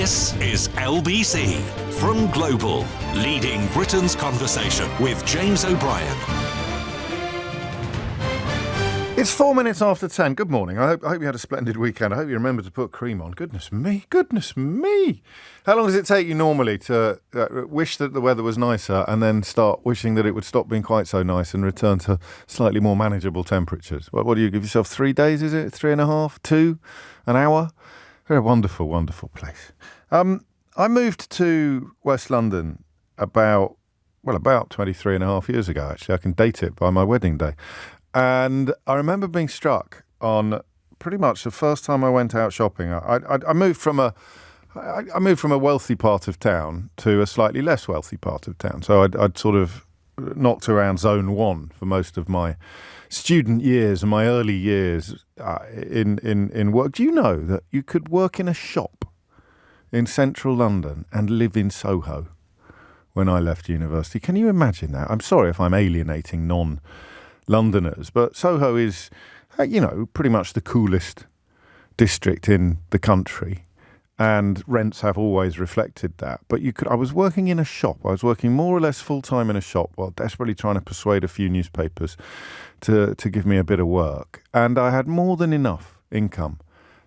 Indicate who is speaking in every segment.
Speaker 1: This is LBC from Global, leading Britain's conversation with James O'Brien.
Speaker 2: It's 4 minutes after 10. Good morning. I hope you had a splendid weekend. I hope you remembered to put cream on. Goodness me. How long does it take you normally to wish that the weather was nicer and then start wishing that it would stop being quite so nice and return to slightly more manageable temperatures? What do you give yourself? 3 days, is it? 3.5? 2? An hour? Very wonderful, wonderful place. I moved to West London about 23 and a half years ago, actually. I can date it by my wedding day. And I remember being struck on pretty much the first time I went out shopping. I moved from a wealthy part of town to a slightly less wealthy part of town. So I'd sort of knocked around zone one for most of my student years and my early years in work. Do you know that you could work in a shop in central London and live in Soho when I left university? Can you imagine that? I'm sorry if I'm alienating non-Londoners, but Soho is, pretty much the coolest district in the country, and rents have always reflected that. But I was working in a shop. I was working more or less full-time in a shop while desperately trying to persuade a few newspapers to give me a bit of work. And I had more than enough income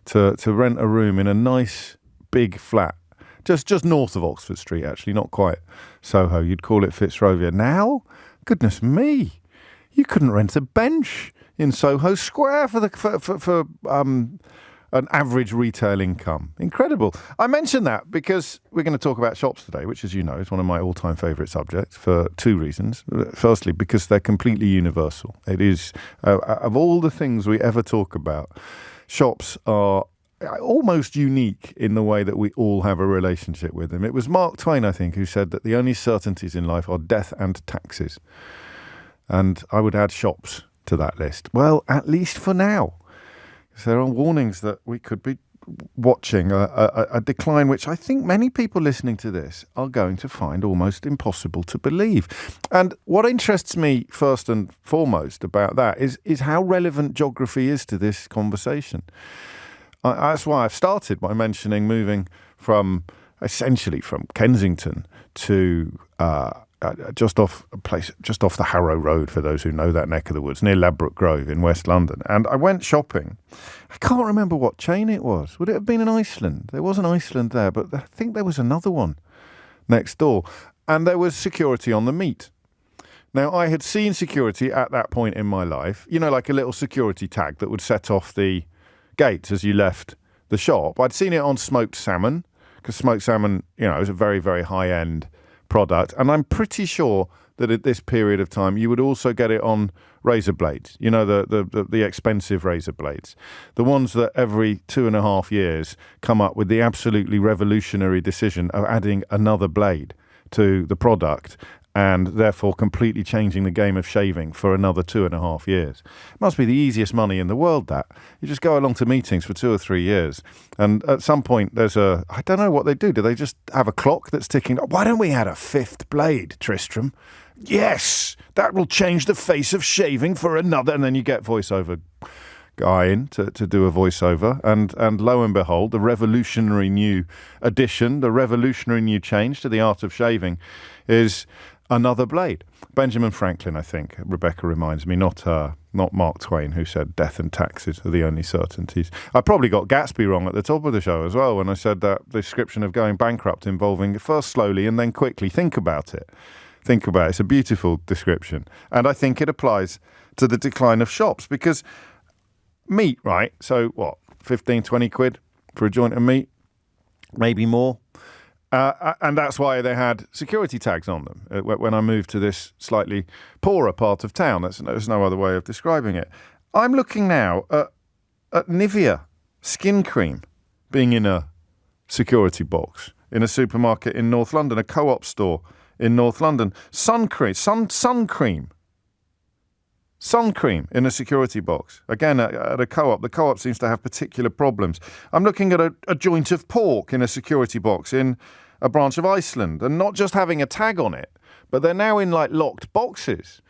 Speaker 2: to rent a room in a nice big flat, just north of Oxford Street, actually, not quite Soho. You'd call it Fitzrovia. Now, goodness me, you couldn't rent a bench in Soho Square for an average retail income. Incredible. I mention that because we're going to talk about shops today, which, as you know, is one of my all-time favourite subjects for two reasons. Firstly, because they're completely universal. It is, of all the things we ever talk about, shops are almost unique in the way that we all have a relationship with them. It was Mark Twain, I think, who said that the only certainties in life are death and taxes. And I would add shops to that list. Well, at least for now. There are warnings that we could be watching a decline, which I think many people listening to this are going to find almost impossible to believe. And what interests me first and foremost about that is how relevant geography is to this conversation. That's why I've started by mentioning moving essentially from Kensington to just off the Harrow Road, for those who know that neck of the woods, near Ladbroke Grove in West London. And I went shopping. I can't remember what chain it was. Would it have been in Iceland? There was an Iceland there, but I think there was another one next door. And there was security on the meet. Now, I had seen security at that point in my life, like a little security tag that would set off the gates as you left the shop. I'd seen it on smoked salmon, because smoked salmon, is a very, very high-end product. And I'm pretty sure that at this period of time, you would also get it on razor blades, the expensive razor blades, the ones that every 2.5 years come up with the absolutely revolutionary decision of adding another blade to the product and therefore completely changing the game of shaving for another 2.5 years. It must be the easiest money in the world, that. You just go along to meetings for 2 or 3 years, and at some point I don't know what they do. Do they just have a clock that's ticking? Why don't we add a 5th blade, Tristram? Yes, that will change the face of shaving for another. And then you get voiceover guy in to do a voiceover, and lo and behold, the revolutionary new addition, the revolutionary new change to the art of shaving is another blade. Benjamin Franklin, I think, Rebecca reminds me, not Mark Twain, who said death and taxes are the only certainties. I probably got Gatsby wrong at the top of the show as well when I said that description of going bankrupt involving first slowly and then quickly. Think about it. It's a beautiful description. And I think it applies to the decline of shops, because meat, right? So what, 15, 20 quid for a joint of meat? Maybe more. And that's why they had security tags on them when I moved to this slightly poorer part of town. There's no other way of describing it. I'm looking now at Nivea skin cream being in a security box in a supermarket in North London, a Co-op store in North London. Sun cream in a security box. Again, at a Co-op. The Co-op seems to have particular problems. I'm looking at a joint of pork in a security box in a branch of Iceland, and not just having a tag on it, but they're now in locked boxes,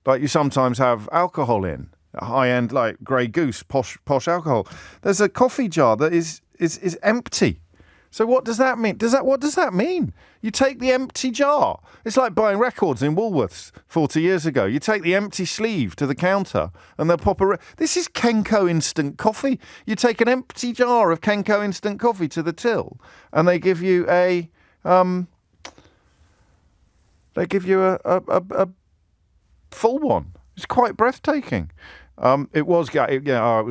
Speaker 2: like you sometimes have alcohol in, a high-end Grey Goose, posh alcohol. There's a coffee jar that is empty. So what does that mean? What does that mean? You take the empty jar. It's like buying records in Woolworths 40 years ago. You take the empty sleeve to the counter and they'll pop This is Kenco instant coffee. You take an empty jar of Kenco instant coffee to the till and they give you a full one. It's quite breathtaking. It was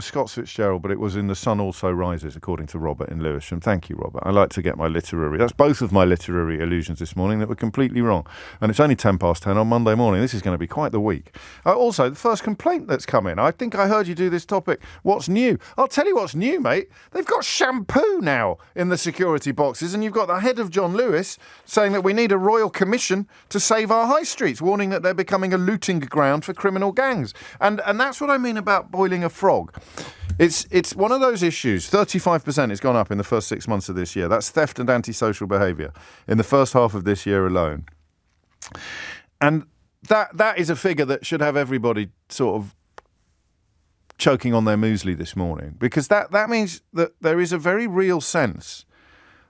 Speaker 2: Scott Fitzgerald, but it was in The Sun Also Rises, according to Robert in Lewisham. Thank you, Robert. I like to get that's both of my literary illusions this morning that were completely wrong. And it's only 10:10 on Monday morning. This is going to be quite the week. Also, the first complaint that's come in. I think I heard you do this topic. What's new? I'll tell you what's new, mate. They've got shampoo now in the security boxes, and you've got the head of John Lewis saying that we need a royal commission to save our high streets, warning that they're becoming a looting ground for criminal gangs. And that's what I mean about boiling a frog. It's one of those issues. 35% has gone up in the first 6 months of this year. That's theft and antisocial behaviour in the first half of this year alone. And that is a figure that should have everybody sort of choking on their muesli this morning, because that means that there is a very real sense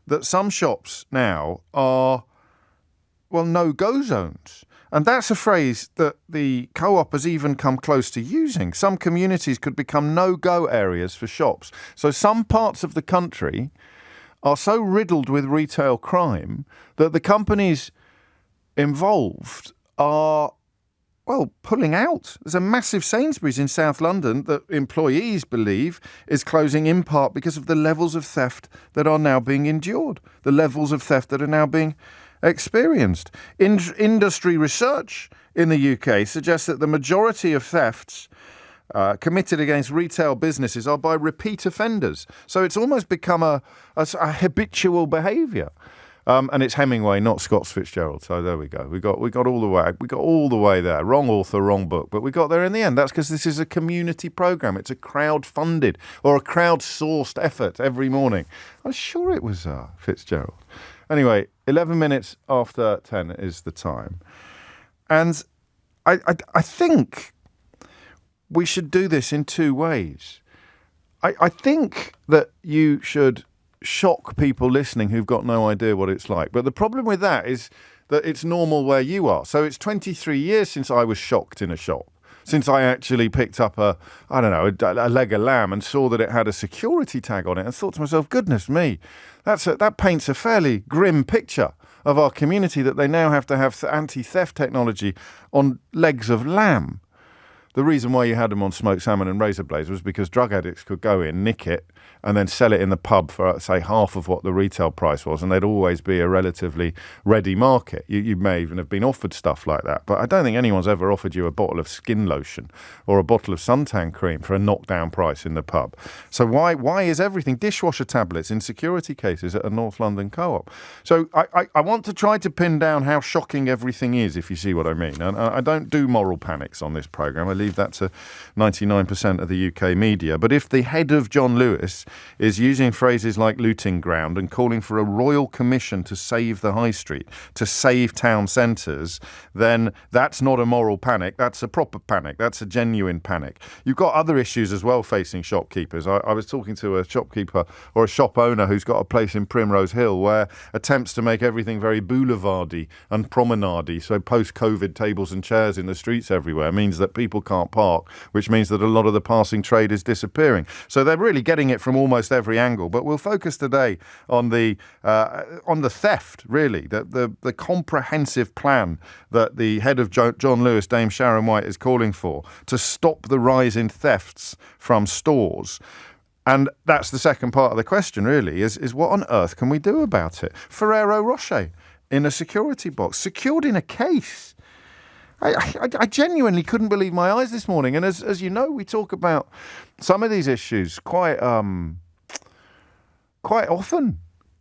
Speaker 2: that some shops now are, well, no-go zones. And that's a phrase that the co-op has even come close to using. Some communities could become no-go areas for shops. So some parts of the country are so riddled with retail crime that the companies involved are, well, pulling out. There's a massive Sainsbury's in South London that employees believe is closing in part because of the levels of theft that are now being endured, the levels of theft that are now being experienced. Industry research in the UK suggests that the majority of thefts committed against retail businesses are by repeat offenders. So it's almost become a habitual behaviour. And it's Hemingway, not Scott Fitzgerald. So there we go. We got all the way. We got all the way there. Wrong author, wrong book, but we got there in the end. That's because this is a community programme. It's a crowd-funded or a crowd-sourced effort every morning. I'm sure it was Fitzgerald. Anyway, 11 minutes after 10 is the time. And I think we should do this in two ways. I think that you should shock people listening who've got no idea what it's like. But the problem with that is that it's normal where you are. So it's 23 years since I was shocked in a shop. Since I actually picked up a leg of lamb and saw that it had a security tag on it and thought to myself, goodness me, that paints a fairly grim picture of our community, that they now have to have anti-theft technology on legs of lamb. The reason why you had them on smoked salmon and razor blades was because drug addicts could go in, nick it, and then sell it in the pub for, say, half of what the retail price was, and there'd always be a relatively ready market. You may even have been offered stuff like that, but I don't think anyone's ever offered you a bottle of skin lotion or a bottle of suntan cream for a knockdown price in the pub. So why is everything dishwasher tablets in security cases at a North London co-op? So I want to try to pin down how shocking everything is, if you see what I mean. And I don't do moral panics on this programme. I leave that to 99% of the UK media. But if the head of John Lewis is using phrases like looting ground and calling for a royal commission to save the high street, to save town centres, then that's not a moral panic. That's a proper panic. That's a genuine panic. You've got other issues as well facing shopkeepers. I was talking to a shopkeeper or a shop owner who's got a place in Primrose Hill where attempts to make everything very boulevardy and promenade, so post-COVID tables and chairs in the streets everywhere, means that people can't park, which means that a lot of the passing trade is disappearing. So they're really getting it from almost every angle. But we'll focus today on the theft, really, the comprehensive plan that the head of John Lewis, Dame Sharon White, is calling for to stop the rise in thefts from stores. And that's the second part of the question, really, is what on earth can we do about it? Ferrero Rocher in a security box, secured in a case. I genuinely couldn't believe my eyes this morning. And as you know, we talk about some of these issues quite often,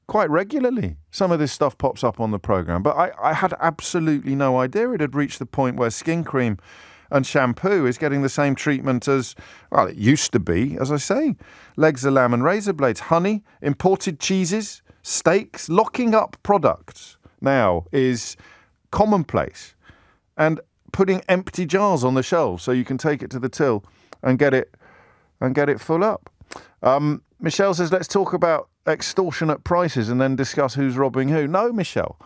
Speaker 2: quite regularly. Some of this stuff pops up on the programme. But I had absolutely no idea it had reached the point where skin cream and shampoo is getting the same treatment as, well, it used to be, as I say, legs of lamb and razor blades, honey, imported cheeses, steaks. Locking up products now is commonplace. And putting empty jars on the shelves so you can take it to the till and get it full up. Michelle says, let's talk about extortionate prices and then discuss who's robbing who. No, Michelle.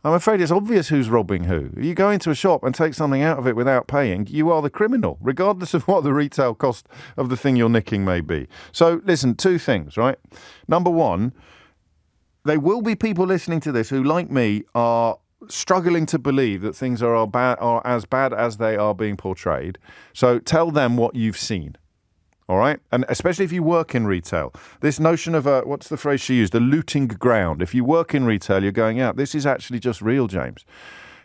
Speaker 2: I'm afraid it's obvious who's robbing who. You go into a shop and take something out of it without paying, you are the criminal, regardless of what the retail cost of the thing you're nicking may be. So, listen, two things, right? Number one, there will be people listening to this who, like me, are struggling to believe that things are as bad as they are being portrayed. So tell them what you've seen. All right? And especially if you work in retail. This notion of, what's the phrase she used? A looting ground. If you work in retail, you're going out. This is actually just real, James.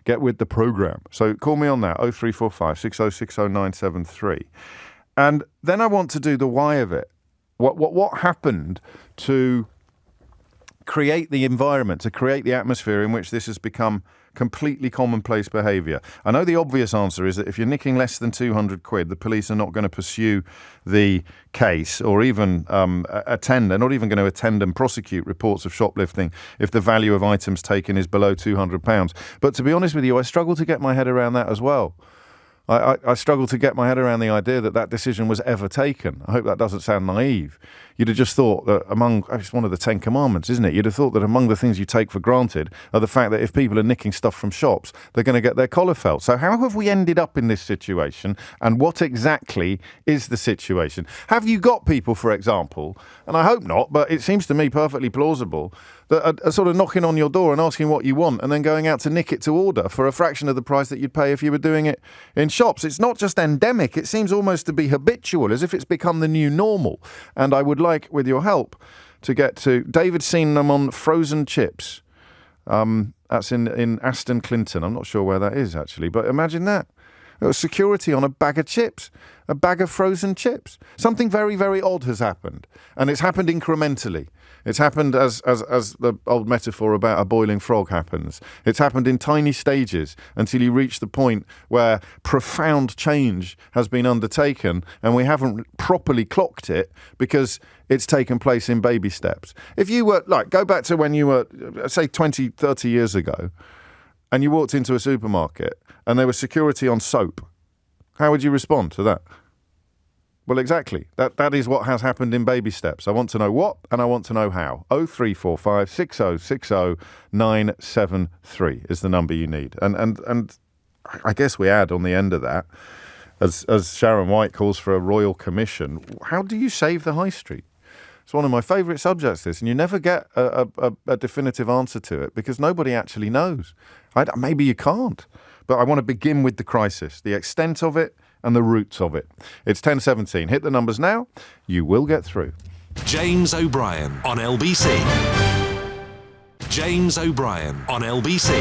Speaker 2: Get with the programme. So call me on that, 0345 6060 973. And then I want to do the why of it. What happened to create the environment, to create the atmosphere in which this has become completely commonplace behaviour? I know the obvious answer is that if you're nicking less than 200 quid, the police are not going to pursue the case or even they're not even going to attend and prosecute reports of shoplifting if the value of items taken is below £200. But to be honest with you, I struggle to get my head around that as well. I struggle to get my head around the idea that decision was ever taken. I hope that doesn't sound naive. You'd have just thought that it's one of the 10 Commandments, isn't it? You'd have thought that among the things you take for granted are the fact that if people are nicking stuff from shops, they're going to get their collar felt. So how have we ended up in this situation, and what exactly is the situation? Have you got people, for example, and I hope not, but it seems to me perfectly plausible, that are sort of knocking on your door and asking what you want and then going out to nick it to order for a fraction of the price that you'd pay if you were doing it in shops? It's not just endemic. It seems almost to be habitual, as if it's become the new normal. And I would like, with your help, to get to... David's seen them on frozen chips. That's in Aston Clinton. I'm not sure where that is, actually. But imagine that. Security on a bag of chips, a bag of frozen chips. Something very, very odd has happened. And it's happened incrementally. It's happened as the old metaphor about a boiling frog happens. It's happened in tiny stages until you reach the point where profound change has been undertaken and we haven't properly clocked it because it's taken place in baby steps. If you were, go back to when you were, say, 20, 30 years ago, and you walked into a supermarket and there was security on soap, how would you respond to that? Well, exactly. That is what has happened in baby steps. I want to know what, and I want to know how. 0345 6060 973 is the number you need. And I guess we add on the end of that, as Sharon White calls for a royal commission, how do you save the high street? It's one of my favourite subjects, this, and you never get a definitive answer to it because nobody actually knows. Maybe you can't, but I want to begin with the crisis, the extent of it, and the roots of it. It's 10:17. Hit the numbers now. You will get through.
Speaker 1: James O'Brien on LBC. James O'Brien on LBC.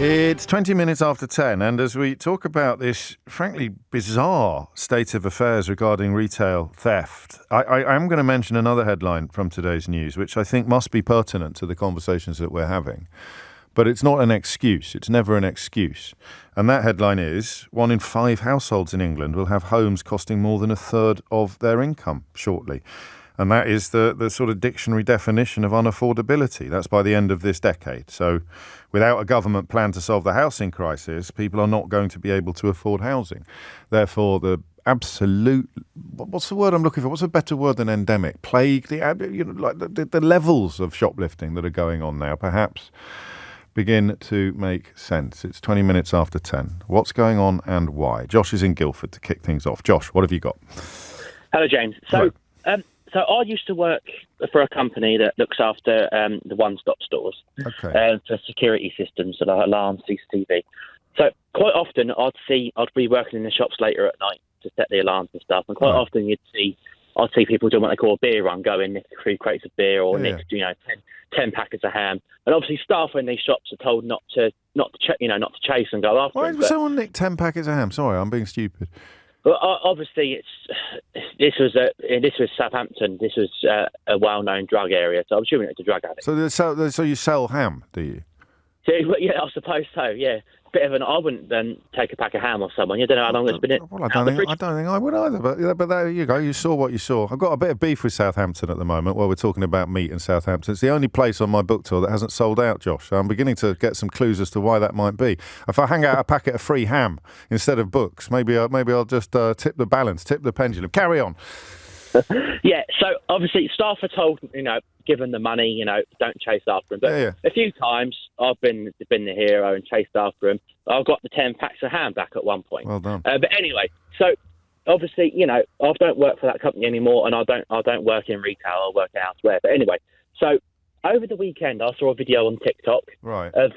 Speaker 2: It's 20 minutes after 10, and as we talk about this frankly bizarre state of affairs regarding retail theft, I am going to mention another headline from today's news, which I think must be pertinent to the conversations that we're having. But it's not an excuse. It's never an excuse. And that headline is, 1 in 5 households in England will have homes costing more than a third of their income shortly. And that is the sort of dictionary definition of unaffordability. That's by the end of this decade. So without a government plan to solve the housing crisis, people are not going to be able to afford housing. Therefore, the absolute, what's the word I'm looking for? What's a better word than endemic? Plague, the levels of shoplifting that are going on now, perhaps begin to make sense. It's 20 minutes after 10. What's going on and why? Josh is in Guildford to kick things off. Josh, what have you got?
Speaker 3: Hello, James. So I used to work for a company that looks after the one-stop stores for security systems, so like alarms, CCTV. So quite often I'd be working in the shops later at night to set the alarms and stuff, and quite often I'd see people doing what they call a beer run, going nick 3 crates of beer or nick 10 packets of ham. And obviously staff in these shops are told not to chase and go after them.
Speaker 2: Why would someone nick 10 packets of ham? Sorry, I'm being stupid.
Speaker 3: But obviously, this was Southampton. This was a well-known drug area, so I'm assuming it's a drug addict.
Speaker 2: So you sell ham, do you?
Speaker 3: So, yeah, I suppose so. Yeah, bit of an. I wouldn't then take a pack of ham off someone. You don't know how long it's been in.
Speaker 2: Well, I don't think I would either. But there you go. You saw what you saw. I've got a bit of beef with Southampton at the moment. While we're talking about meat in Southampton, it's the only place on my book tour that hasn't sold out, Josh. So I'm beginning to get some clues as to why that might be. If I hang out a packet of free ham instead of books, maybe I'll just tip the balance, tip the pendulum. Carry on.
Speaker 3: Yeah, so obviously staff are told, given the money, don't chase after him. But a few times I've been the hero and chased after him. I've got the 10 packs of ham back at one point.
Speaker 2: Well done.
Speaker 3: But anyway, so obviously, I don't work for that company anymore, and I don't work in retail. I work elsewhere. But anyway, so over the weekend I saw a video on TikTok of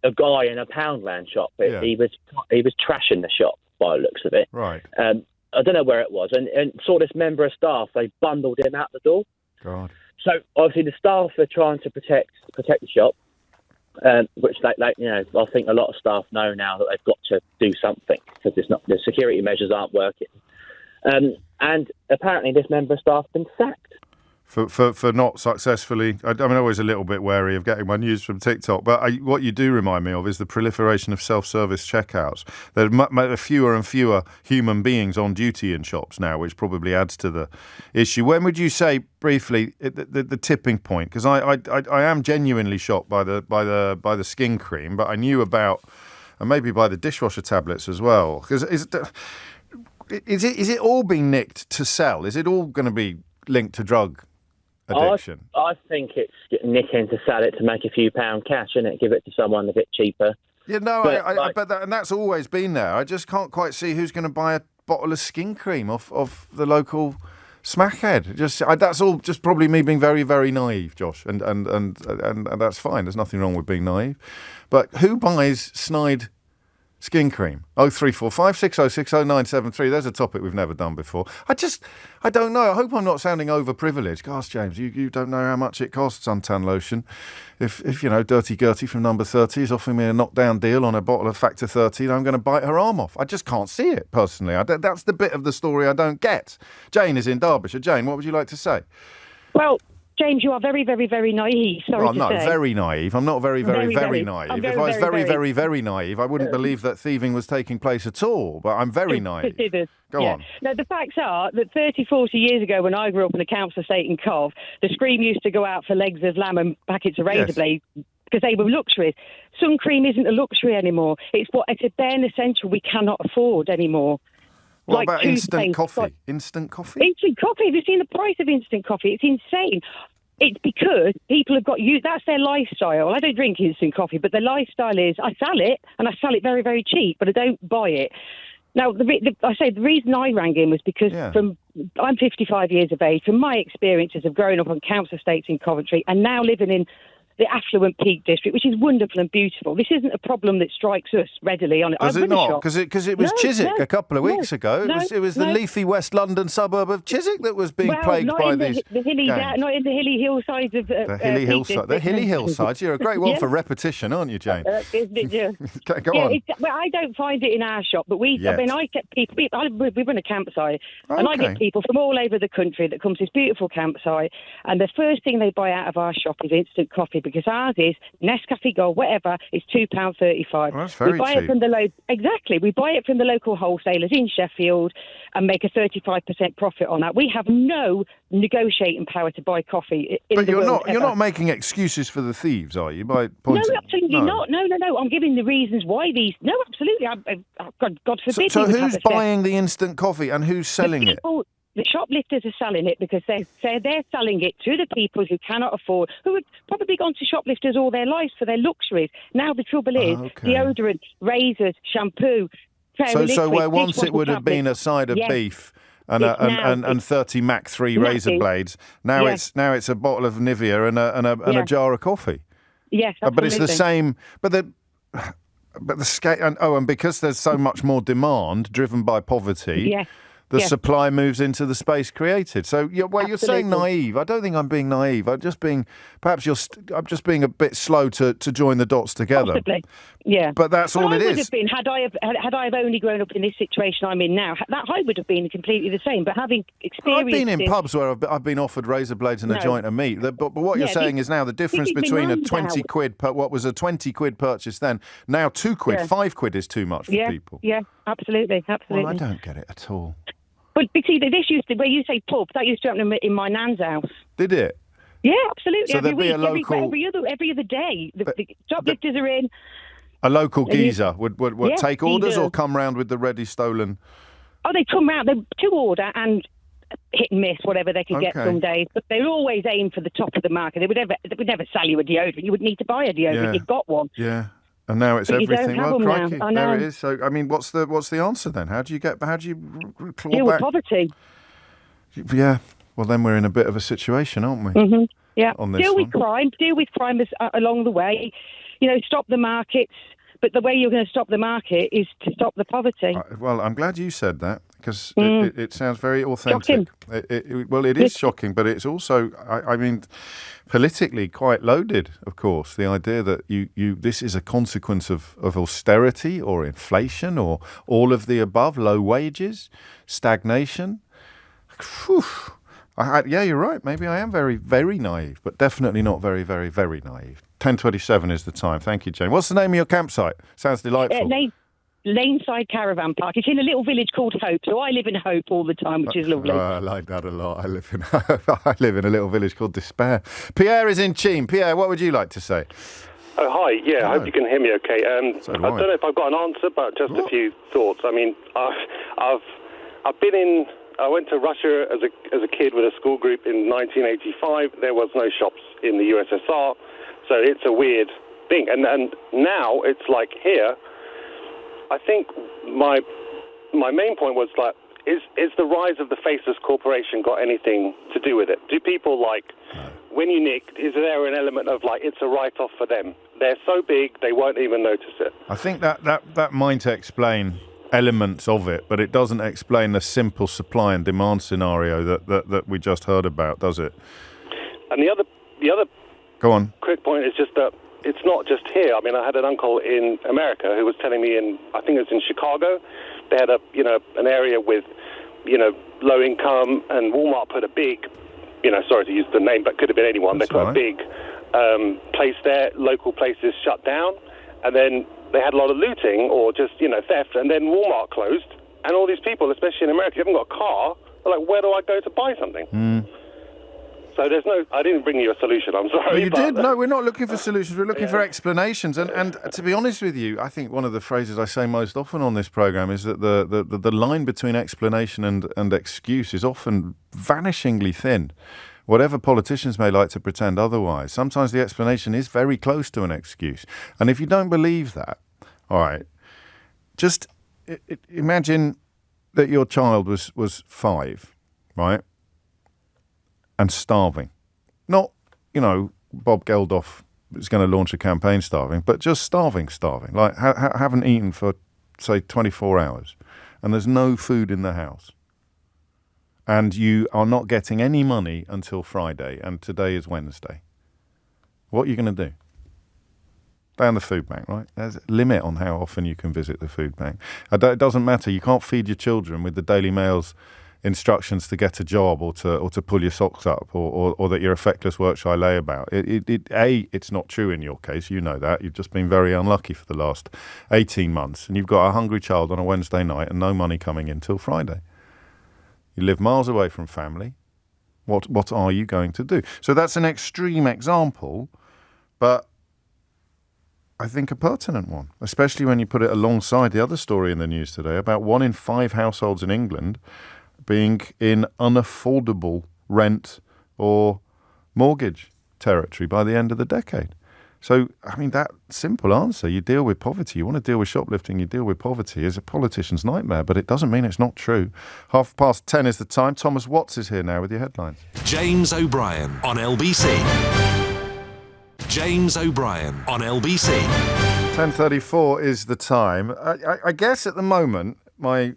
Speaker 3: a guy in a Poundland shop. He was trashing the shop by the looks of it.
Speaker 2: Right.
Speaker 3: I don't know where it was, and saw this member of staff. They bundled him out the door.
Speaker 2: God.
Speaker 3: So obviously the staff are trying to protect the shop, which I think a lot of staff know now that they've got to do something because the security measures aren't working. And apparently this member of staff has been sacked.
Speaker 2: For not successfully, I'm always a little bit wary of getting my news from TikTok, but what you do remind me of is the proliferation of self-service checkouts. There are fewer and fewer human beings on duty in shops now, which probably adds to the issue. When would you say, briefly, the tipping point? Because I am genuinely shocked by the skin cream, but I knew about, and maybe by the dishwasher tablets as well. Because is it all being nicked to sell? Is it all going to be linked to drug addiction?
Speaker 3: I think it's nicking to sell it to make a few pound cash, innit? Give it to someone a bit cheaper.
Speaker 2: Yeah, no, I bet that, and that's always been there. I just can't quite see who's going to buy a bottle of skin cream off the local smackhead. That's all just probably me being very, very naive, Josh, and that's fine. There's nothing wrong with being naive. But who buys snide skin cream? 0345 606 0973. There's a topic we've never done before. I don't know. I hope I'm not sounding overprivileged. Gosh, James, you don't know how much it costs suntan lotion. If Dirty Gertie from number 30 is offering me a knockdown deal on a bottle of Factor 30, I'm going to bite her arm off. I just can't see it, personally. That's the bit of the story I don't get. Jane is in Derbyshire. Jane, what would you like to say?
Speaker 4: Well, James, you are very, very, very naive. Sorry to say.
Speaker 2: Very naive. I'm not very, very, very naive.
Speaker 4: I'm
Speaker 2: if I was very, very, very naive, I wouldn't believe that thieving was taking place at all. But I'm very naive. Go on.
Speaker 4: No, the facts are that 30, 40 years ago, when I grew up in a council estate in Cov, the scream used to go out for legs of lamb and packets of razor blades because they were luxuries. Sun cream isn't a luxury anymore. It's a bare essential we cannot afford anymore.
Speaker 2: What about instant coffee? Instant coffee?
Speaker 4: Instant coffee. Have you seen the price of instant coffee? It's insane. It's because people have got used. That's their lifestyle. I don't drink instant coffee, but their lifestyle is I sell it, and I sell it very, very cheap, but I don't buy it. Now, the reason I rang in was because I'm 55 years of age. From my experiences of growing up on council estates in Coventry and now living in the affluent Peak District, which is wonderful and beautiful. This isn't a problem that strikes us readily on it.
Speaker 2: Does it not? Because it was Chiswick a couple of weeks ago. It was the leafy West London suburb of Chiswick that was being plagued by these gangs.
Speaker 4: Not in the hilly hillsides of
Speaker 2: the hilly hillside. The hilly hillsides. You're a great one for repetition, aren't you, Jane? Go on.
Speaker 4: I don't find it in our shop, but I get people. We run a campsite, and I get people from all over the country that come to this beautiful campsite, and the first thing they buy out of our shop is instant coffee. Because ours is Nescafe Gold, whatever, is £2.35.
Speaker 2: Well, that's very
Speaker 4: we buy
Speaker 2: cheap.
Speaker 4: it from exactly. We buy it from the local wholesalers in Sheffield and make a 35% profit on that. We have no negotiating power to buy coffee in
Speaker 2: but
Speaker 4: the world.
Speaker 2: You're not making excuses for the thieves, are you?
Speaker 4: No, absolutely not. No. I'm giving the reasons why these. No, absolutely. God forbid.
Speaker 2: So who's buying the instant coffee and who's selling it?
Speaker 4: The shoplifters are selling it because they're selling it to the people who cannot afford, who have probably gone to shoplifters all their lives for their luxuries. Now the trouble is deodorant, razors, shampoo,
Speaker 2: so where once it would have been a side of beef and 30 Mach 3 razor blades, now it's a bottle of Nivea and a jar of coffee.
Speaker 4: Yes, absolutely.
Speaker 2: But it's the same. But the scale and because there's so much more demand driven by poverty.
Speaker 4: Yeah.
Speaker 2: The supply moves into the space created. So, you're saying naive. I don't think I'm being naive. I'm just being a bit slow to join the dots together.
Speaker 4: Possibly, yeah.
Speaker 2: But that's all it is.
Speaker 4: I would have been had I have only grown up in this situation I'm in now. That I would have been completely the same. But having experienced,
Speaker 2: I've been in pubs where I've been offered razor blades and a joint of meat. But what you're saying is now the difference between a 20 quid what was a 20 quid purchase then, now 2 quid, 5 quid is too much for people.
Speaker 4: Yeah, absolutely.
Speaker 2: Well, I don't get it at all.
Speaker 4: But see, this used to, where you say pub, that used to happen in my nan's house.
Speaker 2: Did it?
Speaker 4: Yeah, absolutely.
Speaker 2: So there'd be a local
Speaker 4: every other day. The shoplifters are in.
Speaker 2: A local geezer would take orders or come round with the ready stolen.
Speaker 4: Oh, they come round to order, and hit and miss, whatever they could get some days. But they always aim for the top of the market. They would never sell you a deodorant. You would need to buy a deodorant. You've got one.
Speaker 2: Yeah. And now it's
Speaker 4: but
Speaker 2: everything. Well, crikey,
Speaker 4: now.
Speaker 2: there it is. So, I mean, what's the answer then? How do you claw
Speaker 4: Deal
Speaker 2: back?
Speaker 4: with poverty.
Speaker 2: Yeah. Well, then we're in a bit of a situation, aren't we?
Speaker 4: Mm-hmm. Yeah.
Speaker 2: On this
Speaker 4: Deal with crime along the way. Stop the markets. But the way you're going to stop the market is to stop the poverty.
Speaker 2: Well, I'm glad you said that because it sounds very authentic. It is shocking, but it's also, I mean, politically quite loaded, of course. The idea that this is a consequence of austerity or inflation or all of the above, low wages, stagnation. Whew. You're right. Maybe I am very, very naive, but definitely not very, very, very naive. 10:27 is the time. Thank you, Jane. What's the name of your campsite? Sounds delightful.
Speaker 4: Laneside Caravan Park. It's in a little village called Hope, so I live in Hope all the time, which is lovely.
Speaker 2: I like that a lot. I live in a little village called Despair. Pierre is in Cheam. Pierre, what would you like to say?
Speaker 5: Oh, hi. Yeah,
Speaker 2: Hello.
Speaker 5: I hope you can hear me okay. I don't know if I've got an answer, but just a few thoughts. I mean, I went to Russia as a kid with a school group in 1985. There was no shops in the USSR, so it's a weird thing. And now it's like here. I think my main point was like, is the rise of the faceless corporation got anything to do with it? Do people when you nick, is there an element of it's a write-off for them? They're so big they won't even notice it.
Speaker 2: I think that might explain elements of it, but it doesn't explain the simple supply and demand scenario that we just heard about, does it?
Speaker 5: And the other
Speaker 2: go on.
Speaker 5: Quick point is just that it's not just here. I mean, I had an uncle in America who was telling me I think it was in Chicago, they had an area with low income, and Walmart put a big, sorry to use the name, but could have been anyone. They put a big place there. Local places shut down, and then they had a lot of looting or just, theft, and then Walmart closed, and all these people, especially in America, if you haven't got a car, they're like, where do I go to buy something? So I didn't bring you a solution, I'm sorry.
Speaker 2: Well, you did? No, we're not looking for solutions, we're looking for explanations. And to be honest with you, I think one of the phrases I say most often on this programme is that the line between explanation and excuse is often vanishingly thin. Whatever politicians may like to pretend otherwise, sometimes the explanation is very close to an excuse. And if you don't believe that, all right, just imagine that your child was 5, right, and starving. Not, Bob Geldof is going to launch a campaign starving, but just starving. Like, haven't eaten for, say, 24 hours, and there's no food in the house. And you are not getting any money until Friday, and today is Wednesday. What are you going to do? Down the food bank, right? There's a limit on how often you can visit the food bank. It doesn't matter. You can't feed your children with the Daily Mail's instructions to get a job or to pull your socks up or that you're a feckless work shy layabout. It's not true in your case. You know that. You've just been very unlucky for the last 18 months, and you've got a hungry child on a Wednesday night and no money coming in till Friday. You live miles away from family. What are you going to do? So that's an extreme example, but I think a pertinent one, especially when you put it alongside the other story in the news today about 1 in 5 households in England being in unaffordable rent or mortgage territory by the end of the decade. So, I mean, that simple answer, you deal with poverty, you want to deal with shoplifting, you deal with poverty, is a politician's nightmare, but it doesn't mean it's not true. 10:30 is the time. Thomas Watts is here now with your headlines.
Speaker 1: James O'Brien on LBC. James O'Brien on LBC.
Speaker 2: 10:34 is the time. I guess at the moment, my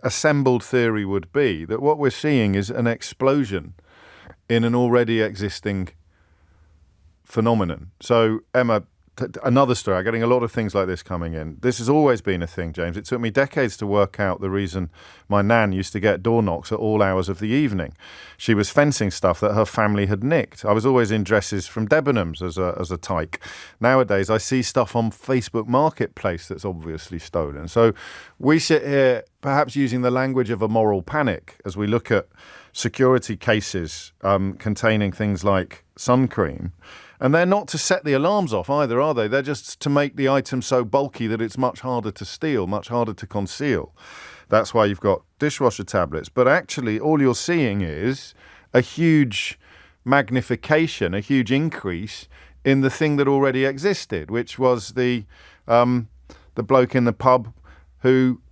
Speaker 2: assembled theory would be that what we're seeing is an explosion in an already existing phenomenon. So, Emma, another story. I'm getting a lot of things like this coming in. This has always been a thing, James. It took me decades to work out the reason my nan used to get door knocks at all hours of the evening. She was fencing stuff that her family had nicked. I was always in dresses from Debenhams as a tyke. Nowadays, I see stuff on Facebook Marketplace that's obviously stolen. So we sit here perhaps using the language of a moral panic as we look at security cases containing things like sun cream. And they're not to set the alarms off either, are they? They're just to make the item so bulky that it's much harder to steal, much harder to conceal. That's why you've got dishwasher tablets. But actually, all you're seeing is a huge magnification, a huge increase in the thing that already existed, which was the bloke in the pub who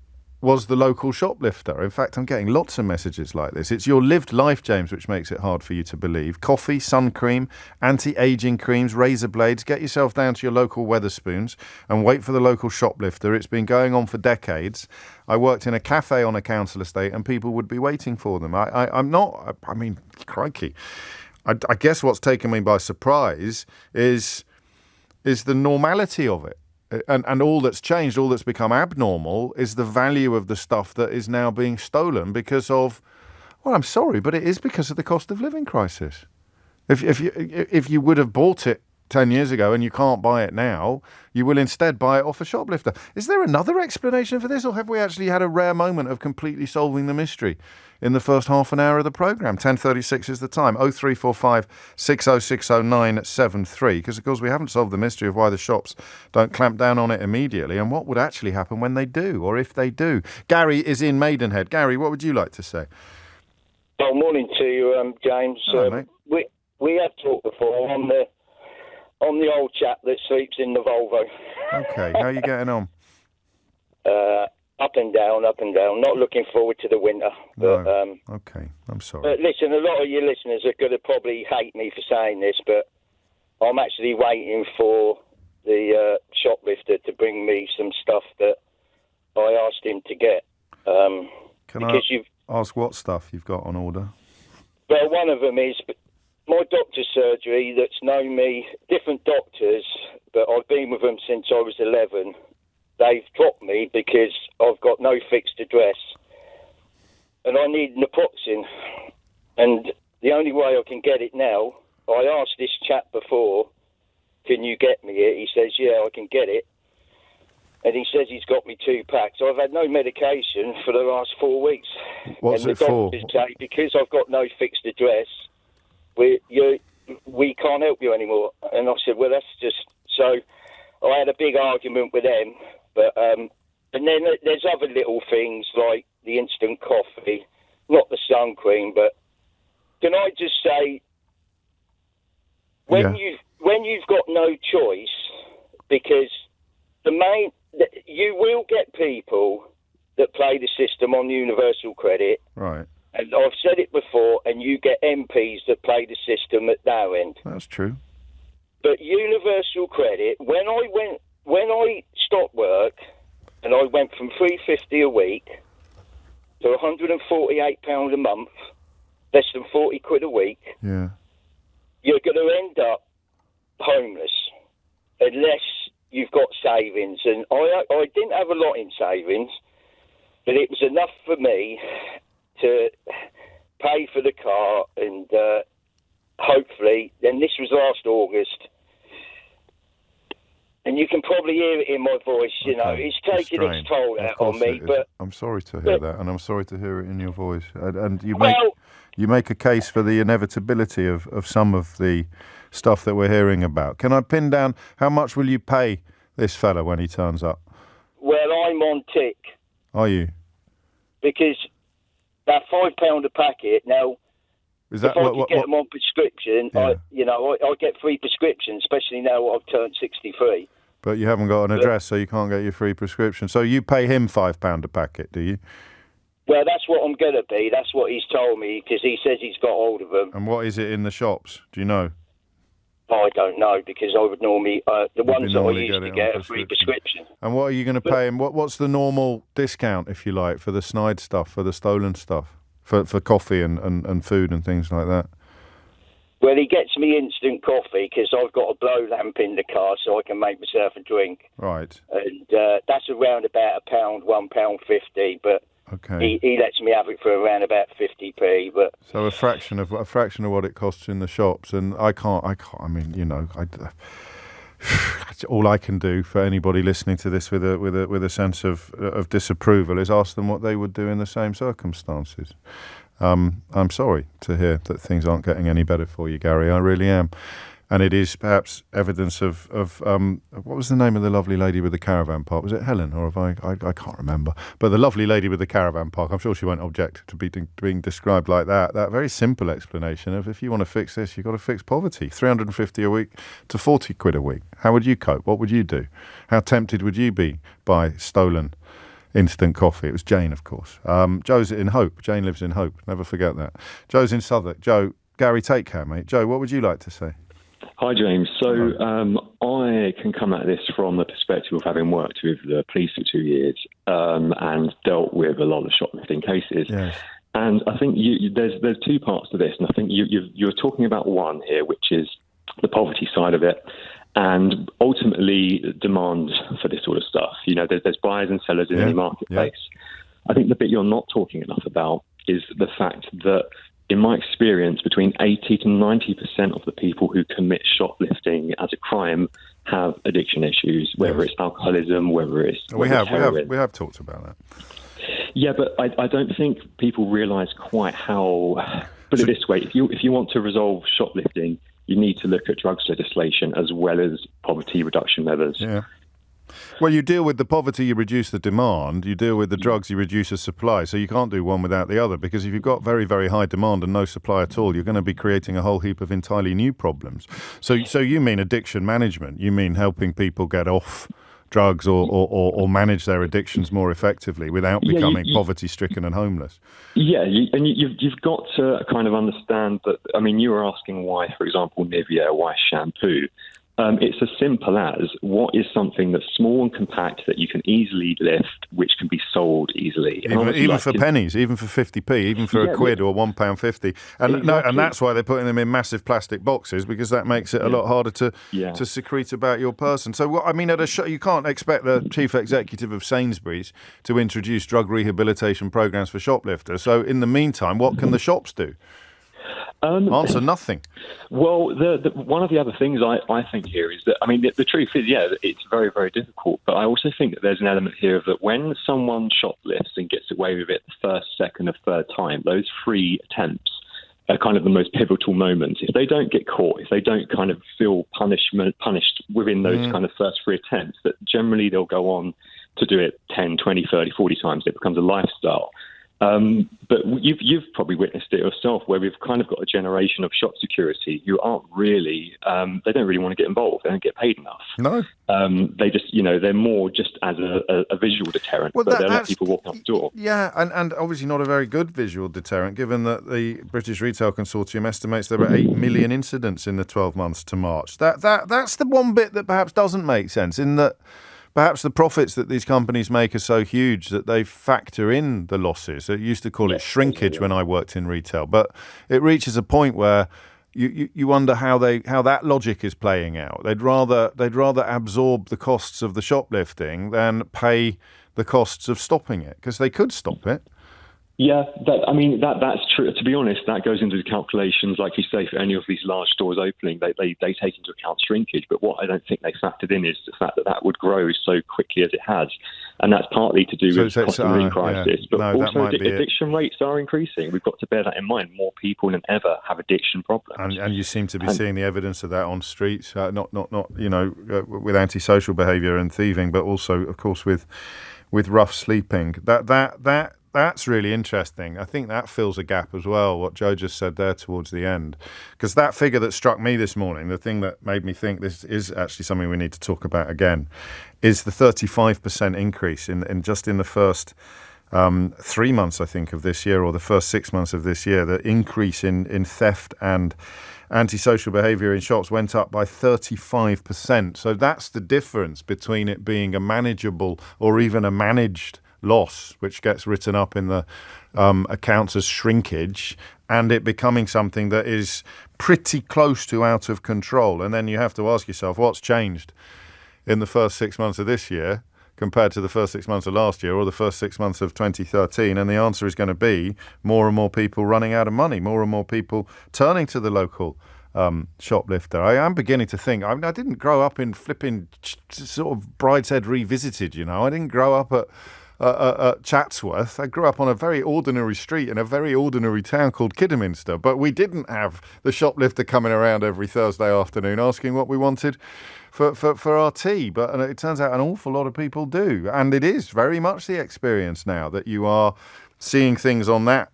Speaker 2: was the local shoplifter. In fact, I'm getting lots of messages like this. It's your lived life, James, which makes it hard for you to believe. Coffee, sun cream, anti-aging creams, razor blades. Get yourself down to your local Wetherspoons and wait for the local shoplifter. It's been going on for decades. I worked in a cafe on a council estate and people would be waiting for them. I mean, crikey. I guess what's taken me by surprise is the normality of it. And all that's changed, all that's become abnormal is the value of the stuff that is now being stolen because of, well, I'm sorry, but it is because of the cost of living crisis. If you would have bought it 10 years ago and you can't buy it now, you will instead buy it off a shoplifter. Is there another explanation for this, or have we actually had a rare moment of completely solving the mystery in the first half an hour of the programme? 10:36 is the time. 0345 6060 973. Because, of course, we haven't solved the mystery of why the shops don't clamp down on it immediately and what would actually happen when they do, or if they do. Gary is in Maidenhead. Gary, what would you like to say?
Speaker 6: Well, morning to you, James.
Speaker 2: Hello, mate.
Speaker 6: We have talked before on the old chap that sleeps in the Volvo.
Speaker 2: Okay, how are you getting on?
Speaker 6: Up and down. Not looking forward to the winter. But,
Speaker 2: No. Okay, I'm sorry.
Speaker 6: But listen, a lot of your listeners are going to probably hate me for saying this, but I'm actually waiting for the shoplifter to bring me some stuff that I asked him to get.
Speaker 2: Can I ask what stuff you've got on order?
Speaker 6: Well, one of them is my doctor's surgery that's known me, different doctors, but I've been with them since I was 11. They've dropped me because I've got no fixed address. And I need naproxen. And the only way I can get it now, I asked this chap before, can you get me it? He says, yeah, I can get it. And he says he's got me 2 packs. I've had no medication for the last 4 weeks.
Speaker 2: What's it for?
Speaker 6: And the doctors say, because I've got no fixed address, we can't help you anymore. And I said, well, that's just... So I had a big argument with them. But and then there's other little things like the instant coffee, not the sun cream, but can I just say, when you've got no choice, because you will get people that play the system on universal credit.
Speaker 2: Right.
Speaker 6: And I've said it before, and you get MPs that play the system at their end.
Speaker 2: That's true.
Speaker 6: But universal credit, when I stopped work, and I went from $350 a week to £148 a month, less than 40 quid a week,
Speaker 2: yeah,
Speaker 6: you're going to end up homeless unless you've got savings. And I didn't have a lot in savings, but it was enough for me to pay for the car, and hopefully, and this was last August, and you can probably hear it in my voice, you know, it's taking its toll out on me. But
Speaker 2: I'm sorry to hear that, and I'm sorry to hear it in your voice. And you make a case for the inevitability of some of the stuff that we're hearing about. Can I pin down how much will you pay this fella when he turns up?
Speaker 6: Well, I'm on tick.
Speaker 2: Are you?
Speaker 6: Because that £5 a packet now.
Speaker 2: Is that
Speaker 6: if I could get them on prescription,
Speaker 2: yeah.
Speaker 6: I get free prescriptions, especially now I've turned 63.
Speaker 2: But you haven't got an address, so you can't get your free prescription. So you pay him £5 a packet, do you?
Speaker 6: Well, that's what I'm going to be. That's what he's told me, because he says he's got hold of them.
Speaker 2: And what is it in the shops? Do you know?
Speaker 6: I don't know, because I would normally... the ones that I used to get a free prescription.
Speaker 2: And what are you going to pay him? What's the normal discount, if you like, for the snide stuff, for the stolen stuff? For coffee and food and things like that?
Speaker 6: Well, he gets me instant coffee because I've got a blow lamp in the car so I can make myself a drink.
Speaker 2: Right.
Speaker 6: And that's around about £1, £1.50, but
Speaker 2: okay.
Speaker 6: he lets me have it for around about 50p. But
Speaker 2: so a fraction of what it costs in the shops, and I can't. I mean, you know, all I can do for anybody listening to this with a sense of disapproval is ask them what they would do in the same circumstances. I'm sorry to hear that things aren't getting any better for you, Gary. I really am. And it is perhaps evidence of what was the name of the lovely lady with the caravan park? Was it Helen, or I can't remember. But the lovely lady with the caravan park, I'm sure she won't object to being described like that. That very simple explanation of, if you want to fix this, you've got to fix poverty. 350 a week to 40 quid a week. How would you cope? What would you do? How tempted would you be by stolen instant coffee? It was Jane, of course. Joe's in Hope. Jane lives in Hope. Never forget that. Joe's in Southwark. Joe, Gary, take care, mate. Joe, what would you like to say?
Speaker 7: Hi, James. So I can come at this from the perspective of having worked with the police for 2 years and dealt with a lot of shoplifting cases.
Speaker 2: Yes.
Speaker 7: And I think there's two parts to this. And I think you're talking about one here, which is the poverty side of it, and ultimately demand for this sort of stuff. You know, there's buyers and sellers in any marketplace. Yeah. I think the bit you're not talking enough about is the fact that, in my experience, between 80 to 90% of the people who commit shoplifting as a crime have addiction issues, whether it's alcoholism, whether it's heroin.
Speaker 2: We have talked about that.
Speaker 7: Yeah, but I don't think people realise quite how. Put it this way: if you want to resolve shoplifting, you need to look at drugs legislation as well as poverty reduction measures.
Speaker 2: Yeah. Well, you deal with the poverty, you reduce the demand. You deal with the drugs, you reduce the supply. So you can't do one without the other, because if you've got very, very high demand and no supply at all, you're going to be creating a whole heap of entirely new problems. So you mean addiction management? You mean helping people get off drugs or manage their addictions more effectively without becoming poverty-stricken and homeless? Yeah,
Speaker 7: you've got to kind of understand that. I mean, you were asking why, for example, Nivea, why shampoo? It's as simple as, what is something that's small and compact that you can easily lift, which can be sold easily.
Speaker 2: Even for pennies, even for 50p, even for a quid or £1.50. And exactly. And that's why they're putting them in massive plastic boxes, because that makes it a lot harder to secrete about your person. So, I mean, at a show, you can't expect the chief executive of Sainsbury's to introduce drug rehabilitation programs for shoplifters. So in the meantime, what can the shops do? Answer nothing.
Speaker 7: Well, one of the other things I think here is that, I mean, the truth is, it's very, very difficult. But I also think that there's an element here of that when someone shoplifts and gets away with it the first, second, or third time, those 3 attempts are kind of the most pivotal moments. If they don't get caught, if they don't kind of feel punished within those kind of first 3 attempts, that generally they'll go on to do it 10, 20, 30, 40 times. It becomes a lifestyle. But you've probably witnessed it yourself, where we've kind of got a generation of shop security who aren't really, they don't really want to get involved. They don't get paid enough.
Speaker 2: No.
Speaker 7: They just, they're more just as a visual deterrent, but they let people walk out the door.
Speaker 2: Yeah, and obviously not a very good visual deterrent, given that the British Retail Consortium estimates there were 8 million incidents in the 12 months to March. That's the one bit that perhaps doesn't make sense, in that perhaps the profits that these companies make are so huge that they factor in the losses. I used to call it shrinkage when I worked in retail, but it reaches a point where you wonder how that logic is playing out. They'd rather absorb the costs of the shoplifting than pay the costs of stopping it, because they could stop it.
Speaker 7: Yeah, that's true. To be honest, that goes into the calculations, like you say, for any of these large stores opening. They take into account shrinkage, but what I don't think they factored in is the fact that would grow so quickly as it has, and that's partly to do with the cost of living crisis, but also addiction rates are increasing. We've got to bear that in mind. More people than ever have addiction problems,
Speaker 2: and you seem to be seeing the evidence of that on streets, not with antisocial behaviour and thieving, but also, of course, with rough sleeping. That's really interesting. I think that fills a gap as well, what Joe just said there towards the end. Because that figure that struck me this morning, the thing that made me think this is actually something we need to talk about again, is the 35% increase in just in the first 3 months, I think, of this year, or the first 6 months of this year. The increase in theft and antisocial behaviour in shops went up by 35%. So that's the difference between it being a manageable or even a managed loss, which gets written up in the accounts as shrinkage, and it becoming something that is pretty close to out of control. And then you have to ask yourself, what's changed in the first 6 months of this year compared to the first 6 months of last year, or the first 6 months of 2013? And the answer is going to be more and more people running out of money, more and more people turning to the local shoplifter. I am beginning to think, I didn't grow up in flipping sort of Brideshead Revisited, I didn't grow up at Chatsworth. I grew up on a very ordinary street in a very ordinary town called Kidderminster, but we didn't have the shoplifter coming around every Thursday afternoon asking what we wanted for our tea. But it turns out an awful lot of people do, and it is very much the experience now that you are seeing things on that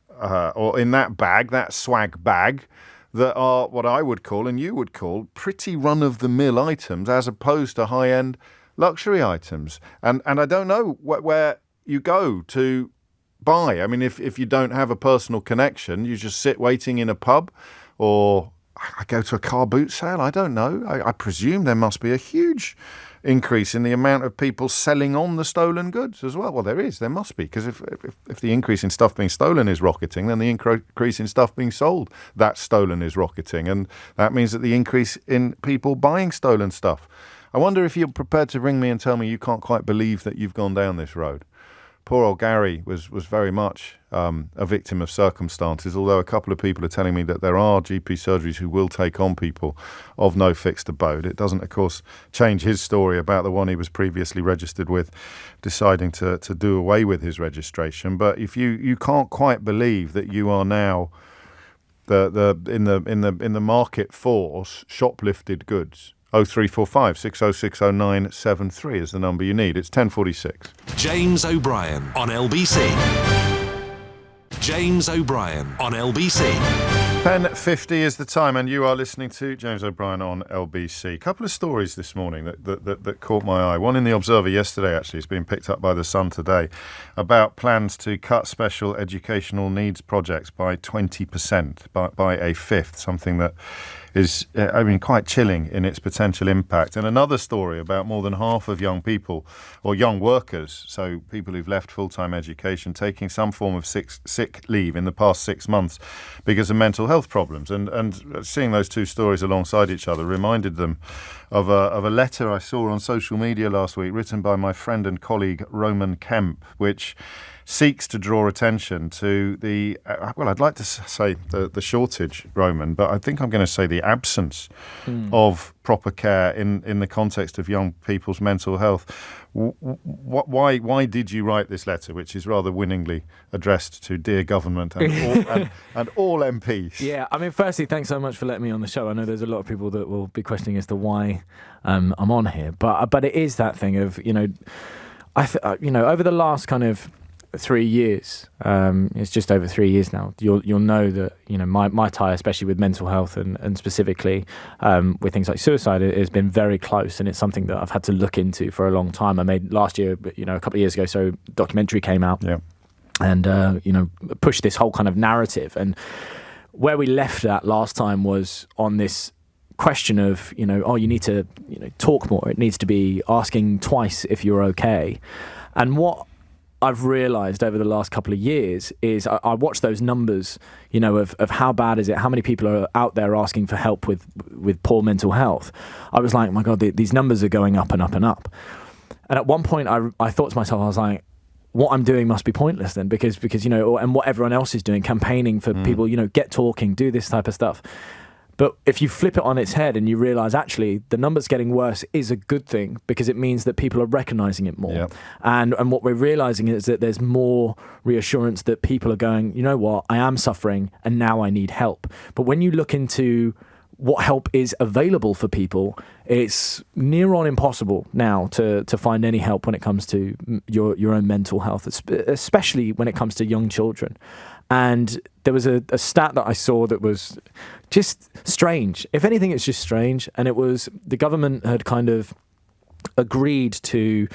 Speaker 2: or in that bag, that swag bag, that are what I would call and you would call pretty run-of-the-mill items as opposed to high-end luxury items. And I don't know where you go to buy. I mean, if you don't have a personal connection, you just sit waiting in a pub, or I go to a car boot sale. I don't know. I presume there must be a huge increase in the amount of people selling on the stolen goods as well. Well, there must be, because if the increase in stuff being stolen is rocketing, then the increase in stuff being sold that's stolen is rocketing, and that means that the increase in people buying stolen stuff. I wonder if you're prepared to ring me and tell me you can't quite believe that you've gone down this road. Poor old Gary was very much a victim of circumstances, although a couple of people are telling me that there are GP surgeries who will take on people of no fixed abode. It doesn't, of course, change his story about the one he was previously registered with, deciding to do away with his registration. But if you can't quite believe that you are now in the market for shoplifted goods, 0345 6060973 is the number you need. It's 10:46.
Speaker 1: James O'Brien on LBC. James O'Brien on LBC.
Speaker 2: 10:50 is the time, and you are listening to James O'Brien on LBC. A couple of stories this morning that caught my eye. One in the Observer yesterday, actually. It's been picked up by The Sun today, about plans to cut special educational needs projects by 20%, by a fifth, something that is, quite chilling in its potential impact. And another story about more than half of young people, or young workers, so people who've left full-time education, taking some form of sick leave in the past 6 months because of mental health problems. And seeing those two stories alongside each other reminded them of a letter I saw on social media last week, written by my friend and colleague Roman Kemp, which seeks to draw attention to the, I'd like to say the shortage, Roman, but I think I'm going to say the absence of proper care in the context of young people's mental health. Why did you write this letter, which is rather winningly addressed to dear government and all MPs?
Speaker 8: Yeah, firstly, thanks so much for letting me on the show. I know there's a lot of people that will be questioning as to why I'm on here, but it is that thing of, over the last kind of 3 years, it's just over 3 years now, you'll know that my tie, especially with mental health and specifically with things like suicide, has been very close, and it's something that I've had to look into for a long time. I made last year, a couple of years ago, so documentary came out, and pushed this whole kind of narrative. And where we left at last time was on this question of you need to talk more. It needs to be asking twice if you're okay. And what I've realised over the last couple of years is I watch those numbers, of how bad is it, how many people are out there asking for help with poor mental health. I was like, oh my God, these numbers are going up and up and up. And at one point I thought to myself, I was like, what I'm doing must be pointless then, because and what everyone else is doing, campaigning for people, get talking, do this type of stuff. But if you flip it on its head and you realise actually the numbers getting worse is a good thing, because it means that people are recognising it more. Yep. And what we're realising is that there's more reassurance that people are going, you know what, I am suffering and now I need help. But when you look into what help is available for people, it's near on impossible now to find any help when it comes to your own mental health, especially when it comes to young children. And there was a stat that I saw that was just strange. If anything, it's just strange. And it was the government had kind of agreed to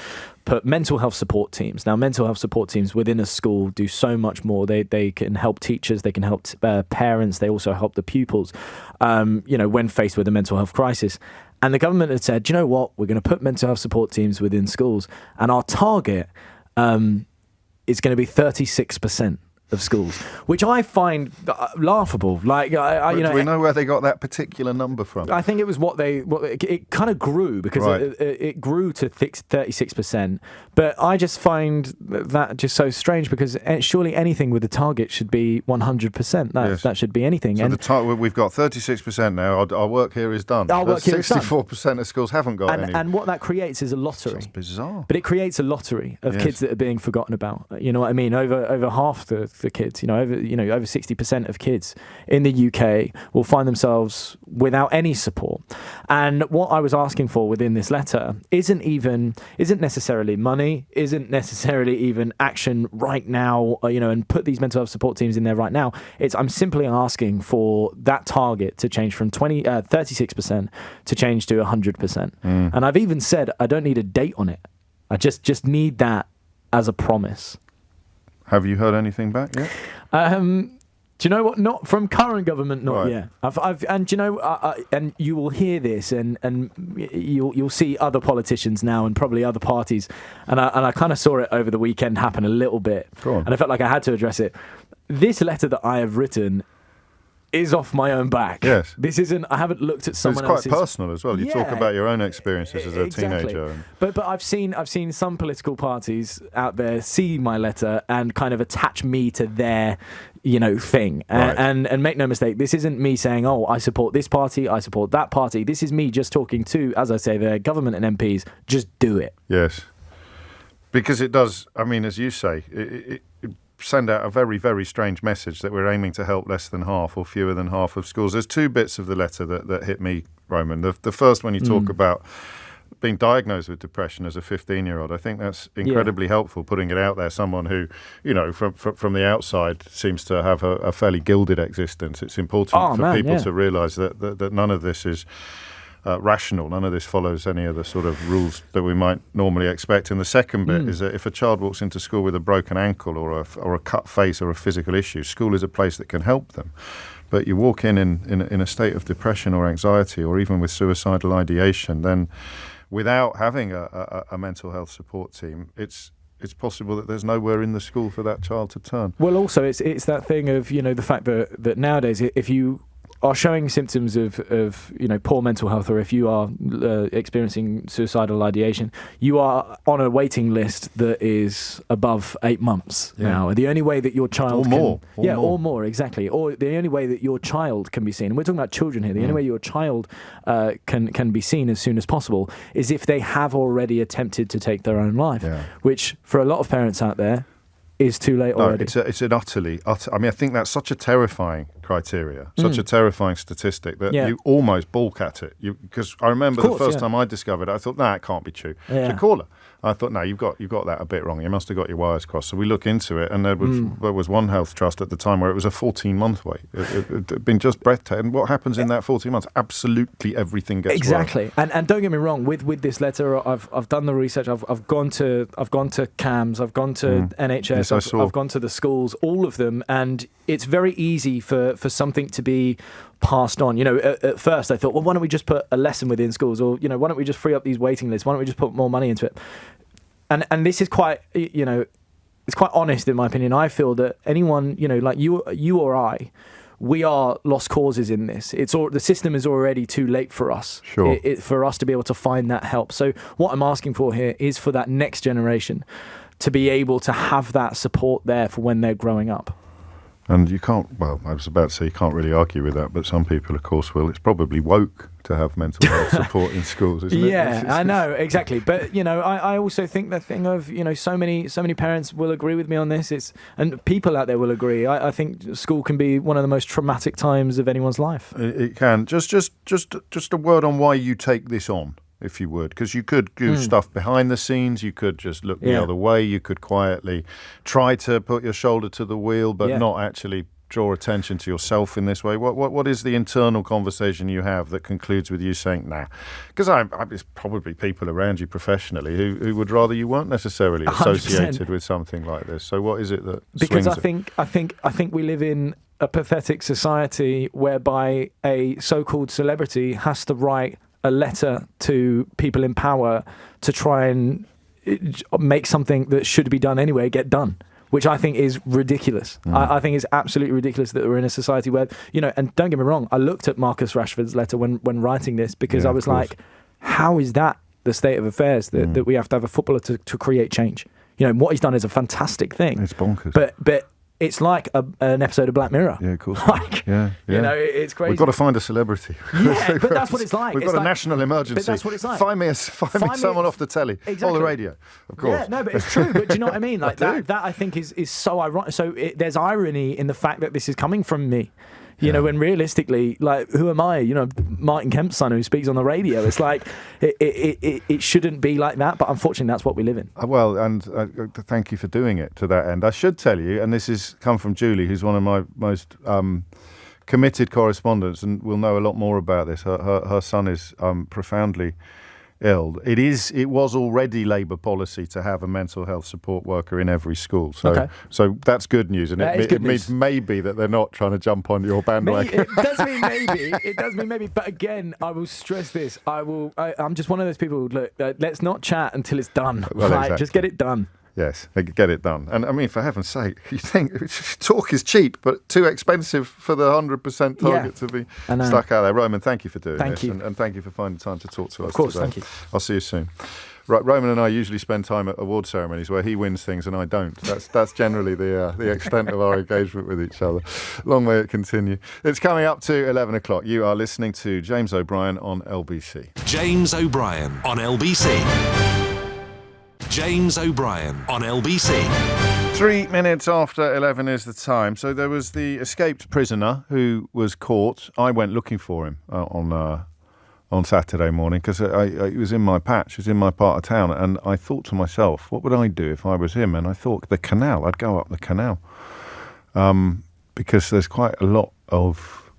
Speaker 8: put mental health support teams. Now, mental health support teams within a school do so much more. They can help teachers, they can help parents, they also help the pupils, when faced with a mental health crisis. And the government had said, you know what, we're going to put mental health support teams within schools, and our target is going to be 36%. of schools, which I find laughable. Like,
Speaker 2: do we know where they got that particular number from?
Speaker 8: I think it was it kind of grew because it grew to 36%. But I just find that just so strange because surely anything with a target should be 100%. That should be anything.
Speaker 2: So we've got 36% now. Our work here is done. 64% of schools haven't got any. And
Speaker 8: what that creates is a lottery.
Speaker 2: That's bizarre.
Speaker 8: But it creates a lottery of kids that are being forgotten about. You know what I mean? Over half the kids, over 60% of kids in the UK will find themselves without any support. And what I was asking for within this letter isn't necessarily money, isn't necessarily even action right now, and put these mental health support teams in there right now. I'm simply asking for that target to change from 36% to change to 100%. And I've even said I don't need a date on it. I just need that as a promise.
Speaker 2: Have you heard anything back yet?
Speaker 8: Do you know what? Not from current government, not yet. And you will hear this, and you'll see other politicians now, and probably other parties. And I kind of saw it over the weekend happen a little bit, and I felt like I had to address it. This letter that I have written is off my own back.
Speaker 2: Yes.
Speaker 8: This isn't. I haven't looked at someone else's.
Speaker 2: It's quite personal as well. You talk about your own experiences as a teenager.
Speaker 8: But I've seen some political parties out there see my letter and kind of attach me to their thing. And make no mistake, this isn't me saying, oh, I support this party, I support that party. This is me just talking to, as I say, the government and MPs. Just do it.
Speaker 2: Yes. Because it does, as you say, it send out a very, very strange message that we're aiming to help less than half or fewer than half of schools. There's two bits of the letter that hit me, Roman. The first one, you talk about being diagnosed with depression as a 15-year-old. I think that's incredibly helpful, putting it out there. Someone who, from the outside seems to have a fairly gilded existence. It's important for people to realise that none of this is rational. None of this follows any of the sort of rules that we might normally expect. And the second bit is that if a child walks into school with a broken ankle or a cut face or a physical issue, school is a place that can help them. But you walk in a state of depression or anxiety or even with suicidal ideation, then without having a mental health support team, it's possible that there's nowhere in the school for that child to turn.
Speaker 8: Well, also, it's that thing of, the fact that nowadays, if you are showing symptoms of poor mental health, or if you are experiencing suicidal ideation, you are on a waiting list that is above 8 months now. The only way that your child or more, exactly, or the only way that your child can be seen, and we're talking about children here, the only way your child can be seen as soon as possible is if they have already attempted to take their own life, which for a lot of parents out there is too late already.
Speaker 2: It's an utterly. I think that's such a terrifying criteria, such a terrifying statistic that you almost balk at it. Because I remember the first time I discovered it, I thought, it can't be true. Should call her. I thought, no, you've got that a bit wrong. You must have got your wires crossed. So we look into it, and there was one health trust at the time where it was a 14-month wait. It had been just breathtaking. And what happens in that 14 months? Absolutely everything gets
Speaker 8: exactly.
Speaker 2: worse.
Speaker 8: And don't get me wrong. With this letter, I've done the research. I've gone to CAMS. I've gone to NHS. I've gone to the schools, all of them, and it's very easy for something to be passed on. At first I thought, well, why don't we just put a lesson within schools, or why don't we just free up these waiting lists? Why don't we just put more money into it? And this is quite, it's quite honest in my opinion. I feel that anyone, like you or I, we are lost causes in this. The system is already too late for us.
Speaker 2: Sure.
Speaker 8: For us to be able to find that help. So what I'm asking for here is for that next generation to be able to have that support there for when they're growing up.
Speaker 2: And you can't, I was about to say you can't really argue with that, but some people, of course, will. It's probably woke to have mental health support in schools, isn't it?
Speaker 8: Yeah, I know, exactly. But, I also think the thing of, so many parents will agree with me on this. And people out there will agree. I think school can be one of the most traumatic times of anyone's life.
Speaker 2: It can. Just a word on why you take this on, if you would, because you could do stuff behind the scenes, you could just look the other way, you could quietly try to put your shoulder to the wheel, but not actually draw attention to yourself in this way. What is the internal conversation you have that concludes with you saying, nah? Because there's probably people around you professionally who would rather you weren't necessarily associated 100%. With something like this. So what is it that
Speaker 8: because
Speaker 2: swings
Speaker 8: I think we live in a pathetic society whereby a so-called celebrity has to write a letter to people in power to try and make something that should be done anyway get done, which I think is ridiculous. I think it's absolutely ridiculous that we're in a society where, and don't get me wrong, I looked at Marcus Rashford's letter when writing this, because I was like, how is that the state of affairs that we have to have a footballer to create change? What he's done is a fantastic thing.
Speaker 2: It's bonkers.
Speaker 8: But it's like an episode of Black Mirror.
Speaker 2: Yeah, of course.
Speaker 8: Yeah. It's crazy.
Speaker 2: We've got to find a celebrity.
Speaker 8: Yeah, but that's what it's like.
Speaker 2: We've got a national emergency. But
Speaker 8: that's what it's like.
Speaker 2: Find me someone off the telly.
Speaker 8: Exactly.
Speaker 2: Or the radio, of course.
Speaker 8: Yeah, no, but it's true. But do you know what I mean? Like that I think is so ironic. So there's irony in the fact that this is coming from me. When realistically, like, who am I? Martin Kemp's son who speaks on the radio. It's like, it shouldn't be like that, but unfortunately that's what we live in.
Speaker 2: Well, and thank you for doing it to that end. I should tell you, and this has come from Julie, who's one of my most committed correspondents, and will know a lot more about this. Her son is profoundly ill. It was already Labour policy to have a mental health support worker in every school. So that's good news, and it means maybe that they're not trying to jump on your bandwagon.
Speaker 8: It does mean maybe. It does mean maybe. But again, I will stress this. I'm just one of those people. Look, let's not chat until it's done.
Speaker 2: Well, exactly.
Speaker 8: Just get it done.
Speaker 2: Yes, they could get it done. And I mean, for heaven's sake, you think talk is cheap, but too expensive for the 100% target to be stuck out there. Roman, thank you for doing this. And thank you for finding time to talk to us.
Speaker 8: Of course,
Speaker 2: today.
Speaker 8: thank you.
Speaker 2: I'll see you soon. Right, Roman and I usually spend time at award ceremonies where he wins things and I don't. That's generally the extent of our engagement with each other. Long may it continue. It's coming up to 11 o'clock. You are listening to James O'Brien on LBC.
Speaker 1: James O'Brien on LBC. James O'Brien on LBC.
Speaker 2: 3 minutes after 11 is the time. So there was the escaped prisoner who was caught. I went looking for him on Saturday morning because he was in my patch, he was in my part of town, and I thought to myself, what would I do if I was him? And I thought the canal, I'd go up the canal because there's quite a lot of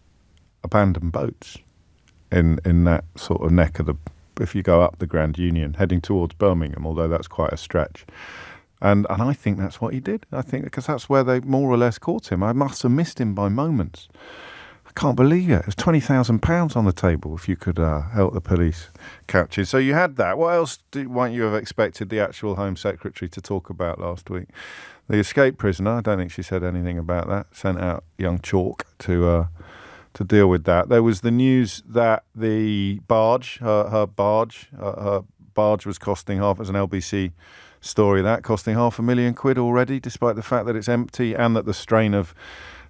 Speaker 2: abandoned boats in that sort of neck of if you go up the Grand Union, heading towards Birmingham, although that's quite a stretch. And I think that's what he did. I think because that's where they more or less caught him. I must have missed him by moments. I can't believe it. It was £20,000 on the table if you could help the police catch him. So you had that. What else might you have expected the actual Home Secretary to talk about last week? The escaped prisoner, I don't think she said anything about that. Sent out young Chalk to deal with that. There was the news that the barge, her barge was costing it was an LBC story, costing £500,000 already, despite the fact that it's empty and that the strain of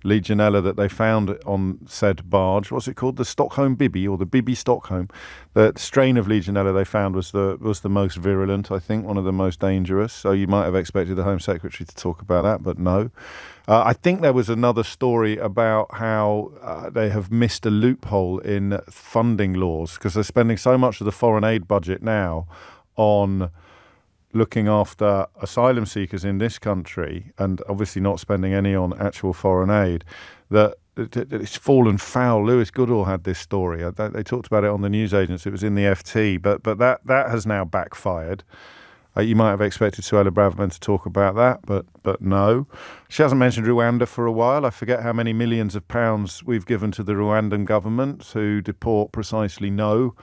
Speaker 2: Legionella that they found on said barge, what's it called? The Stockholm Bibby, or the Bibby Stockholm. The strain of Legionella they found was the most virulent, I think, one of the most dangerous. So you might have expected the Home Secretary to talk about that, but no. I think there was another story about how they have missed a loophole in funding laws because they're spending so much of the foreign aid budget now on looking after asylum seekers in this country and obviously not spending any on actual foreign aid, that it's fallen foul. Lewis Goodall had this story. They talked about it on the news agents. It was in the FT, but that has now backfired. You might have expected Suella Braverman to talk about that, but no. She hasn't mentioned Rwanda for a while. I forget how many millions of pounds we've given to the Rwandan government to deport precisely no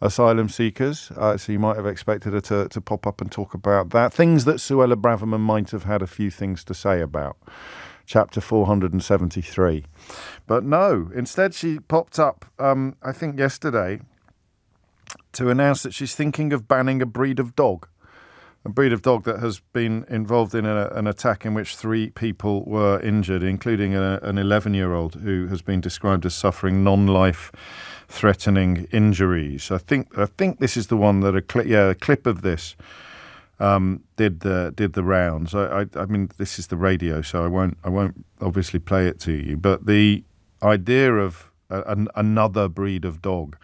Speaker 2: asylum seekers. So you might have expected her to pop up and talk about that. Things that Suella Braverman might have had a few things to say about. Chapter 473. But no, instead she popped up, I think yesterday, to announce that she's thinking of banning a breed of dog. A breed of dog that has been involved in an attack in which 3 people were injured, including an 11-year-old who has been described as suffering non-life-threatening injuries. I think this is the one that a clip of this did the rounds. I mean, this is the radio, so I won't obviously play it to you. But the idea of another breed of dog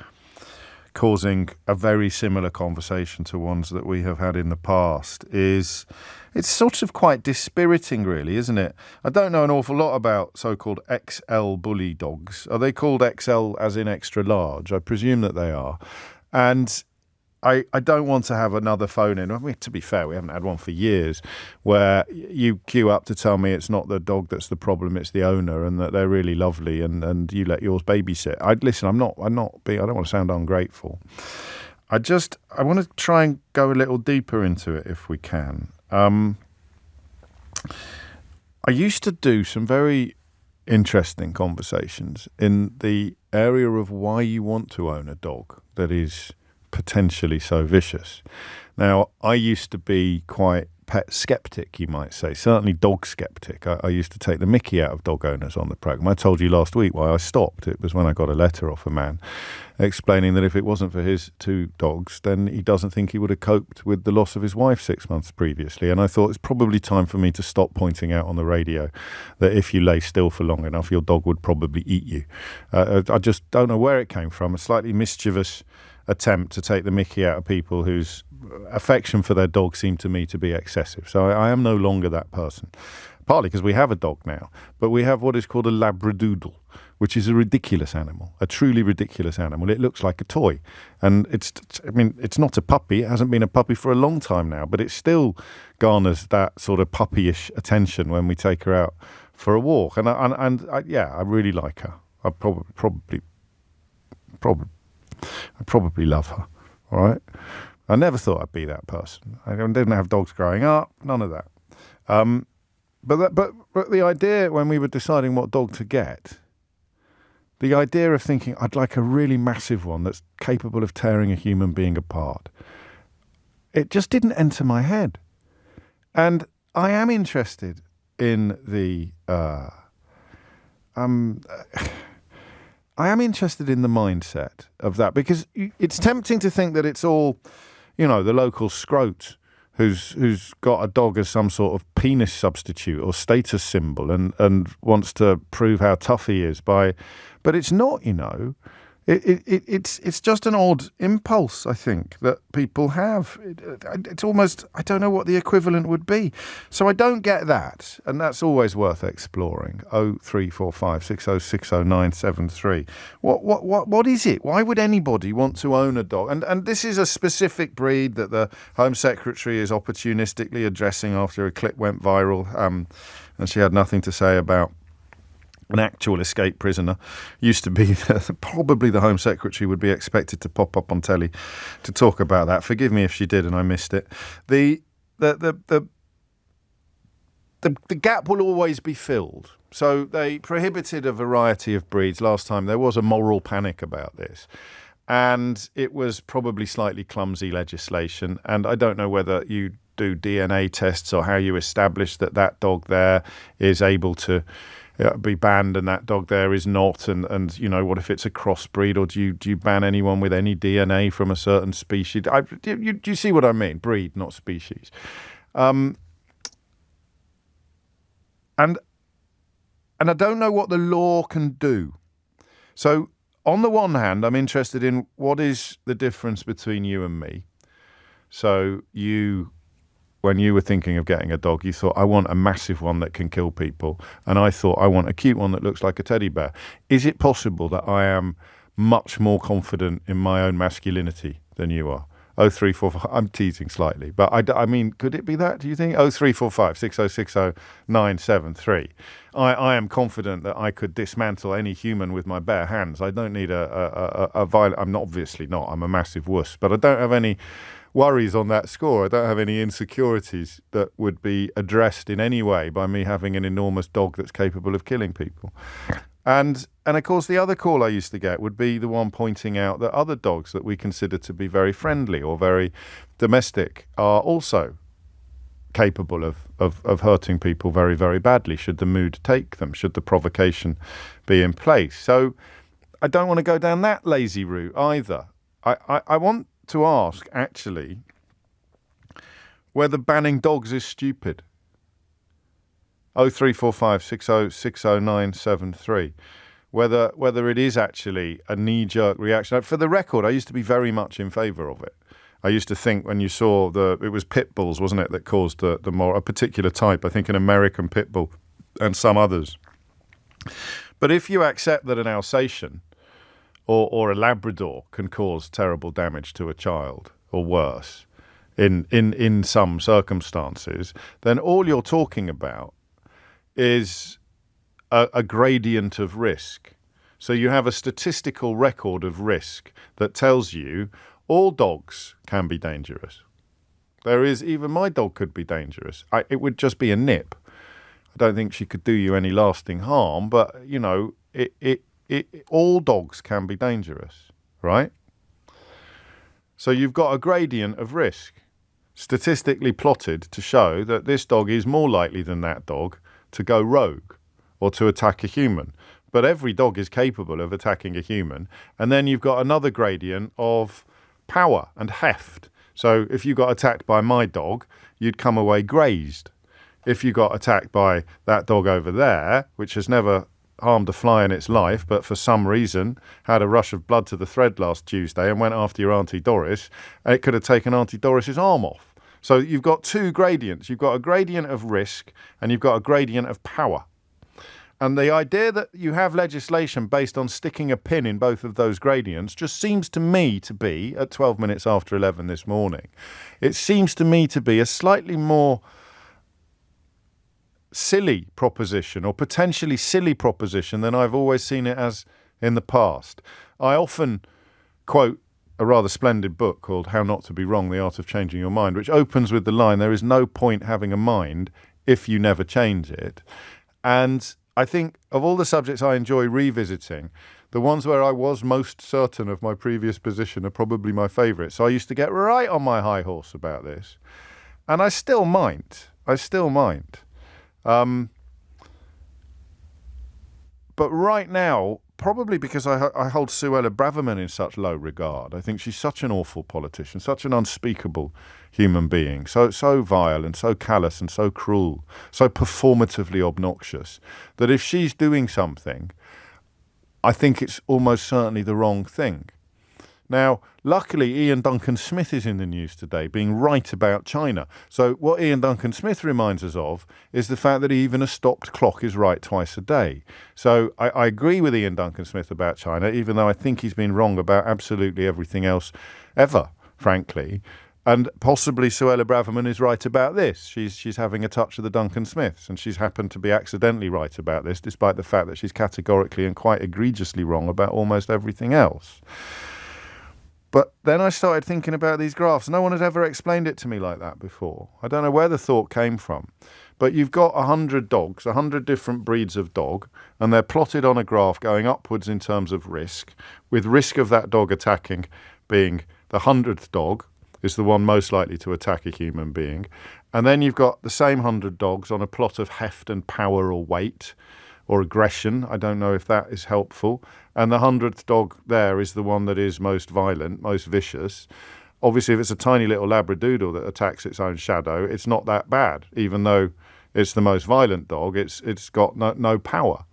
Speaker 2: causing a very similar conversation to ones that we have had in the past it's sort of quite dispiriting, really, isn't it? I don't know an awful lot about so-called XL bully dogs. Are they called XL as in extra large? I presume that they are. And I don't want to have another phone in. I mean, to be fair, we haven't had one for years where you queue up to tell me it's not the dog that's the problem, it's the owner, and that they're really lovely, and you let yours babysit. I don't want to sound ungrateful. I want to try and go a little deeper into it if we can. I used to do some very interesting conversations in the area of why you want to own a dog that is potentially so vicious. Now, I used to be quite pet skeptic, you might say, certainly dog skeptic. I used to take the mickey out of dog owners on the programme. I told you last week why I stopped. It was when I got a letter off a man explaining that if it wasn't for his 2 dogs, then he doesn't think he would have coped with the loss of his wife 6 months previously. And I thought it's probably time for me to stop pointing out on the radio that if you lay still for long enough, your dog would probably eat you. I just don't know where it came from, a slightly mischievous attempt to take the mickey out of people whose affection for their dog seemed to me to be excessive. So I am no longer that person, partly because we have a dog now, but we have what is called a labradoodle, which is a ridiculous animal, a truly ridiculous animal. It looks like a toy, and it's not a puppy. It hasn't been a puppy for a long time now, but it still garners that sort of puppyish attention when we take her out for a walk. And I really like her. I probably love her. All right. I never thought I'd be that person. I didn't have dogs growing up. None of that. But the idea when we were deciding what dog to get, the idea of thinking I'd like a really massive one that's capable of tearing a human being apart, it just didn't enter my head. And I am interested in the mindset of that, because it's tempting to think that it's all, the local scrote who's got a dog as some sort of penis substitute or status symbol and wants to prove how tough he is but it's not, It's just an odd impulse, I think, that people have. It's almost, I don't know what the equivalent would be. So I don't get that, and that's always worth exploring. 0345 6060973. What is it? Why would anybody want to own a dog? And this is a specific breed that the Home Secretary is opportunistically addressing after a clip went viral, and she had nothing to say about an actual escaped prisoner. Used to be probably the Home Secretary would be expected to pop up on telly to talk about that. Forgive me if she did and I missed it. The gap will always be filled. So they prohibited a variety of breeds last time. There was a moral panic about this, and it was probably slightly clumsy legislation. And I don't know whether you do DNA tests or how you establish that dog there is able to be banned and that dog there is not, and what if it's a crossbreed, or do you ban anyone with any DNA from a certain species? Do you see what I mean? Breed, not species. And I don't know what the law can do. So on the one hand, I'm interested in what is the difference between you and me. So when you were thinking of getting a dog, you thought, I want a massive one that can kill people. And I thought, I want a cute one that looks like a teddy bear. Is it possible that I am much more confident in my own masculinity than you are? 0345, I'm teasing slightly, but I mean, could it be that, do you think? 0345 6060973. I am confident that I could dismantle any human with my bare hands. I don't need a violent, I'm obviously not, I'm a massive wuss, but I don't have any worries on that score. I don't have any insecurities that would be addressed in any way by me having an enormous dog that's capable of killing people. And of course, the other call I used to get would be the one pointing out that other dogs that we consider to be very friendly or very domestic are also capable of hurting people very, very badly, should the mood take them, should the provocation be in place. So I don't want to go down that lazy route either. I want to ask, actually, whether banning dogs is stupid. 0345 6060973. Whether it is actually a knee-jerk reaction. For the record, I used to be very much in favour of it. I used to think when you saw it was pit bulls, wasn't it, that caused a particular type, I think an American pit bull and some others. But if you accept that an Alsatian or a Labrador can cause terrible damage to a child, or worse, in some circumstances, then all you're talking about is a gradient of risk. So you have a statistical record of risk that tells you all dogs can be dangerous. Even my dog could be dangerous. It would just be a nip. I don't think she could do you any lasting harm, but, all dogs can be dangerous, right? So you've got a gradient of risk, statistically plotted to show that this dog is more likely than that dog to go rogue or to attack a human. But every dog is capable of attacking a human. And then you've got another gradient of power and heft. So if you got attacked by my dog, you'd come away grazed. If you got attacked by that dog over there, which has never harmed a fly in its life, but for some reason had a rush of blood to the thread last Tuesday and went after your Auntie Doris, it could have taken Auntie Doris's arm off. So you've got two gradients. You've got a gradient of risk and you've got a gradient of power. And the idea that you have legislation based on sticking a pin in both of those gradients just seems to me to be, at 12 minutes after 11 this morning, it seems to me to be a slightly more silly proposition, or potentially silly proposition, than I've always seen it as in the past. I often quote a rather splendid book called How Not to Be Wrong, The Art of Changing Your Mind, which opens with the line, there is no point having a mind if you never change it. And I think of all the subjects I enjoy revisiting, the ones where I was most certain of my previous position are probably my favourite. So I used to get right on my high horse about this. And I still might. But right now, probably because I hold Suella Braverman in such low regard. I think she's such an awful politician, such an unspeakable human being, so vile and so callous and so cruel, so performatively obnoxious, that if she's doing something, I think it's almost certainly the wrong thing. Now, luckily, Ian Duncan Smith is in the news today, being right about China. So what Ian Duncan Smith reminds us of is the fact that even a stopped clock is right twice a day. So I agree with Ian Duncan Smith about China, even though I think he's been wrong about absolutely everything else ever, frankly. And possibly Suella Braverman is right about this. She's having a touch of the Duncan Smiths, and she's happened to be accidentally right about this, despite the fact that she's categorically and quite egregiously wrong about almost everything else. But then I started thinking about these graphs. No one had ever explained it to me like that before. I don't know where the thought came from. But you've got 100 dogs, 100 different breeds of dog, and they're plotted on a graph going upwards in terms of risk, with risk of that dog attacking being the 100th dog is the one most likely to attack a human being. And then you've got the same 100 dogs on a plot of heft and power or weight or aggression. I don't know if that is helpful. And the 100th dog there is the one that is most violent, most vicious. Obviously, if it's a tiny little Labradoodle that attacks its own shadow, it's not that bad. Even though it's the most violent dog, it's got no power.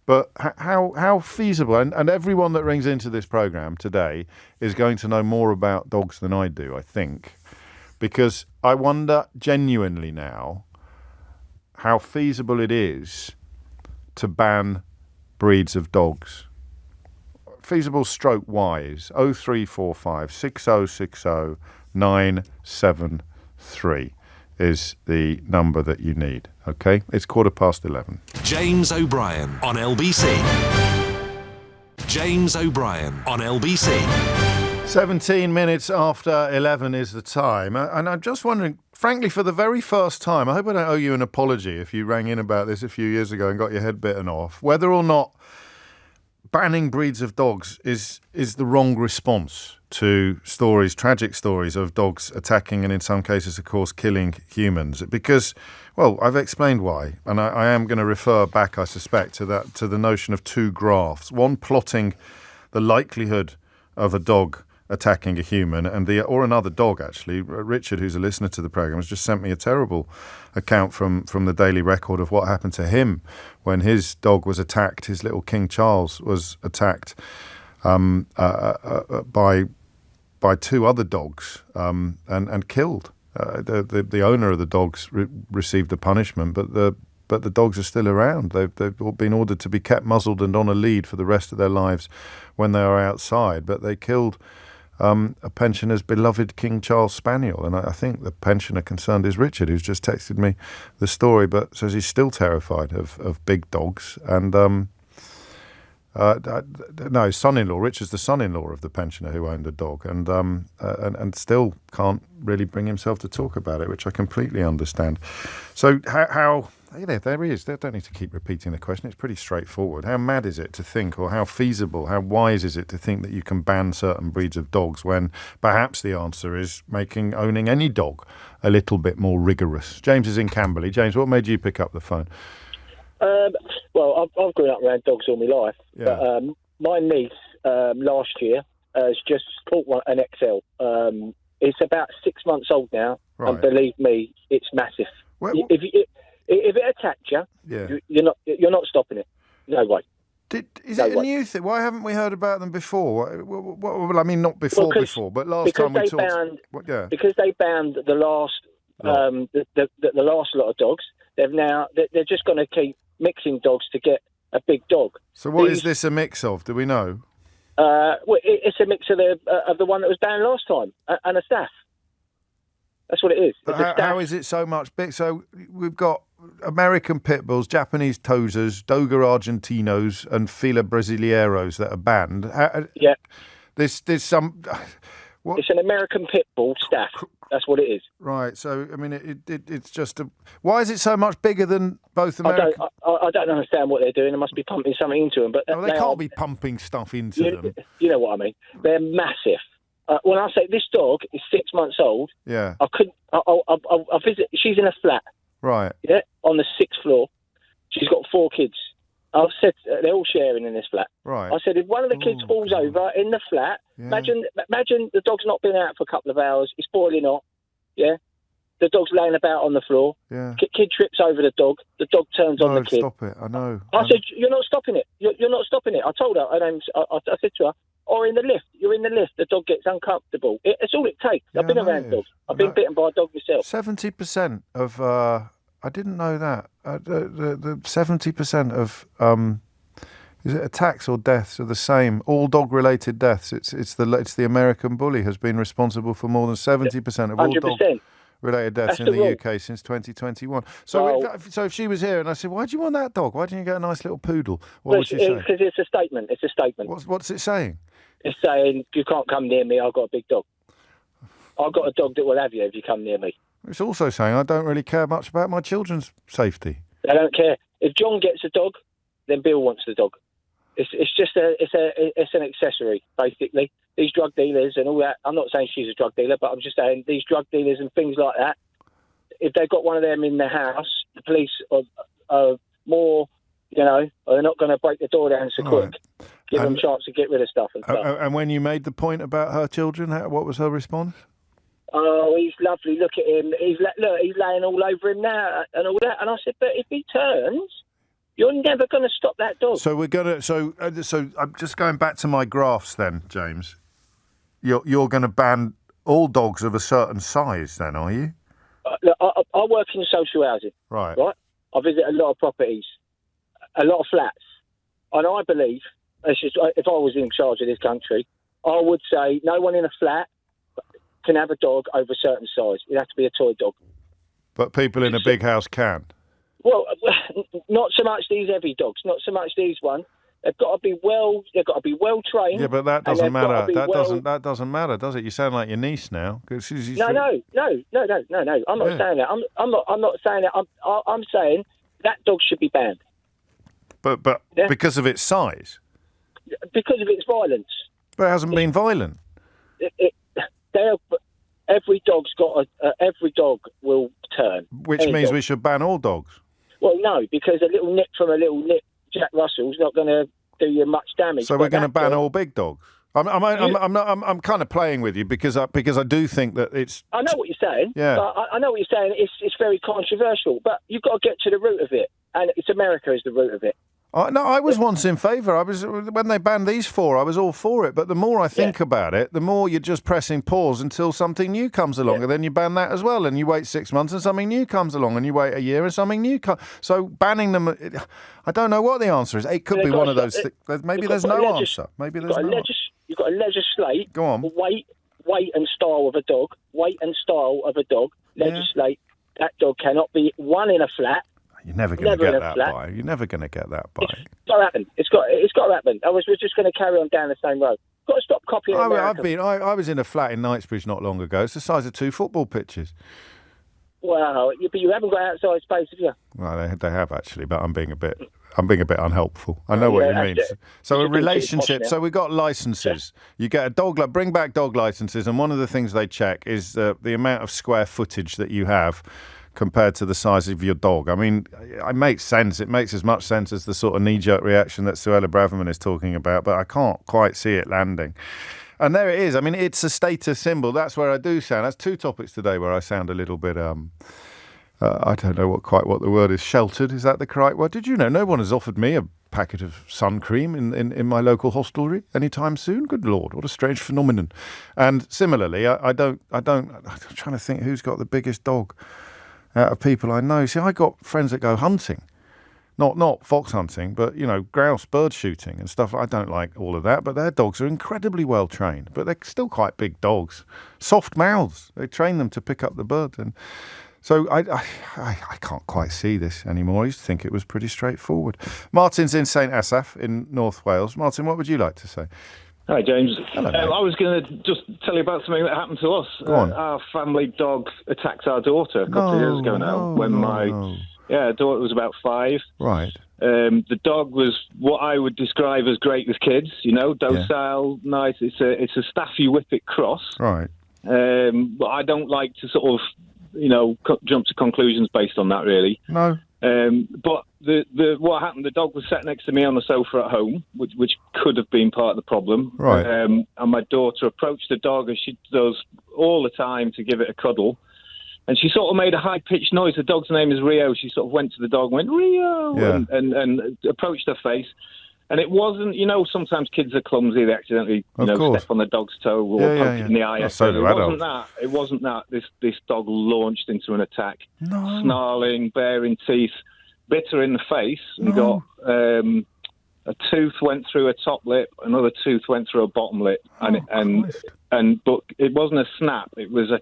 Speaker 2: But how feasible, and everyone that rings into this programme today is going to know more about dogs than I do, I think. Because I wonder genuinely now how feasible it is to ban breeds of dogs. Feasible stroke wise, 0345 6060 973 is the number that you need. Okay? It's 11:15.
Speaker 1: James O'Brien on LBC. James O'Brien on LBC.
Speaker 2: 17 minutes after 11 is the time. And I'm just wondering, frankly, for the very first time, I hope I don't owe you an apology if you rang in about this a few years ago and got your head bitten off, whether or not banning breeds of dogs is the wrong response to stories, tragic stories of dogs attacking and in some cases, of course, killing humans. Because, well, I've explained why. And I am going to refer back, I suspect, to the notion of two graphs. One plotting the likelihood of a dog attacking a human, or another dog, actually. Richard, who's a listener to the programme, has just sent me a terrible account from the Daily Record of what happened to him when his dog was attacked. His little King Charles was attacked by two other dogs and killed. The owner of the dogs received the punishment, but the dogs are still around. They've been ordered to be kept muzzled and on a lead for the rest of their lives when they are outside. But they killed a pensioner's beloved King Charles Spaniel. And I think the pensioner concerned is Richard, who's just texted me the story, but says he's still terrified of big dogs. And his son-in-law, Richard's the son-in-law of the pensioner who owned the dog, and still can't really bring himself to talk about it, which I completely understand. So how there he is. They don't need to keep repeating the question. It's pretty straightforward. How mad is it to think, or how feasible, how wise is it to think that you can ban certain breeds of dogs when perhaps the answer is making owning any dog a little bit more rigorous? James is in Camberley. James, what made you pick up the phone?
Speaker 9: Well, I've grown up around dogs all my life.
Speaker 2: Yeah.
Speaker 9: But, my niece last year has just caught an XL. It's about 6 months old now,
Speaker 2: Right.
Speaker 9: and believe me, it's massive. If it attacked you, you're not stopping it. No way.
Speaker 2: Is it a new thing? Why haven't we heard about them before? Well, I mean, not before, but last time we talked.
Speaker 9: Because they banned the last the last lot of dogs. They're just going to keep mixing dogs to get a big dog.
Speaker 2: So what is this a mix of? Do we know?
Speaker 9: It's a mix of the one that was banned last time and a staff. That's what it is.
Speaker 2: But how is it so much big? So we've got American Pit Bulls, Japanese Tosas, Doga Argentinos, and Fila Brasileiros that are banned.
Speaker 9: Yeah.
Speaker 2: There's some... What?
Speaker 9: It's an American Pit Bull staff. That's what it is.
Speaker 2: Right. So, I mean, it's just a... Why is it so much bigger than both American...
Speaker 9: I don't understand what they're doing. They must be pumping something into them. But
Speaker 2: they can't be pumping stuff into them.
Speaker 9: You know what I mean. They're massive. When I say this dog is 6 months old,
Speaker 2: yeah,
Speaker 9: I'll visit. She's in a flat,
Speaker 2: right?
Speaker 9: Yeah, on the 6th floor. She's got 4 kids. I've said they're all sharing in this flat.
Speaker 2: Right.
Speaker 9: I said if one of the kids falls over in the flat, imagine the dog's not been out for a couple of hours. It's boiling hot. Yeah, the dog's laying about on the floor.
Speaker 2: Yeah.
Speaker 9: Kid trips over the dog. The dog turns on the kid.
Speaker 2: Stop it! I know.
Speaker 9: I said you're not stopping it. You're not stopping it. I told her. I said to her. Or in the lift. You're in the lift. The dog gets uncomfortable. It's all it takes. I've been around dogs. I've been bitten by a dog myself.
Speaker 2: 70% of... I didn't know that. The 70% of... is it attacks or deaths are the same? All dog-related deaths. It's the American Bully has been responsible for more than 70% of all
Speaker 9: 100%.
Speaker 2: dog-related deaths in the UK since 2021. So if she was here and I said, why do you want that dog? Why didn't you get a nice little poodle? What would she say?
Speaker 9: Because it's a statement. It's a statement.
Speaker 2: What's it saying?
Speaker 9: It's saying, you can't come near me, I've got a big dog. I've got a dog that will have you if you come near me.
Speaker 2: It's also saying I don't really care much about my children's safety.
Speaker 9: They don't care. If John gets a dog, then Bill wants the dog. It's just it's an accessory, basically. These drug dealers and all that, I'm not saying she's a drug dealer, but I'm just saying these drug dealers and things like that, if they've got one of them in their house, the police are more, they're not going to break the door down so quick. Give them a chance to get rid of stuff and stuff.
Speaker 2: And when you made the point about her children, what was her response?
Speaker 9: Oh, he's lovely. Look at him. He's laying all over him now and all that. And I said, but if he turns, you're never going to stop that dog.
Speaker 2: So we're going to. So I'm just going back to my graphs then, James. You're going to ban all dogs of a certain size, then, are you?
Speaker 9: Look, I work in social housing.
Speaker 2: Right.
Speaker 9: I visit a lot of properties, a lot of flats, and I believe. If I was in charge of this country, I would say no one in a flat can have a dog over a certain size. It has to be a toy dog.
Speaker 2: But people in a big house can.
Speaker 9: Well, not so much these heavy dogs. Not so much these ones. They've got to be well. They've got to be well trained.
Speaker 2: Yeah, but that doesn't matter. That doesn't matter, does it? You sound like your niece now.
Speaker 9: No. I'm not saying that. I'm not saying that. I'm saying that dog should be banned.
Speaker 2: But because of its size.
Speaker 9: Because of its violence.
Speaker 2: But it hasn't been violent.
Speaker 9: Every dog will turn.
Speaker 2: Which means we should ban all dogs.
Speaker 9: Well, no, because a little nip from a little nip Jack Russell's not going to do you much damage.
Speaker 2: So we're going to ban all big dogs. I'm kind of playing with you because I do think that it's.
Speaker 9: I know what you're saying.
Speaker 2: Yeah.
Speaker 9: I know what you're saying. It's very controversial, but you've got to get to the root of it, and it's America is the root of it.
Speaker 2: No, I was once in favour. When they banned these 4, I was all for it. But the more I think about it, the more you're just pressing pause until something new comes along, and then you ban that as well, and you wait 6 months and something new comes along, and you wait a year and something new comes. So banning them, I don't know what the answer is. It could be one of those. Maybe there's no answer. Maybe there's no.
Speaker 9: You've got to legislate.
Speaker 2: Go on.
Speaker 9: Weight and style of a dog. Weight and style of a dog. Legislate that dog cannot be one in a flat.
Speaker 2: You're never going to get that by. You're never going to get that by.
Speaker 9: It's got to happen. It's got to happen. We're just going to carry on down the same road. got to stop copying America.
Speaker 2: I was in a flat in Knightsbridge not long ago. It's the size of 2 football pitches.
Speaker 9: Wow, but you haven't got outside space, have you?
Speaker 2: Well, they have actually, but I'm being a bit unhelpful. I know what you mean. So a relationship. So we got licenses. You get a dog. Bring back dog licenses, and one of the things they check is the amount of square footage that you have compared to the size of your dog. I mean, it makes sense. It makes as much sense as the sort of knee-jerk reaction that Suella Braverman is talking about, but I can't quite see it landing. And there it is. I mean, it's a status symbol. That's where I do sound. That's 2 topics today where I sound a little bit, I don't know what the word is. Sheltered, is that the correct word? Did you know no one has offered me a packet of sun cream in my local hostelry anytime soon? Good Lord, what a strange phenomenon. And similarly, I'm trying to think who's got the biggest dog out of people I know. See, I got friends that go hunting. Not fox hunting, but, grouse bird shooting and stuff. I don't like all of that, but their dogs are incredibly well trained, but they're still quite big dogs. Soft mouths. They train them to pick up the bird. And so I can't quite see this anymore. I used to think it was pretty straightforward. Martin's in St Asaph in North Wales. Martin, what would you like to say?
Speaker 10: Hi, James.
Speaker 2: Hello,
Speaker 10: I was going to just tell you about something that happened to us.
Speaker 2: Go on.
Speaker 10: Our family dog attacked our daughter a couple of years ago now. My daughter was about 5.
Speaker 2: Right.
Speaker 10: The dog was what I would describe as great with kids. Docile, nice. It's a Staffy Whippet cross.
Speaker 2: Right.
Speaker 10: But I don't like to sort of jump to conclusions based on that, really.
Speaker 2: No.
Speaker 10: But what happened? The dog was sat next to me on the sofa at home, which could have been part of the problem.
Speaker 2: Right.
Speaker 10: And my daughter approached the dog as she does all the time to give it a cuddle, and she sort of made a high-pitched noise. The dog's name is Rio. She sort of went to the dog and went, Rio, and approached her face. And it wasn't, sometimes kids are clumsy. They accidentally, step on the dog's toe or punch it in the eye.
Speaker 2: So do adults.
Speaker 10: It wasn't that. This dog launched into an attack,
Speaker 2: No.
Speaker 10: snarling, baring teeth, bit her in the face, and got a tooth went through her top lip, another tooth went through her bottom lip, but it wasn't a snap. It was a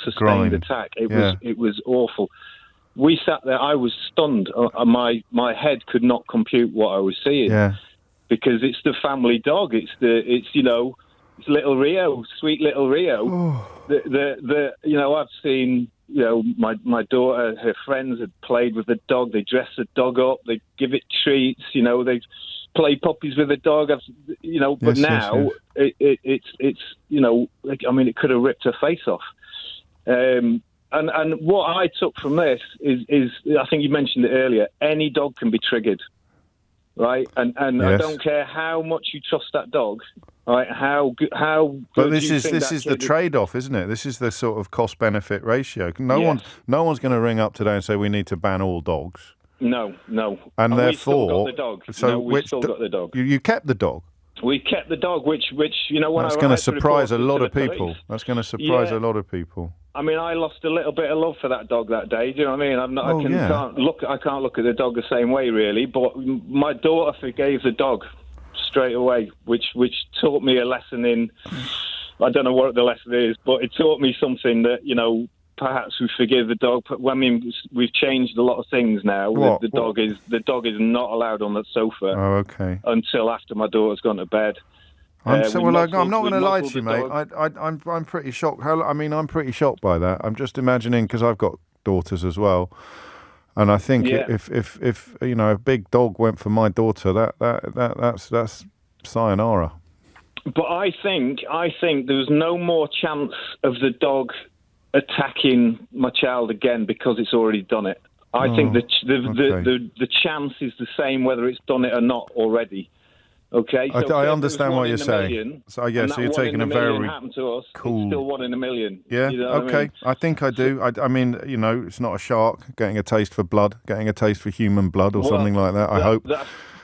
Speaker 10: sustained
Speaker 2: Grind.
Speaker 10: attack. It was awful. We sat there. I was stunned. My head could not compute what I was seeing.
Speaker 2: Yeah.
Speaker 10: Because it's the family dog. It's little Rio, sweet little Rio. I've seen my daughter, her friends had played with the dog. They dress the dog up. They give it treats. They play puppies with the dog. But now it's it could have ripped her face off. And what I took from this is I think you mentioned it earlier. Any dog can be triggered, right? And I don't care how much you trust that dog, right? How.
Speaker 2: But this is the trade-off, isn't it? This is the sort of cost-benefit ratio. No one's going to ring up today and say we need to ban all dogs.
Speaker 10: No.
Speaker 2: And therefore,
Speaker 10: we still got the dog. We still got the dog.
Speaker 2: You kept the dog.
Speaker 10: We kept the dog, which when
Speaker 2: that's going to surprise a lot of people. That's going to surprise a lot of people.
Speaker 10: I mean, I lost a little bit of love for that dog that day. Do you know what I mean? I can't look at the dog the same way, really. But my daughter forgave the dog straight away, which taught me a lesson in. I don't know what the lesson is, but it taught me something that perhaps we forgive the dog. I mean, we've changed a lot of things now. The dog is not allowed on the sofa.
Speaker 2: Oh, okay.
Speaker 10: Until after my daughter's gone to bed.
Speaker 2: I'm not going to lie to you, mate. I'm pretty shocked. I'm pretty shocked by that. I'm just imagining because I've got daughters as well, and I think if a big dog went for my daughter, that's sayonara.
Speaker 10: But I think there's no more chance of the dog attacking my child again because it's already done it. I think the chance is the same whether it's done it or not already. Okay, so
Speaker 2: I understand what you're saying. So you're taking a very
Speaker 10: happened to us.
Speaker 2: cool.
Speaker 10: It's still 1 in a million.
Speaker 2: Yeah. Okay. I think I do. I mean, it's not a shark getting a taste for blood, getting a taste for human blood or something like that. I hope.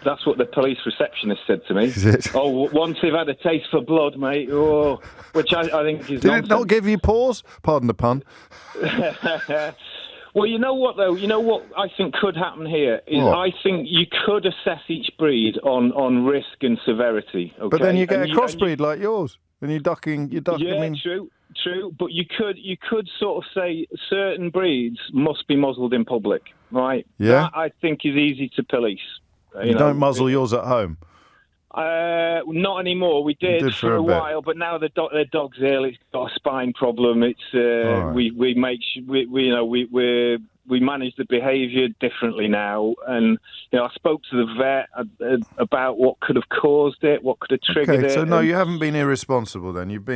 Speaker 10: That's what the police receptionist said to me.
Speaker 2: Is it?
Speaker 10: Oh, once they've had a taste for blood, mate. Oh, which I think is.
Speaker 2: Did it not give you pause? Pardon the pun.
Speaker 10: Well, you know what, though? You know what I think could happen here is I think you could assess each breed on risk and severity. Okay?
Speaker 2: But then you get a crossbreed like yours, and you're ducking.
Speaker 10: Yeah, true. But you could sort of say certain breeds must be muzzled in public, right?
Speaker 2: Yeah.
Speaker 10: That, I think, is easy to police.
Speaker 2: You don't muzzle yours at home.
Speaker 10: Not anymore. We did for a while, but now the dog's ill. It's got a spine problem. It's
Speaker 2: right.
Speaker 10: we make we manage the behaviour differently now, and I spoke to the vet about what could have caused it, what could have triggered it.
Speaker 2: So no, you haven't been irresponsible then. You've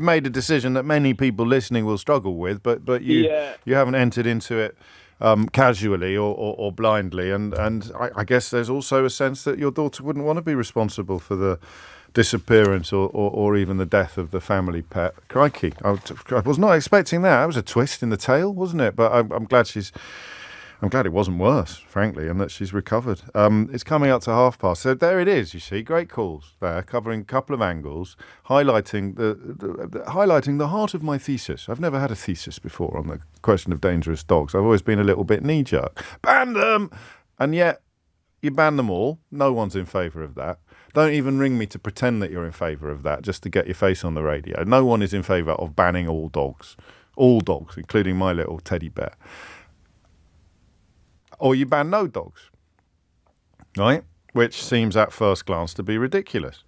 Speaker 2: made a decision that many people listening will struggle with, but you haven't entered into it casually or blindly, and I guess there's also a sense that your daughter wouldn't want to be responsible for the disappearance or even the death of the family pet. Crikey, I was not expecting that. That was a twist in the tale, wasn't it? But I'm glad it wasn't worse, frankly, and that she's recovered. It's coming up to past. So there it is, you see. Great calls there, covering a couple of angles, highlighting the heart of my thesis. I've never had a thesis before on the question of dangerous dogs. I've always been a little bit knee-jerk. Ban them! And yet, you ban them all. No one's in favour of that. Don't even ring me to pretend that you're in favour of that, just to get your face on the radio. No one is in favour of banning all dogs, including my little teddy bear. Or you ban no dogs, right? Which seems at first glance to be ridiculous.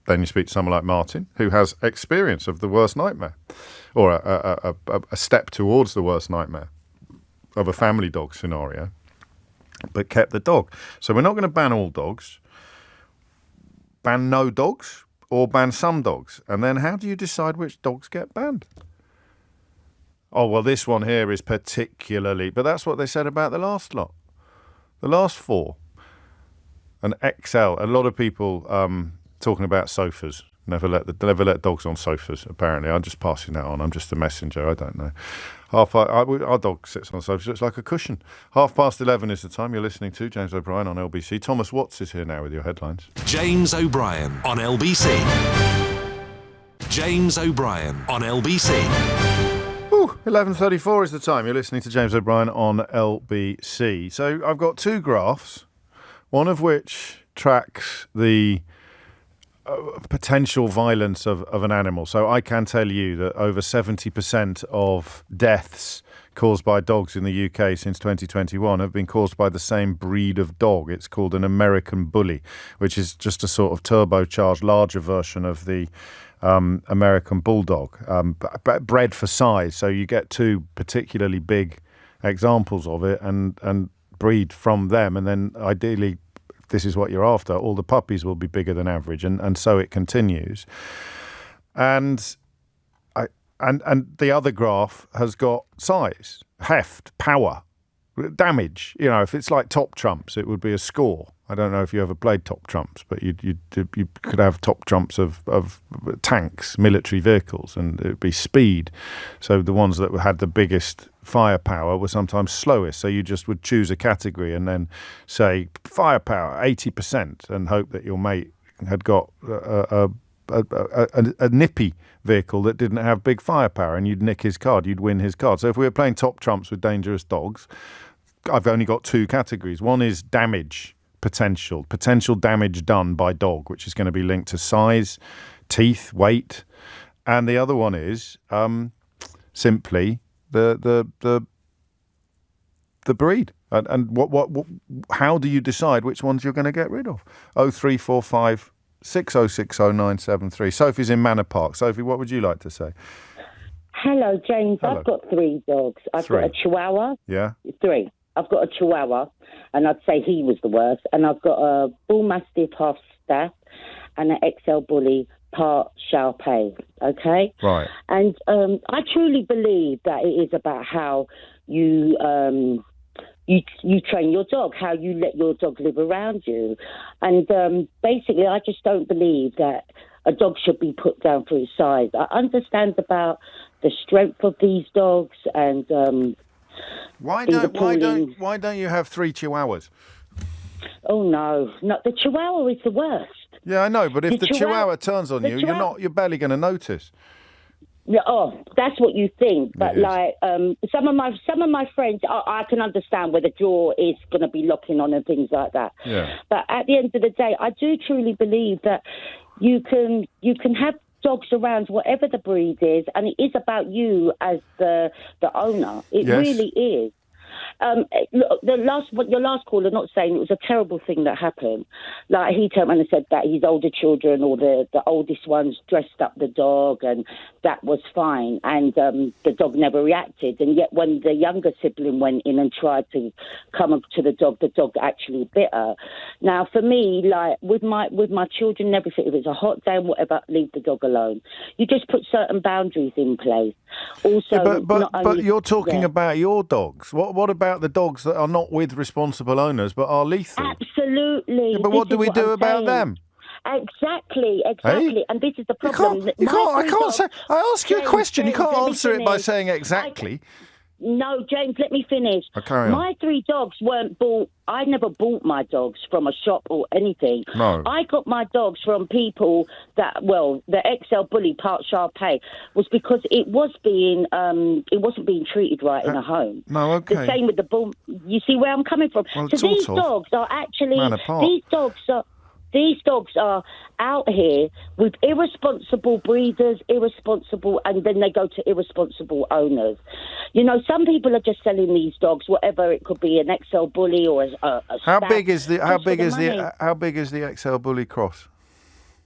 Speaker 2: Then you speak to someone like Martin, who has experience of the worst nightmare, or a step towards the worst nightmare of a family dog scenario, but kept the dog. So we're not going to ban all dogs, ban no dogs, or ban some dogs. And then how do you decide which dogs get banned? Oh, well, this one here is particularly... But that's what they said about the last lot. The last 4. An XL. A lot of people talking about sofas. Never let dogs on sofas, apparently. I'm just passing that on. I'm just a messenger. I don't know. Our dog sits on a sofa, so it's like a cushion. 11:30 is the time. You're listening to James O'Brien on LBC. Thomas Watts is here now with your headlines.
Speaker 1: James O'Brien on LBC. James O'Brien on LBC.
Speaker 2: 11:34 is the time. You're listening to James O'Brien on LBC. So I've got 2 graphs, one of which tracks the potential violence of an animal. So I can tell you that over 70% of deaths caused by dogs in the UK since 2021 have been caused by the same breed of dog. It's called an American Bully, which is just a sort of turbocharged, larger version of the American Bulldog, bred for size. So you get 2 particularly big examples of it and breed from them, and then ideally, this is what you're after, all the puppies will be bigger than average, and so it continues. And the other graph has got size, heft, power, damage. If it's like top trumps, it would be a score. I don't know if you ever played top trumps, but you could have top trumps of tanks, military vehicles, and it would be speed. So the ones that had the biggest firepower were sometimes slowest. So you just would choose a category and then say firepower 80% and hope that your mate had got a nippy vehicle that didn't have big firepower, and you'd nick his card, you'd win his card. So if we were playing top trumps with dangerous dogs, I've only got 2 categories. One is damage potential damage done by dog, which is going to be linked to size, teeth, weight, and the other one is simply the breed. And what how do you decide which ones you're going to get rid of? 0345 6060 973. Sophie's in Manor Park. Sophie, what would you like to say?
Speaker 11: Hello, James.
Speaker 2: Hello.
Speaker 11: I've got 3 dogs. I've got a Chihuahua.
Speaker 2: Yeah.
Speaker 11: 3. I've got a Chihuahua, and I'd say he was the worst. And I've got a Bull Mastiff half staff and an XL Bully part Shar Pei. Okay?
Speaker 2: Right.
Speaker 11: And I truly believe that it is about how you train your dog, how you let your dog live around you. And basically, I just don't believe that a dog should be put down for his size. I understand about the strength of these dogs and...
Speaker 2: Why don't you have 3 Chihuahuas?
Speaker 11: Oh no, the Chihuahua is the worst.
Speaker 2: Yeah, I know, but if the Chihuahua turns on you, you're barely going to notice.
Speaker 11: Yeah, that's what you think, but like some of my friends, I can understand where the jaw is going to be locking on and things like that.
Speaker 2: Yeah.
Speaker 11: But at the end of the day, I do truly believe that you can have dogs around, whatever the breed is, and it is about you as the owner. It really is. Look, your last caller, not saying it was a terrible thing that happened. Like, he turned around and said that his older children or the oldest ones dressed up the dog, and that was fine. And the dog never reacted. And yet when the younger sibling went in and tried to come up to the dog actually bit her. Now, for me, like, with my children and everything, if it's a hot day and whatever, leave the dog alone. You just put certain boundaries in place. Also,
Speaker 2: yeah, but you're talking about your dogs. What about the dogs that are not with responsible owners but are lethal?
Speaker 11: Absolutely.
Speaker 2: Yeah, but what do we do about them?
Speaker 11: Exactly.
Speaker 2: Hey?
Speaker 11: And this is the problem.
Speaker 2: I can't say. I ask you a question. You can't answer it by saying exactly.
Speaker 11: No, James, let me finish.
Speaker 2: Carry on.
Speaker 11: My 3 dogs weren't bought. I never bought my dogs from a shop or anything.
Speaker 2: No.
Speaker 11: I got my dogs from people that, the XL Bully part Shar-Pei was because it wasn't being treated right in a home.
Speaker 2: No, okay.
Speaker 11: The same with the bull. You see where I'm coming from?
Speaker 2: Well,
Speaker 11: so these dogs are actually These dogs are out here with irresponsible breeders, and then they go to irresponsible owners. You know, some people are just selling these dogs, whatever it could be, an XL Bully or a
Speaker 2: How
Speaker 11: Stag,
Speaker 2: big is the XL Bully cross?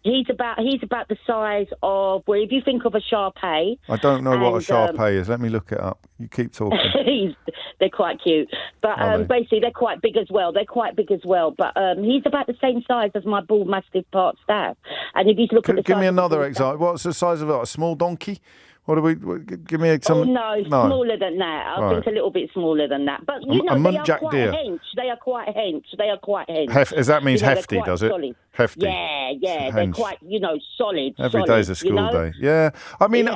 Speaker 11: He's about the size of, well, if you think of a Shar-Pei.
Speaker 2: I don't know what a Shar-Pei is. Let me look it up. You keep talking.
Speaker 11: They're quite cute. But basically, they're quite big as well. But he's about the same size as my bull mastiff part Stag. And if you look at the size...
Speaker 2: Give me another example. What's the size of a small donkey? Give me some...
Speaker 11: Oh, no, smaller than that. I think a little bit smaller than that. But, you know, they are quite hench. They are quite hench.
Speaker 2: That means hefty, does it?
Speaker 11: Solid.
Speaker 2: Hefty.
Speaker 11: Yeah. They're quite, solid.
Speaker 2: Every day's a school day. Yeah. I mean,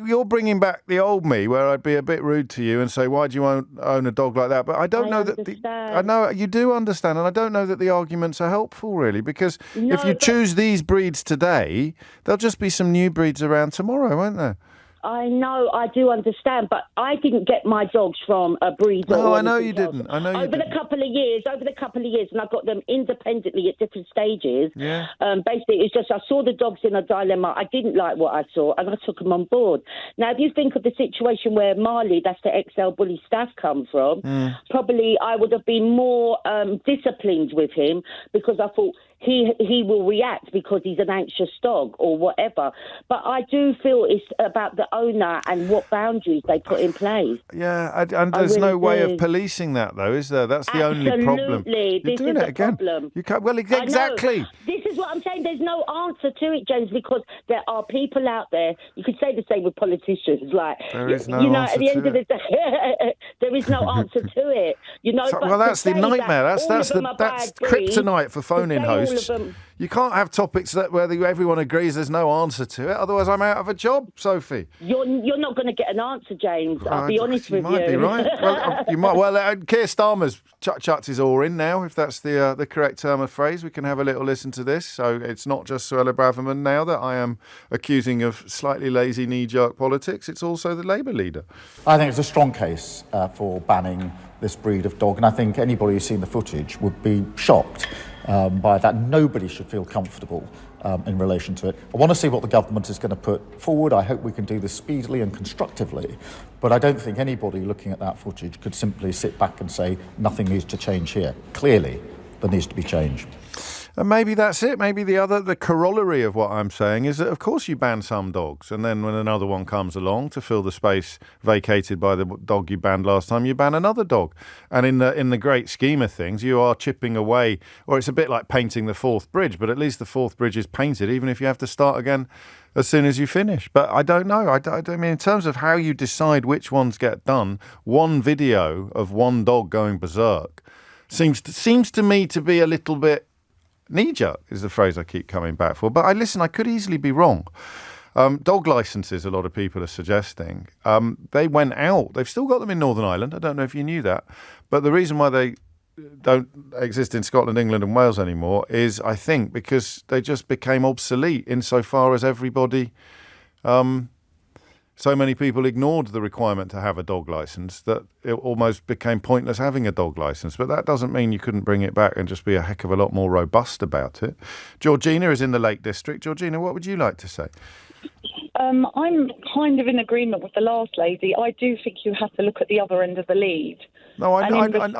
Speaker 2: you're bringing back the old me where I'd be a bit rude to you and say, why do you own a dog like that? But I don't know that... I know you do understand, and I don't know that the arguments are helpful, really, because if you choose these breeds today, there'll just be some new breeds around tomorrow, won't there?
Speaker 11: I know, I do understand, but I didn't get my dogs from a breeder.
Speaker 2: No, I know you didn't. Over
Speaker 11: the couple of years, and I got them independently at different stages.
Speaker 2: Yeah.
Speaker 11: Basically, it's just I saw the dogs in a dilemma. I didn't like what I saw, and I took them on board. Now, if you think of the situation where Marley, that's the XL Bully staff, come from, probably I would have been more disciplined with him because I thought he will react because he's an anxious dog or whatever. But I do feel it's about the owner and what boundaries they put in place.
Speaker 2: Yeah, and there's no way of policing that, though, is there? That's the only problem.
Speaker 11: Absolutely.
Speaker 2: You're doing it again.
Speaker 11: Problem.
Speaker 2: You can't, well, exactly.
Speaker 11: This is what I'm saying. There's no answer to it, James, because there are people out there. You could say the same with politicians. Like,
Speaker 2: there is no answer
Speaker 11: at the end
Speaker 2: to
Speaker 11: of the day, there is no answer to it.
Speaker 2: Well, that's the nightmare. That's kryptonite for phone-in hosts. You can't have topics where everyone agrees there's no answer to it. Otherwise, I'm out of a job, Sophie.
Speaker 11: You're not going to get an answer, James. I'll be honest with you.
Speaker 2: You might be right. Well, you might. Well, Keir Starmer's chucked his oar in now, if that's the correct term of phrase. We can have a little listen to this. So it's not just Suella Braverman now that I am accusing of slightly lazy knee-jerk politics. It's also the Labour leader.
Speaker 12: I think it's a strong case for banning this breed of dog, and I think anybody who's seen the footage would be shocked by that. Nobody should feel comfortable in relation to it. I want to see what the government is going to put forward. I hope we can do this speedily and constructively, but I don't think anybody looking at that footage could simply sit back and say nothing needs to change here. Clearly, there needs to be change.
Speaker 2: And maybe that's it. Maybe the corollary of what I'm saying is that, of course, you ban some dogs, and then when another one comes along to fill the space vacated by the dog you banned last time, you ban another dog. And in the great scheme of things, you are chipping away, or it's a bit like painting the Forth Bridge, but at least the Forth Bridge is painted, even if you have to start again as soon as you finish. But I don't know. I mean, in terms of how you decide which ones get done, one video of one dog going berserk seems to me to be a little bit knee-jerk, is the phrase I keep coming back for. But I could easily be wrong. Dog licences, a lot of people are suggesting, they went out. They've still got them in Northern Ireland. I don't know if you knew that. But the reason why they don't exist in Scotland, England and Wales anymore is, I think, because they just became obsolete insofar as everybody... so many people ignored the requirement to have a dog licence that it almost became pointless having a dog licence. But that doesn't mean you couldn't bring it back and just be a heck of a lot more robust about it. Georgina is in the Lake District. Georgina, what would you like to say?
Speaker 13: I'm kind of in agreement with the last lady. I do think you have to look at the other end of the lead.
Speaker 2: No, I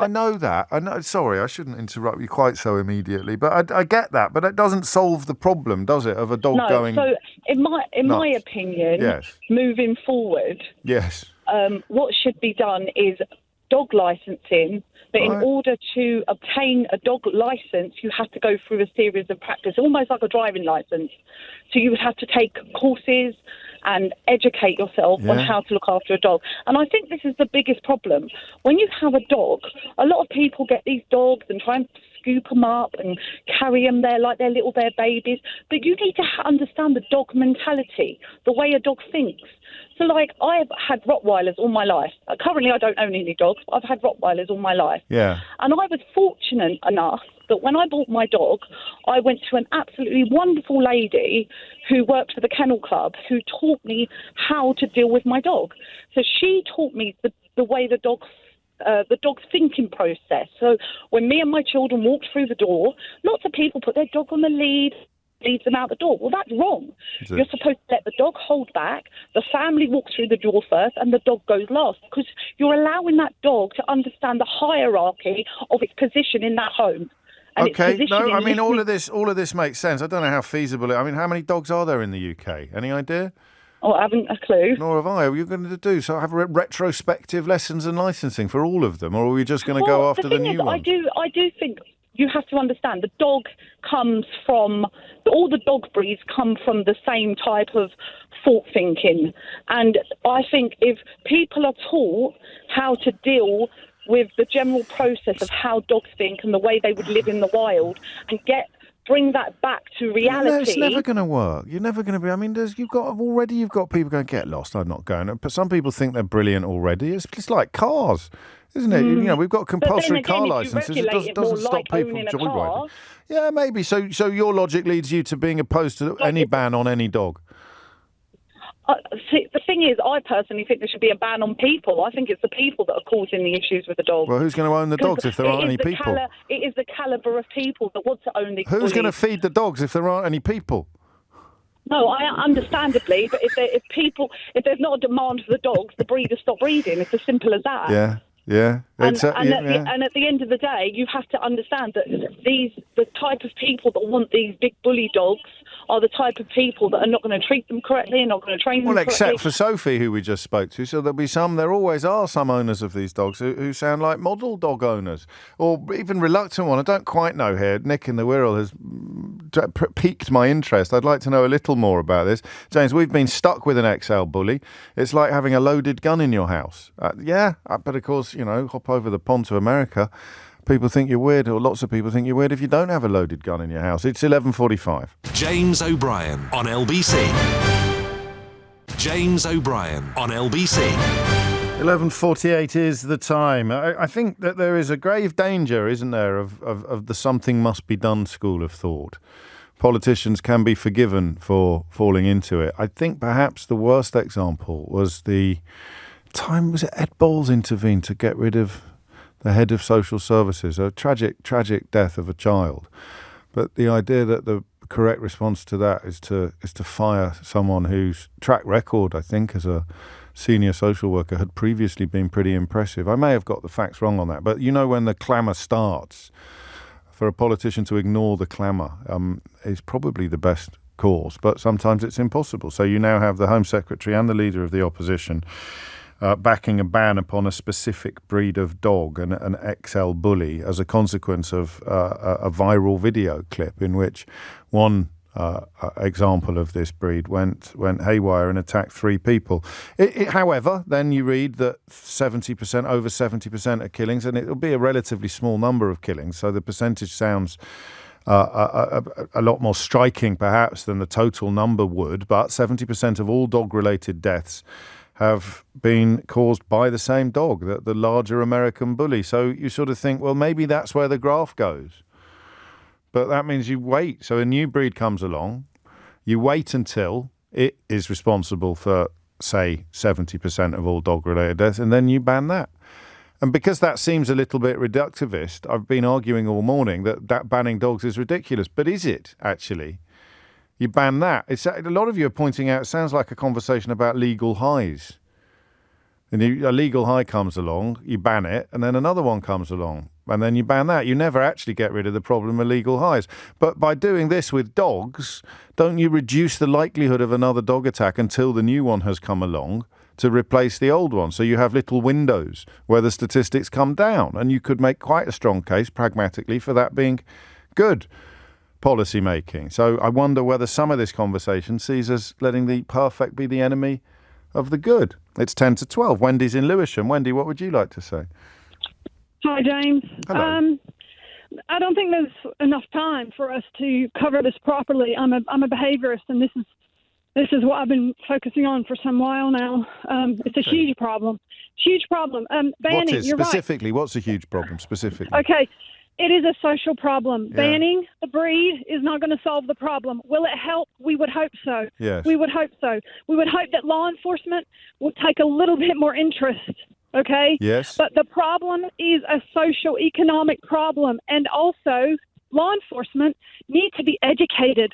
Speaker 2: know that. I know. Sorry, I shouldn't interrupt you quite so immediately, but I get that. But it doesn't solve the problem, does it, of a dog going?
Speaker 13: No. So, in my opinion,
Speaker 2: yes.
Speaker 13: Moving forward,
Speaker 2: yes,
Speaker 13: what should be done is dog licensing. But in order to obtain a dog license, you have to go through a series of practice, almost like a driving license. So you would have to take courses and educate yourself on how to look after a dog. And I think this is the biggest problem. When you have a dog, a lot of people get these dogs and try and scoop them up and carry them there like they're babies. But you need to understand the dog mentality, the way a dog thinks. So, like, I've had Rottweilers all my life. Currently, I don't own any dogs. I've had Rottweilers all my life.
Speaker 2: Yeah.
Speaker 13: And I was fortunate enough that when I bought my dog, I went to an absolutely wonderful lady who worked for the Kennel Club who taught me how to deal with my dog. So she taught me the way the dog's thinking process. So when me and my children walked through the door, lots of people put their dog on the lead, leads them out the door. Well, that's wrong. You're supposed to let the dog hold back, the family walks through the door first, and the dog goes last, because you're allowing that dog to understand the hierarchy of its position in that home.
Speaker 2: Okay, no, I mean, all of this makes sense. I don't know how feasible it is. I mean, how many dogs are there in the UK? Any idea?
Speaker 13: Oh, I haven't a clue.
Speaker 2: Nor have I. What are you going to do? So have retrospective lessons and licensing for all of them, or are we just going to go after the new ones?
Speaker 13: I do think you have to understand the dog comes from, all the dog breeds come from the same type of thought thinking. And I think if people are taught how to deal with the general process of how dogs think and the way they would live in the wild and bring that back to reality.
Speaker 2: No, it's never going to work. You're never going to be. I mean, you've got people going, get lost. I'm not going. But some people think they're brilliant already. It's just like cars, isn't it? You know, we've got compulsory car licenses. It doesn't stop people joyriding. Yeah, maybe. So your logic leads you to being opposed to any ban on any dog.
Speaker 13: See, the thing is, I personally think there should be a ban on people. I think it's the people that are causing the issues with the dogs.
Speaker 2: Well, who's going to own the dogs if there aren't any people?
Speaker 13: It is the calibre of people that want to own these.
Speaker 2: Who's going to feed the dogs if there aren't any people?
Speaker 13: No, understandably, but if there's not a demand for the dogs, the breeders stop breeding. It's as simple as that.
Speaker 2: Yeah. Yeah,
Speaker 13: and at the end of the day, you have to understand that the type of people that want these big bully dogs are the type of people that are not going to treat them correctly and not going to train them correctly.
Speaker 2: Well, except for Sophie, who we just spoke to. So there always are some owners of these dogs who sound like model dog owners, or even reluctant one. I don't quite know here. Nick in the Wirral has piqued my interest. I'd like to know a little more about this. James, we've been stuck with an XL bully. It's like having a loaded gun in your house. But of course, you know, hop over the pond to America. People think you're weird, or lots of people think you're weird if you don't have a loaded gun in your house. It's 11:45.
Speaker 1: James O'Brien on LBC. James O'Brien on LBC.
Speaker 2: 11:48 is the time. I think that there is a grave danger, isn't there, of the something must be done school of thought. Politicians can be forgiven for falling into it. I think perhaps the worst example was the time, was it Ed Balls intervened to get rid of the head of social services, a tragic death of a child. But the idea that the correct response to that is to fire someone whose track record, I think, as a senior social worker had previously been pretty impressive. I may have got the facts wrong on that, but you know, when the clamour starts, for a politician to ignore the clamour is probably the best course, but sometimes it's impossible. So you now have the Home Secretary and the Leader of the Opposition backing a ban upon a specific breed of dog, an XL bully, as a consequence of a viral video clip in which one example of this breed went haywire and attacked 3 people. However, then you read that over 70% are killings, and it'll be a relatively small number of killings, so the percentage sounds a lot more striking perhaps than the total number would, but 70% of all dog-related deaths have been caused by the same dog, the larger American bully. So you sort of think, well, maybe that's where the graph goes. But that means you wait. So a new breed comes along, you wait until it is responsible for, say, 70% of all dog-related deaths, and then you ban that. And because that seems a little bit reductivist, I've been arguing all morning that banning dogs is ridiculous. But is it, actually? You ban that. A lot of you are pointing out it sounds like a conversation about legal highs. And a legal high comes along, you ban it, and then another one comes along, and then you ban that. You never actually get rid of the problem of legal highs. But by doing this with dogs, don't you reduce the likelihood of another dog attack until the new one has come along to replace the old one? So you have little windows where the statistics come down, and you could make quite a strong case, pragmatically, for that being good policy making. So I wonder whether some of this conversation sees us letting the perfect be the enemy of the good. It's 10 to 12. Wendy's in Lewisham. Wendy, what would you like to say?
Speaker 14: Hi, James.
Speaker 2: Hello.
Speaker 14: I don't think there's enough time for us to cover this properly. I'm a behaviorist, and this is what I've been focusing on for some while now. It's a huge problem. Huge problem. Banning,
Speaker 2: What is
Speaker 14: you're
Speaker 2: specifically? Right. What's a huge problem specifically?
Speaker 14: Okay. It is a social problem.
Speaker 2: Yeah.
Speaker 14: Banning the breed is not going to solve the problem. Will it help? We would hope so.
Speaker 2: Yes.
Speaker 14: We would hope so. We would hope that law enforcement would take a little bit more interest, okay?
Speaker 2: Yes.
Speaker 14: But the problem is a social economic problem, and also law enforcement need to be educated.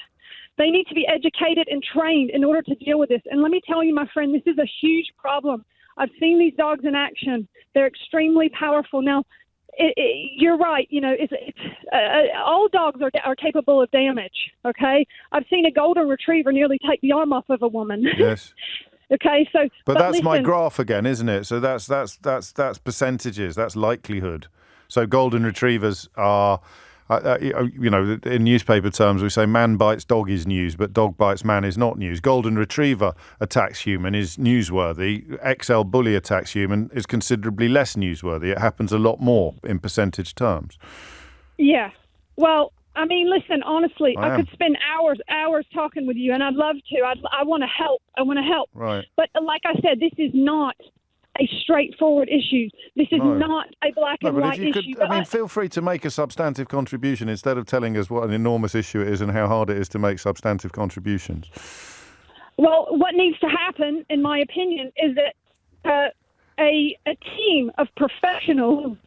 Speaker 14: They need to be educated and trained in order to deal with this. And let me tell you, my friend, this is a huge problem. I've seen these dogs in action. They're extremely powerful. Now, you're right. You know, all dogs are capable of damage. Okay, I've seen a golden retriever nearly take the arm off of a woman.
Speaker 2: Yes.
Speaker 14: Okay, so
Speaker 2: but that's
Speaker 14: listen,
Speaker 2: my graph again, isn't it? So that's percentages. That's likelihood. So golden retrievers are, in newspaper terms, we say man bites dog is news, but dog bites man is not news. Golden retriever attacks human is newsworthy. XL bully attacks human is considerably less newsworthy. It happens a lot more in percentage terms.
Speaker 14: Yeah. Well, I mean, listen, honestly, I could spend hours talking with you, and I'd love to. I want to help.
Speaker 2: Right.
Speaker 14: But like I said, this is not a straightforward issue. This is not a black and white issue.
Speaker 2: Feel free to make a substantive contribution instead of telling us what an enormous issue it is and how hard it is to make substantive contributions.
Speaker 14: Well, what needs to happen, in my opinion, is that a team of professionals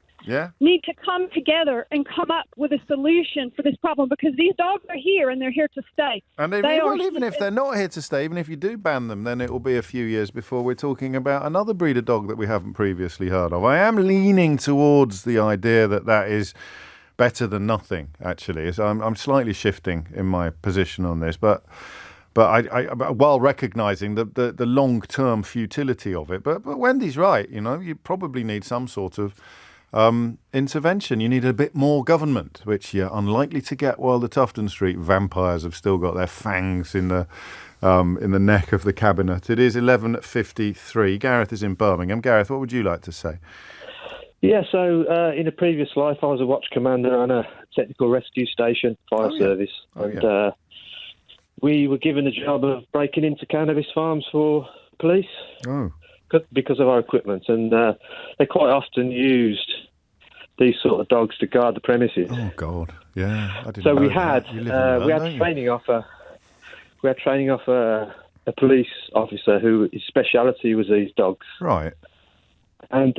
Speaker 14: need to come together and come up with a solution for this problem, because these dogs are here and they're here to stay.
Speaker 2: And even if they're not here to stay, even if you do ban them, then it will be a few years before we're talking about another breed of dog that we haven't previously heard of. I am leaning towards the idea that is better than nothing, actually. So I'm slightly shifting in my position on this, but I while recognising the long-term futility of it. But Wendy's right, you probably need some sort of intervention. You need a bit more government, which you're unlikely to get while the Tufton Street vampires have still got their fangs in the neck of the cabinet. It is 11:53. Gareth is in Birmingham. Gareth, what would you like to say?
Speaker 15: Yeah, so in a previous life, I was a watch commander on a technical rescue station, fire service, and we were given the job of breaking into cannabis farms for police.
Speaker 2: Oh.
Speaker 15: Because of our equipment, and they quite often used these sort of dogs to guard the premises.
Speaker 2: Oh God, yeah. I didn't
Speaker 15: so
Speaker 2: know
Speaker 15: we
Speaker 2: that.
Speaker 15: had training off a police officer his speciality was these dogs.
Speaker 2: Right.
Speaker 15: And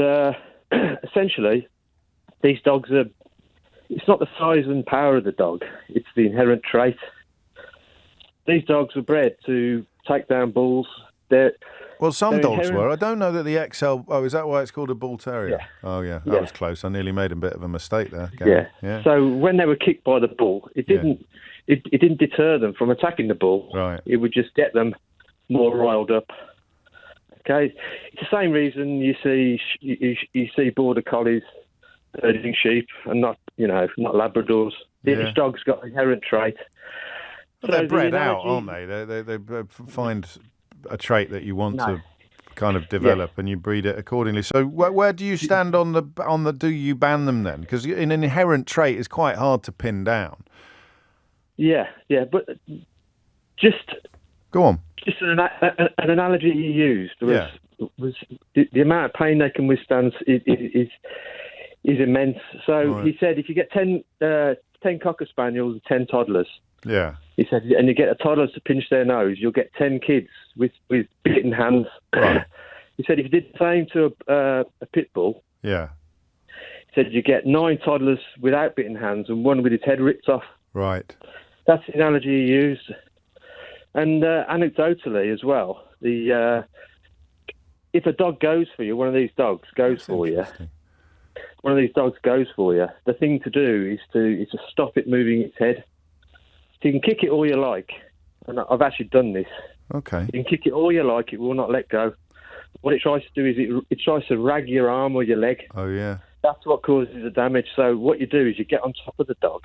Speaker 15: essentially, these dogs are. It's not the size and power of the dog; it's the inherent trait. These dogs were bred to take down bulls.
Speaker 2: Some dogs were. I don't know that the XL... Oh, is that why it's called a bull terrier?
Speaker 15: Yeah.
Speaker 2: Oh, yeah. That was close. I nearly made a bit of a mistake there. Yeah.
Speaker 15: So when they were kicked by the bull, it didn't deter them from attacking the bull.
Speaker 2: Right.
Speaker 15: It would just get them more riled up. Okay. It's the same reason you see border collies herding sheep and not Labradors. Each dog's got an inherent trait.
Speaker 2: But they're bred out, aren't they? They find a trait that you want to kind of develop, and you breed it accordingly. So where do you stand on the do you ban them then? Because an inherent trait is quite hard to pin down.
Speaker 15: Yeah, but just
Speaker 2: go on.
Speaker 15: Just an analogy you used was the amount of pain they can withstand is immense. So he said if you get 10 Cocker Spaniels and 10 toddlers.
Speaker 2: Yeah.
Speaker 15: He said, and you get a toddler to pinch their nose, you'll get 10 kids with bitten hands.
Speaker 2: Right.
Speaker 15: He said, if you did the same to a pit bull, he said you get 9 toddlers without bitten hands and one with his head ripped off.
Speaker 2: Right.
Speaker 15: That's the analogy he used. And anecdotally as well, if a dog goes for you, one of these dogs goes for you. The thing to do is to stop it moving its head. So you can kick it all you like, and I've actually done this.
Speaker 2: Okay.
Speaker 15: You can kick it all you like; it will not let go. What it tries to do is it tries to rag your arm or your leg.
Speaker 2: Oh yeah.
Speaker 15: That's what causes the damage. So what you do is you get on top of the dog,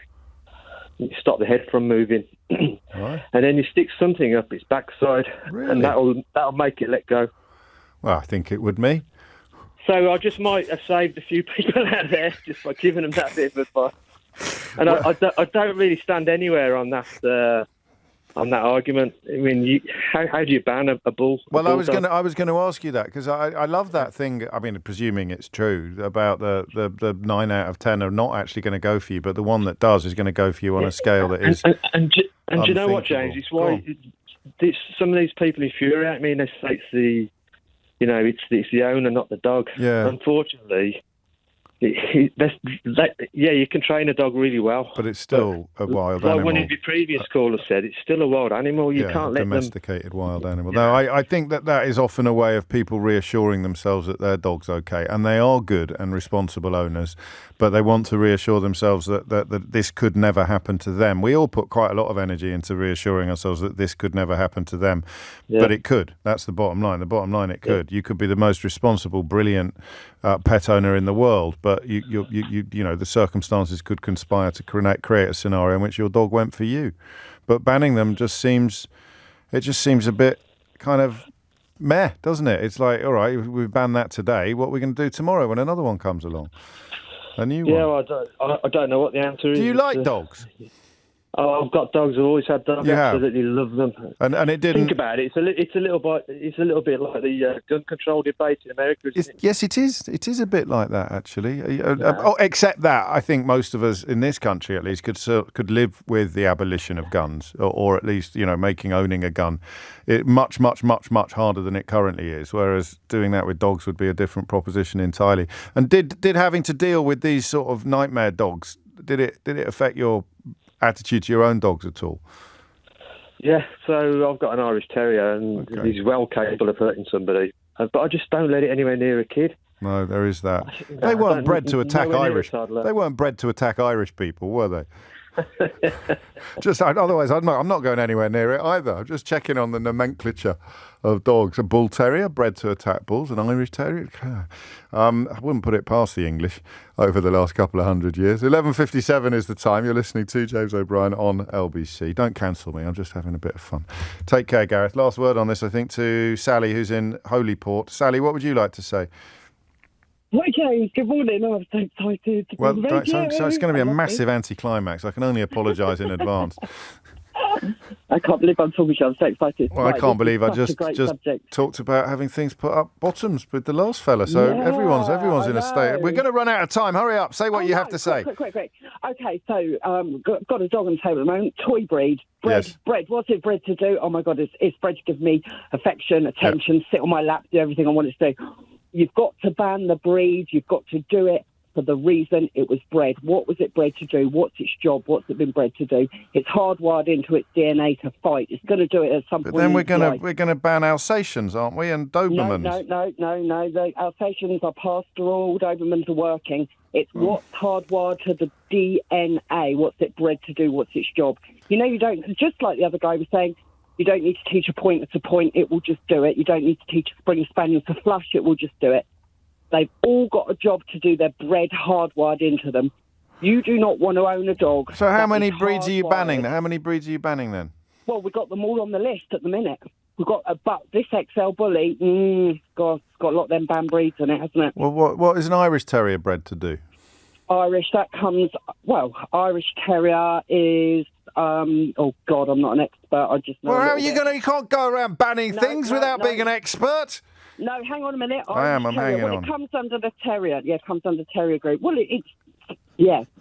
Speaker 15: and you stop the head from moving,
Speaker 2: Right.
Speaker 15: and then you stick something up its backside,
Speaker 2: Really?
Speaker 15: and that'll make it let go.
Speaker 2: Well, I think it would me.
Speaker 15: So I just might have saved a few people out there just by giving them that bit of advice. And I don't really stand anywhere on that argument. I mean, how do you ban a bull?
Speaker 2: Well, I was going to ask you that because I love that thing. I mean, presuming it's true about the 9 out of 10 are not actually going to go for you, but the one that does is going to go for you on a scale that is.
Speaker 15: And do you know what, James? It's why some of these people infuriate me. And they say it's the owner, not the dog.
Speaker 2: Yeah.
Speaker 15: Unfortunately. You can train a dog really well,
Speaker 2: but it's still a wild animal.
Speaker 15: Like one of your previous callers said, it's still a wild animal. You can't let
Speaker 2: domesticated wild animal. No, I think that is often a way of people reassuring themselves that their dog's okay, and they are good and responsible owners, but they want to reassure themselves that this could never happen to them. We all put quite a lot of energy into reassuring ourselves that this could never happen to them, but it could. That's the bottom line. The bottom line, it could. You could be the most responsible, brilliant pet owner in the world, but you know the circumstances could conspire to create a scenario in which your dog went for you. But banning them just seems a bit kind of meh, doesn't it? It's like, all right, we've banned that today. What are we going to do tomorrow when another one comes along? A new one.
Speaker 15: Yeah, well, I don't know what the answer is.
Speaker 2: Do you like dogs?
Speaker 15: Oh, I've got dogs. I've always had dogs.
Speaker 2: You
Speaker 15: Absolutely love them.
Speaker 2: And it didn't.
Speaker 15: Think about it. It's a little bit like the gun control debate in America, isn't it?
Speaker 2: Yes, it is. It is a bit like that, actually. Except that I think most of us in this country, at least, could live with the abolition of guns, or at least making owning a gun much harder than it currently is. Whereas doing that with dogs would be a different proposition entirely. And did having to deal with these sort of nightmare dogs, did it affect your attitude to your own dogs at all?
Speaker 15: Yeah, so I've got an Irish Terrier, and he's well capable of hurting somebody. But I just don't let it anywhere near a kid.
Speaker 2: No, there is that. They weren't bred to attack Irish. They weren't bred to attack Irish people, were they? Otherwise, I'm not going anywhere near it either. I'm just checking on the nomenclature of dogs. A bull terrier bred to attack bulls, an Irish terrier. I wouldn't put it past the English over the last couple of 100 years. 11:57 is the time. You're listening to James O'Brien on LBC. Don't cancel me. I'm just having a bit of fun. Take care, Gareth. Last word on this, I think, to Sally, who's in Holyport. Sally, what would you like to say?
Speaker 16: Hi, James. Good morning. I'm so excited.
Speaker 2: Well, so it's going to be a massive anticlimax. I can only apologise in advance.
Speaker 16: I can't believe I'm talking to you. I'm so excited.
Speaker 2: Well, I can't believe I just talked about having things put up bottoms with the last fella. So everyone's in a state. We're going to run out of time. Hurry up. Say what you have to say.
Speaker 16: Quick. Okay, so got a dog on the table at the moment. Toy breed. Bred. What's it bred to do? Oh, my God. It's bred to give me affection, attention, sit on my lap, do everything I want it to do. You've got to ban the breed. You've got to do it for the reason it was bred. What was it bred to do? What's its job? What's it been bred to do? It's hardwired into its DNA to fight. It's going to do it at some point.
Speaker 2: But then we're going to ban Alsatians, aren't we? And Dobermans.
Speaker 16: No. The Alsatians are pastoral. Dobermans are working. It's what's hardwired to the DNA. What's it bred to do? What's its job? You don't. Just like the other guy was saying. You don't need to teach a pointer to point, it will just do it. You don't need to teach a Springer Spaniel to flush, it will just do it. They've all got a job to do. They're bred hardwired into them. You do not want to own a dog.
Speaker 2: So how many breeds are you banning? How many breeds are you banning then?
Speaker 16: Well, we've got them all on the list at the minute. We've got but this XL bully, God, it's got a lot of them banned breeds in it, hasn't it?
Speaker 2: Well, what is an Irish Terrier bred to do?
Speaker 16: Irish Terrier is... oh God, I'm not an expert. I just know.
Speaker 2: Well, how are you going to? You can't go around banning things without being an expert.
Speaker 16: No, hang on a minute.
Speaker 2: I'm hanging on.
Speaker 16: It comes under the terrier. Yeah, it comes under terrier group. Well, it's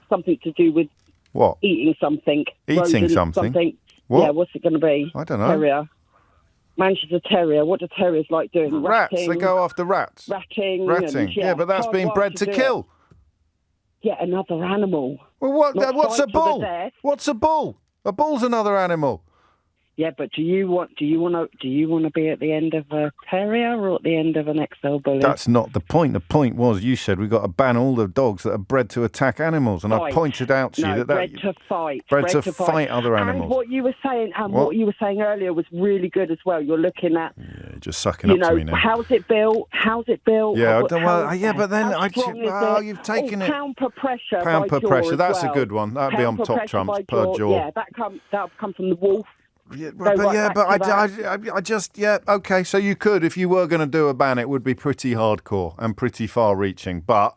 Speaker 16: something to do with
Speaker 2: what?
Speaker 16: Eating something.
Speaker 2: Eating something. What?
Speaker 16: Yeah, what's it going to be?
Speaker 2: I don't know.
Speaker 16: Terrier. Manchester Terrier. What do terriers like doing?
Speaker 2: Rats.
Speaker 16: Ratting,
Speaker 2: they go after rats.
Speaker 16: Ratting.
Speaker 2: Yeah, but that's been bred to kill.
Speaker 16: Yeah, another animal.
Speaker 2: Well, what's a bull? What's a bull? A bull's another animal.
Speaker 16: Yeah, but do you want to be at the end of a terrier or at the end of an XL bully?
Speaker 2: That's not the point. The point was you said we've got to ban all the dogs that are bred to attack animals, and I pointed out to you that
Speaker 16: bred to fight,
Speaker 2: bred to fight other animals.
Speaker 16: And what you were saying, earlier was really good as well. You're looking at
Speaker 2: you're just sucking up to me now.
Speaker 16: How's it built?
Speaker 2: Yeah, but then you've taken it.
Speaker 16: Pound per pressure.
Speaker 2: Pound per pressure. That's a good one. That'd be on top trumps per jaw.
Speaker 16: Yeah, that'll come from the wolf.
Speaker 2: Okay. So you could, if you were going to do a ban, it would be pretty hardcore and pretty far-reaching. But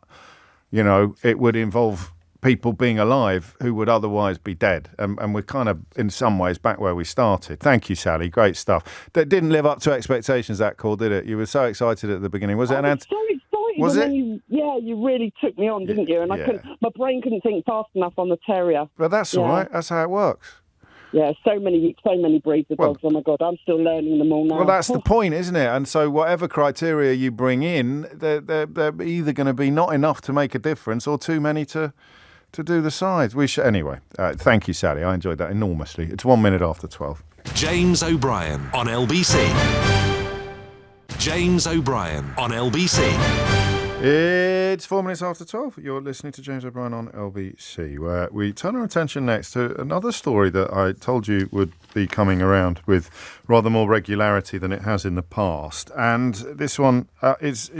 Speaker 2: it would involve people being alive who would otherwise be dead. And we're kind of, in some ways, back where we started. Thank you, Sally. Great stuff. That didn't live up to expectations, that call, did it? You were so excited at the beginning. Was it an answer?
Speaker 16: So excited.
Speaker 2: Was it?
Speaker 16: You really took me on, didn't you? And my brain couldn't think fast enough on the terrier.
Speaker 2: But that's all right. That's how it works.
Speaker 16: Yeah, so many breeds of dogs. Oh my God, I'm still learning them all now.
Speaker 2: Well, that's the point, isn't it? And so, whatever criteria you bring in, they're either going to be not enough to make a difference, or too many to do the size. Anyway. Thank you, Sally. I enjoyed that enormously. It's 1 minute after 12.
Speaker 1: James O'Brien on LBC. James O'Brien on LBC.
Speaker 2: It's 4 minutes after 12. You're listening to James O'Brien on LBC, where we turn our attention next to another story that I told you would be coming around with rather more regularity than it has in the past. And this one it's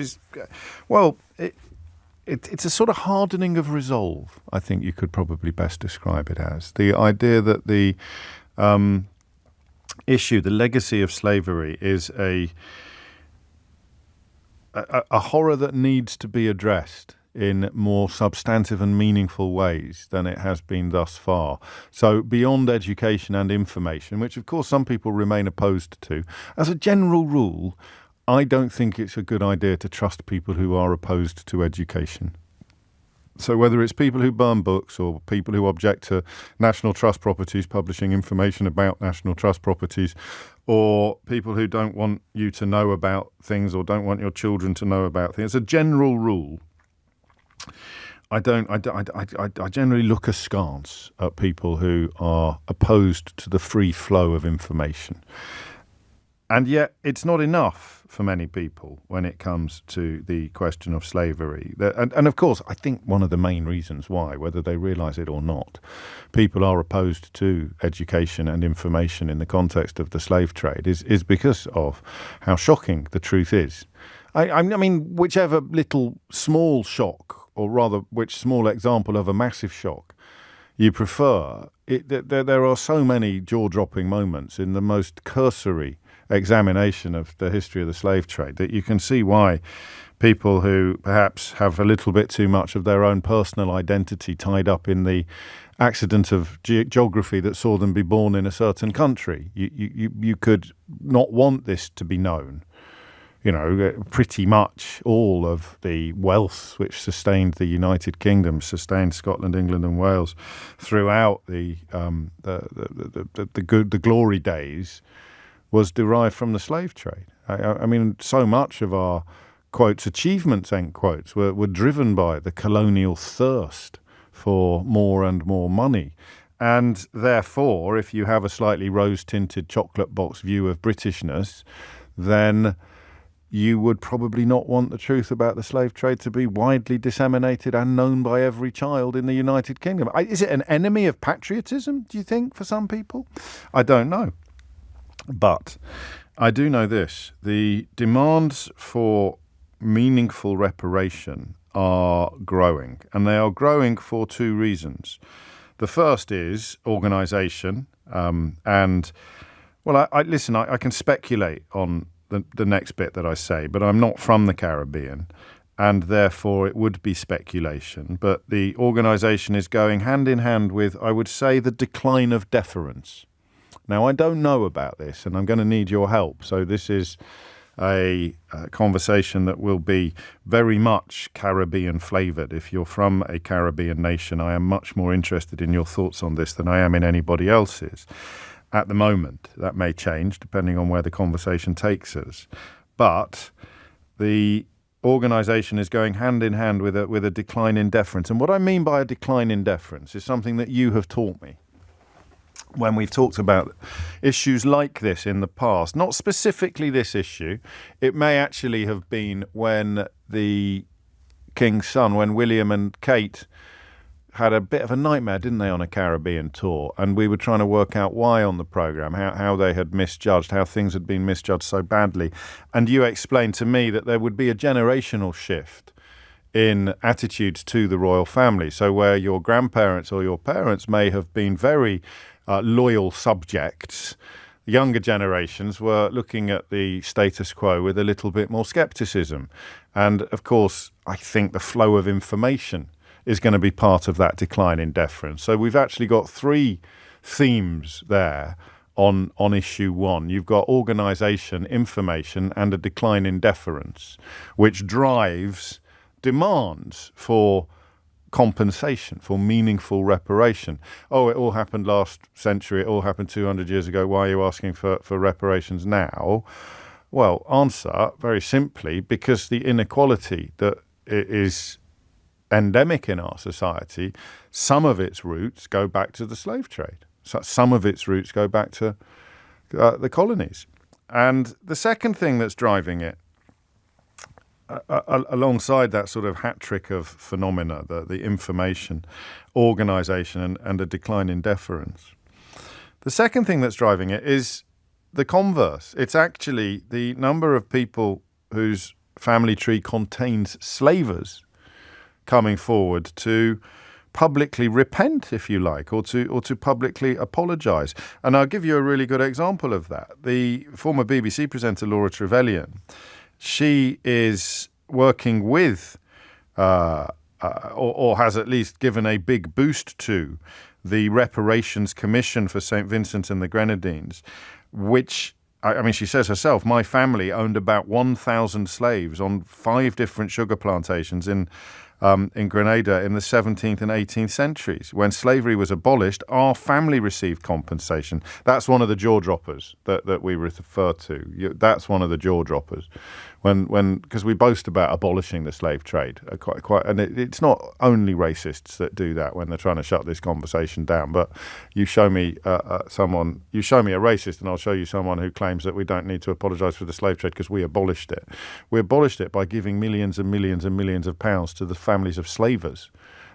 Speaker 2: a sort of hardening of resolve, I think you could probably best describe it as. The idea that the issue, the legacy of slavery, is a horror that needs to be addressed in more substantive and meaningful ways than it has been thus far. So beyond education and information, which of course some people remain opposed to, as a general rule, I don't think it's a good idea to trust people who are opposed to education. So whether it's people who burn books or people who object to National Trust properties publishing information about National Trust properties, or people who don't want you to know about things or don't want your children to know about things, as a general rule, I generally look askance at people who are opposed to the free flow of information. And yet it's not enough for many people when it comes to the question of slavery. And of course, I think one of the main reasons why, whether they realise it or not, people are opposed to education and information in the context of the slave trade is because of how shocking the truth is. I mean, whichever little small shock, or rather which small example of a massive shock you prefer, there are so many jaw-dropping moments in the most cursory examination of the history of the slave trade that you can see why people who perhaps have a little bit too much of their own personal identity tied up in the accident of geography that saw them be born in a certain country, you could not want this to be known. Pretty much all of the wealth which sustained the United Kingdom, sustained Scotland, England, and Wales throughout the glory days, was derived from the slave trade. I mean, so much of our, quotes, achievements, end quotes, were driven by the colonial thirst for more and more money. And therefore, if you have a slightly rose-tinted chocolate box view of Britishness, then you would probably not want the truth about the slave trade to be widely disseminated and known by every child in the United Kingdom. Is it an enemy of patriotism, do you think, for some people? I don't know. But I do know this. The demands for meaningful reparation are growing, and they are growing for two reasons. The first is organisation, and, well, I can speculate on the next bit that I say, but I'm not from the Caribbean, and therefore it would be speculation. But the organisation is going hand in hand with, I would say, the decline of deference. Now, I don't know about this, and I'm going to need your help. So this is a conversation that will be very much Caribbean flavoured. If you're from a Caribbean nation, I am much more interested in your thoughts on this than I am in anybody else's at the moment. That may change depending on where the conversation takes us. But the organisation is going hand in hand with a decline in deference. And what I mean by a decline in deference is something that you have taught me, when we've talked about issues like this in the past, not specifically this issue. It may actually have been when the King's son, when William and Kate had a bit of a nightmare, didn't they, on a Caribbean tour? And we were trying to work out why on the programme, how they had misjudged, how things had been misjudged so badly. And you explained to me that there would be a generational shift in attitudes to the royal family. So where your grandparents or your parents may have been very loyal subjects, younger generations were looking at the status quo with a little bit more scepticism. And of course, I think the flow of information is going to be part of that decline in deference. So we've actually got three themes there on issue one. You've got organisation, information, and a decline in deference, which drives demands for compensation, for meaningful reparation. Oh, it all happened last century, it all happened 200 years ago, why are you asking for reparations now? Well, answer, very simply, because the inequality that is endemic in our society, some of its roots go back to the slave trade. Some of its roots go back to the colonies. And the second thing that's driving it, alongside that sort of hat trick of phenomena, the information, organisation, and a decline in deference. The second thing that's driving it is the converse. It's actually the number of people whose family tree contains slavers coming forward to publicly repent, if you like, or to publicly apologise. And I'll give you a really good example of that. The former BBC presenter Laura Trevelyan, she is working with, or has at least given a big boost to, the Reparations Commission for St. Vincent and the Grenadines, which, I mean, she says herself, my family owned about 1,000 slaves on 5 different sugar plantations in Grenada in the 17th and 18th centuries. When slavery was abolished, our family received compensation. That's one of the jaw droppers that we refer to. That's one of the jaw droppers. Because we boast about abolishing the slave trade, and it's not only racists that do that when they're trying to shut this conversation down. But you show me a racist, and I'll show you someone who claims that we don't need to apologise for the slave trade because we abolished it. We abolished it by giving millions and millions and millions of pounds to the families of slavers.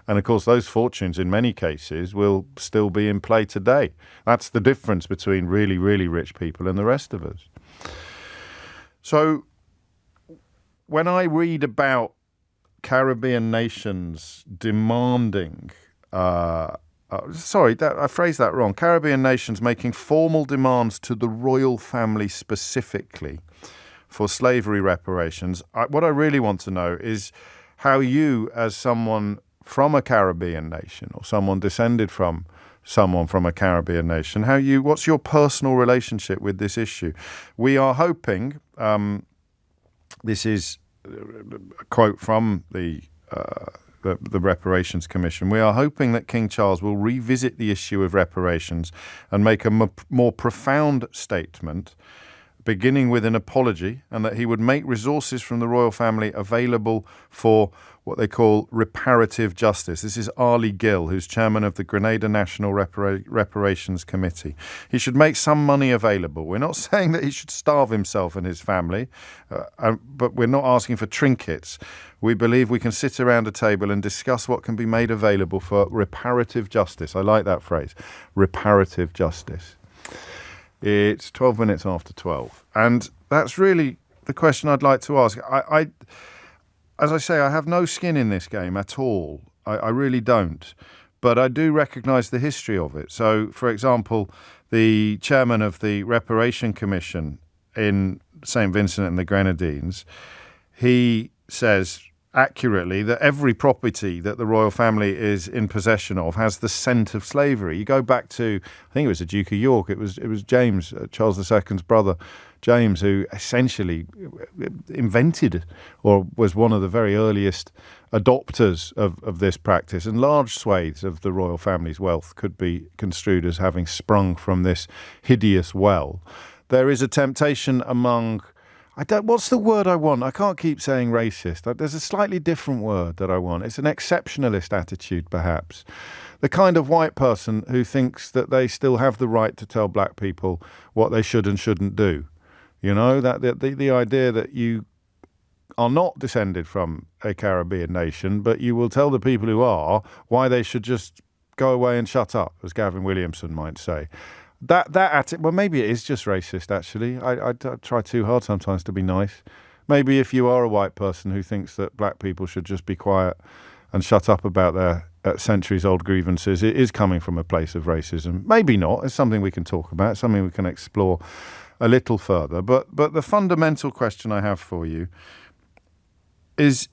Speaker 2: And of course, those fortunes in many cases will still be in play today. That's the difference between really, really rich people and the rest of us. So when I read about Caribbean nations demanding, I phrased that wrong, Caribbean nations making formal demands to the royal family specifically for slavery reparations, what I really want to know is how you, as someone from a Caribbean nation or someone descended from someone from a Caribbean nation, what's your personal relationship with this issue? We are hoping, this is a quote from the Reparations Commission, we are hoping that King Charles will revisit the issue of reparations and make a more profound statement, beginning with an apology, and that he would make resources from the royal family available for what they call reparative justice. This is Ali Gill, who's chairman of the Grenada National Reparations Committee. He should make some money available. We're not saying that he should starve himself and his family, but we're not asking for trinkets. We believe we can sit around a table and discuss what can be made available for reparative justice. I like that phrase, reparative justice. It's 12 minutes after 12. And that's really the question I'd like to ask. As I say, I have no skin in this game at all. I really don't. But I do recognise the history of it. So, for example, the chairman of the Reparation Commission in St. Vincent and the Grenadines, he says accurately that every property that the royal family is in possession of has the scent of slavery. You go back to, I think it was the Duke of York, it was James, Charles II's brother, James, who essentially invented or was one of the very earliest adopters of this practice, and large swathes of the royal family's wealth could be construed as having sprung from this hideous well. There is a temptation among, What's the word I want? I can't keep saying racist. There's a slightly different word that I want. It's an exceptionalist attitude, perhaps. The kind of white person who thinks that they still have the right to tell black people what they should and shouldn't do. You know, that the idea that you are not descended from a Caribbean nation, but you will tell the people who are why they should just go away and shut up, as Gavin Williamson might say. Well, maybe it is just racist, actually. I try too hard sometimes to be nice. Maybe if you are a white person who thinks that black people should just be quiet and shut up about their centuries-old grievances, it is coming from a place of racism. Maybe not. It's something we can talk about, something we can explore a little further. But the fundamental question I have for you is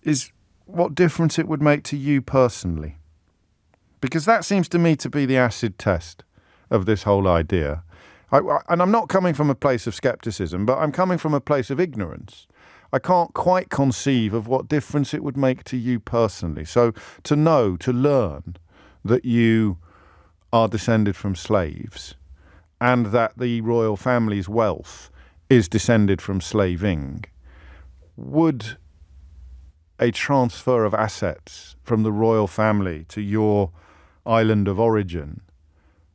Speaker 2: what difference it would make to you personally. Because that seems to me to be the acid test of this whole idea. And I'm not coming from a place of skepticism, but I'm coming from a place of ignorance. I can't quite conceive of what difference it would make to you personally. So to learn that you are descended from slaves and that the royal family's wealth is descended from slaving, would a transfer of assets from the royal family to your island of origin,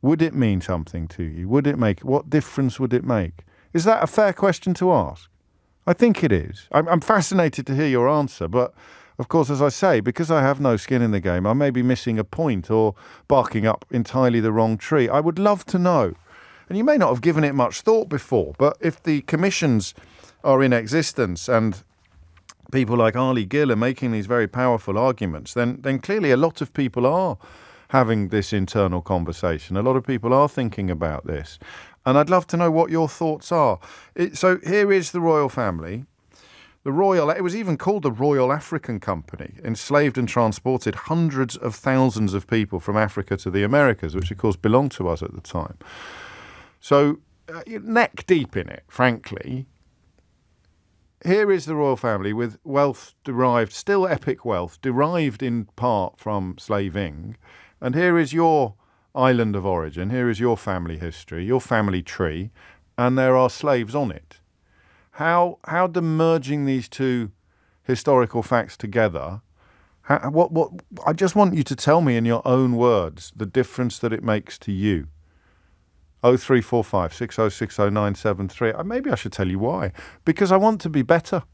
Speaker 2: would it mean something to you? What difference would it make? Is that a fair question to ask? I think it is. I'm fascinated to hear your answer, but of course, as I say, because I have no skin in the game, I may be missing a point or barking up entirely the wrong tree. I would love to know. And you may not have given it much thought before, but if the commissions are in existence and people like Ali Gill are making these very powerful arguments, then clearly a lot of people are having this internal conversation. A lot of people are thinking about this. And I'd love to know what your thoughts are. So here is the royal family. It was even called the Royal African Company, enslaved and transported hundreds of thousands of people from Africa to the Americas, which of course belonged to us at the time. So neck deep in it, frankly. Here is the royal family with wealth derived, still epic wealth, derived in part from slaving. And here is your island of origin, here is your family history, your family tree, and there are slaves on it. How do merging these two historical facts together, what I just want you to tell me in your own words the difference that it makes to you. 0345 6060 973. Maybe I should tell you why. Because I want to be better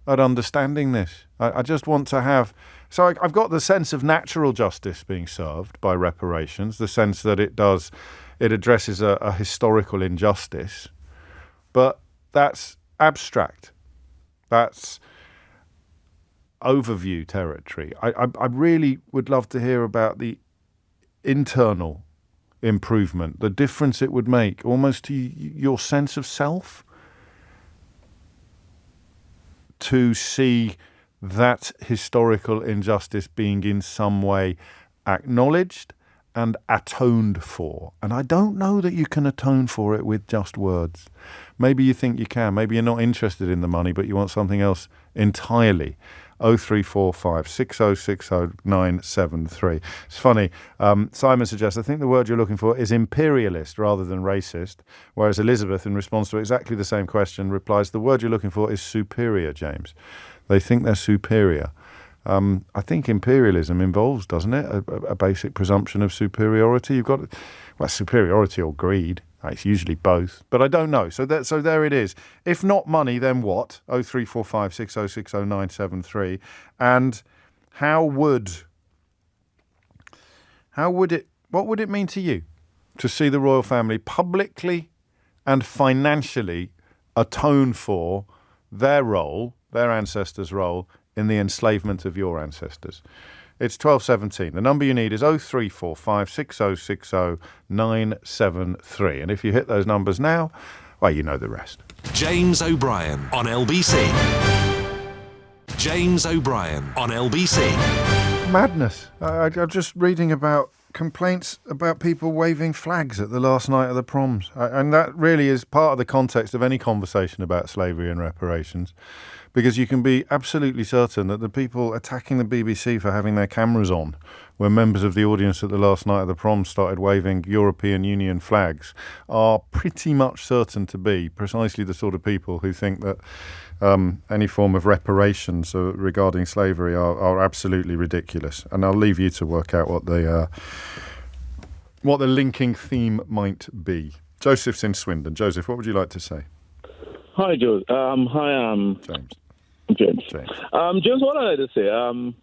Speaker 2: at understanding this. I just want to have... So I've got the sense of natural justice being served by reparations, the sense that it addresses a historical injustice. But that's abstract. That's overview territory. I really would love to hear about the internal improvement, the difference it would make almost to your sense of self, to see that historical injustice being in some way acknowledged and atoned for. And I don't know that you can atone for it with just words. Maybe you think you can. Maybe you're not interested in the money, but you want something else entirely. 0345 6060 973. It's funny. Simon suggests, I think the word you're looking for is imperialist rather than racist, whereas Elizabeth, in response to exactly the same question, replies, the word you're looking for is superior, James. They think they're superior. I think imperialism involves, doesn't it, a basic presumption of superiority. You've got, superiority or greed. It's usually both, but I don't know. So there it is. If not money, then what? 0345 6060 973. And what would it mean to you to see the royal family publicly and financially atone for their role, their ancestors' role in the enslavement of your ancestors? It's 12:17. The number you need is 0345 6060 973. And if you hit those numbers now, well, you know the rest.
Speaker 1: James O'Brien on LBC. James O'Brien on LBC.
Speaker 2: Madness. I'm just reading about complaints about people waving flags at the last night of the proms. And that really is part of the context of any conversation about slavery and reparations. because you can be absolutely certain that the people attacking the BBC for having their cameras on when members of the audience at the last night of the prom started waving European Union flags are pretty much certain to be precisely the sort of people who think that any form of reparations regarding slavery are absolutely ridiculous. And I'll leave you to work out what the linking theme might be. Joseph's in Swindon. Joseph, what would you like to say?
Speaker 17: Hi, Joe. Hi, James. James, what I'd like to say,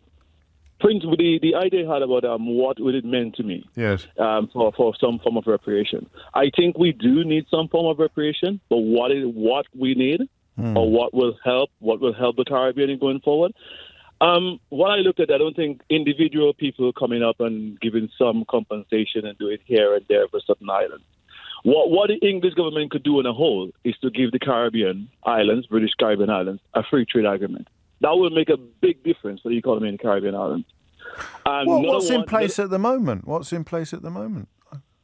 Speaker 17: Prince, with the idea you had about what would it mean to me?
Speaker 2: Yes.
Speaker 17: For some form of reparation. I think we do need some form of reparation, but what we need, or what will help the Caribbean going forward. What I look at, I don't think individual people coming up and giving some compensation and do it here and there for certain islands. What the English government could do on a whole is to give the Caribbean islands, British Caribbean islands, a free trade agreement. That will make a big difference for the economy in the Caribbean islands.
Speaker 2: What's in place at the moment? What's in place at the moment?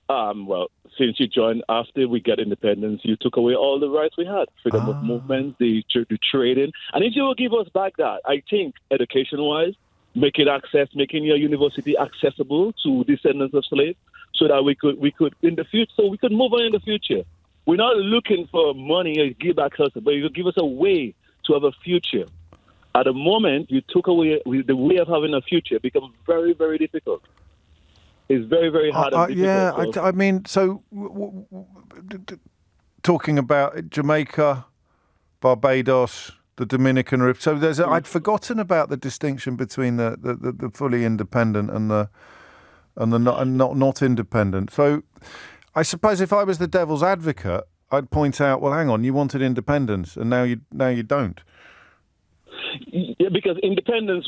Speaker 17: Well, since you joined after we got independence, you took away all the rights we had. Freedom of movement, the trading. And if you will give us back that, I think education-wise, making your university accessible to descendants of slaves so that we could in the future, so we could move on in the future. We're not looking for money or give back us, but you give us a way to have a future. At the moment, you took away the way of having a future. It becomes very, very difficult. It's very, very hard.
Speaker 2: I mean, talking about Jamaica, Barbados, the Dominican Republic. So I'd forgotten about the distinction between the fully independent and the not independent. So I suppose if I was the devil's advocate, I'd point out, well, hang on, you wanted independence, and now you don't.
Speaker 17: Yeah, because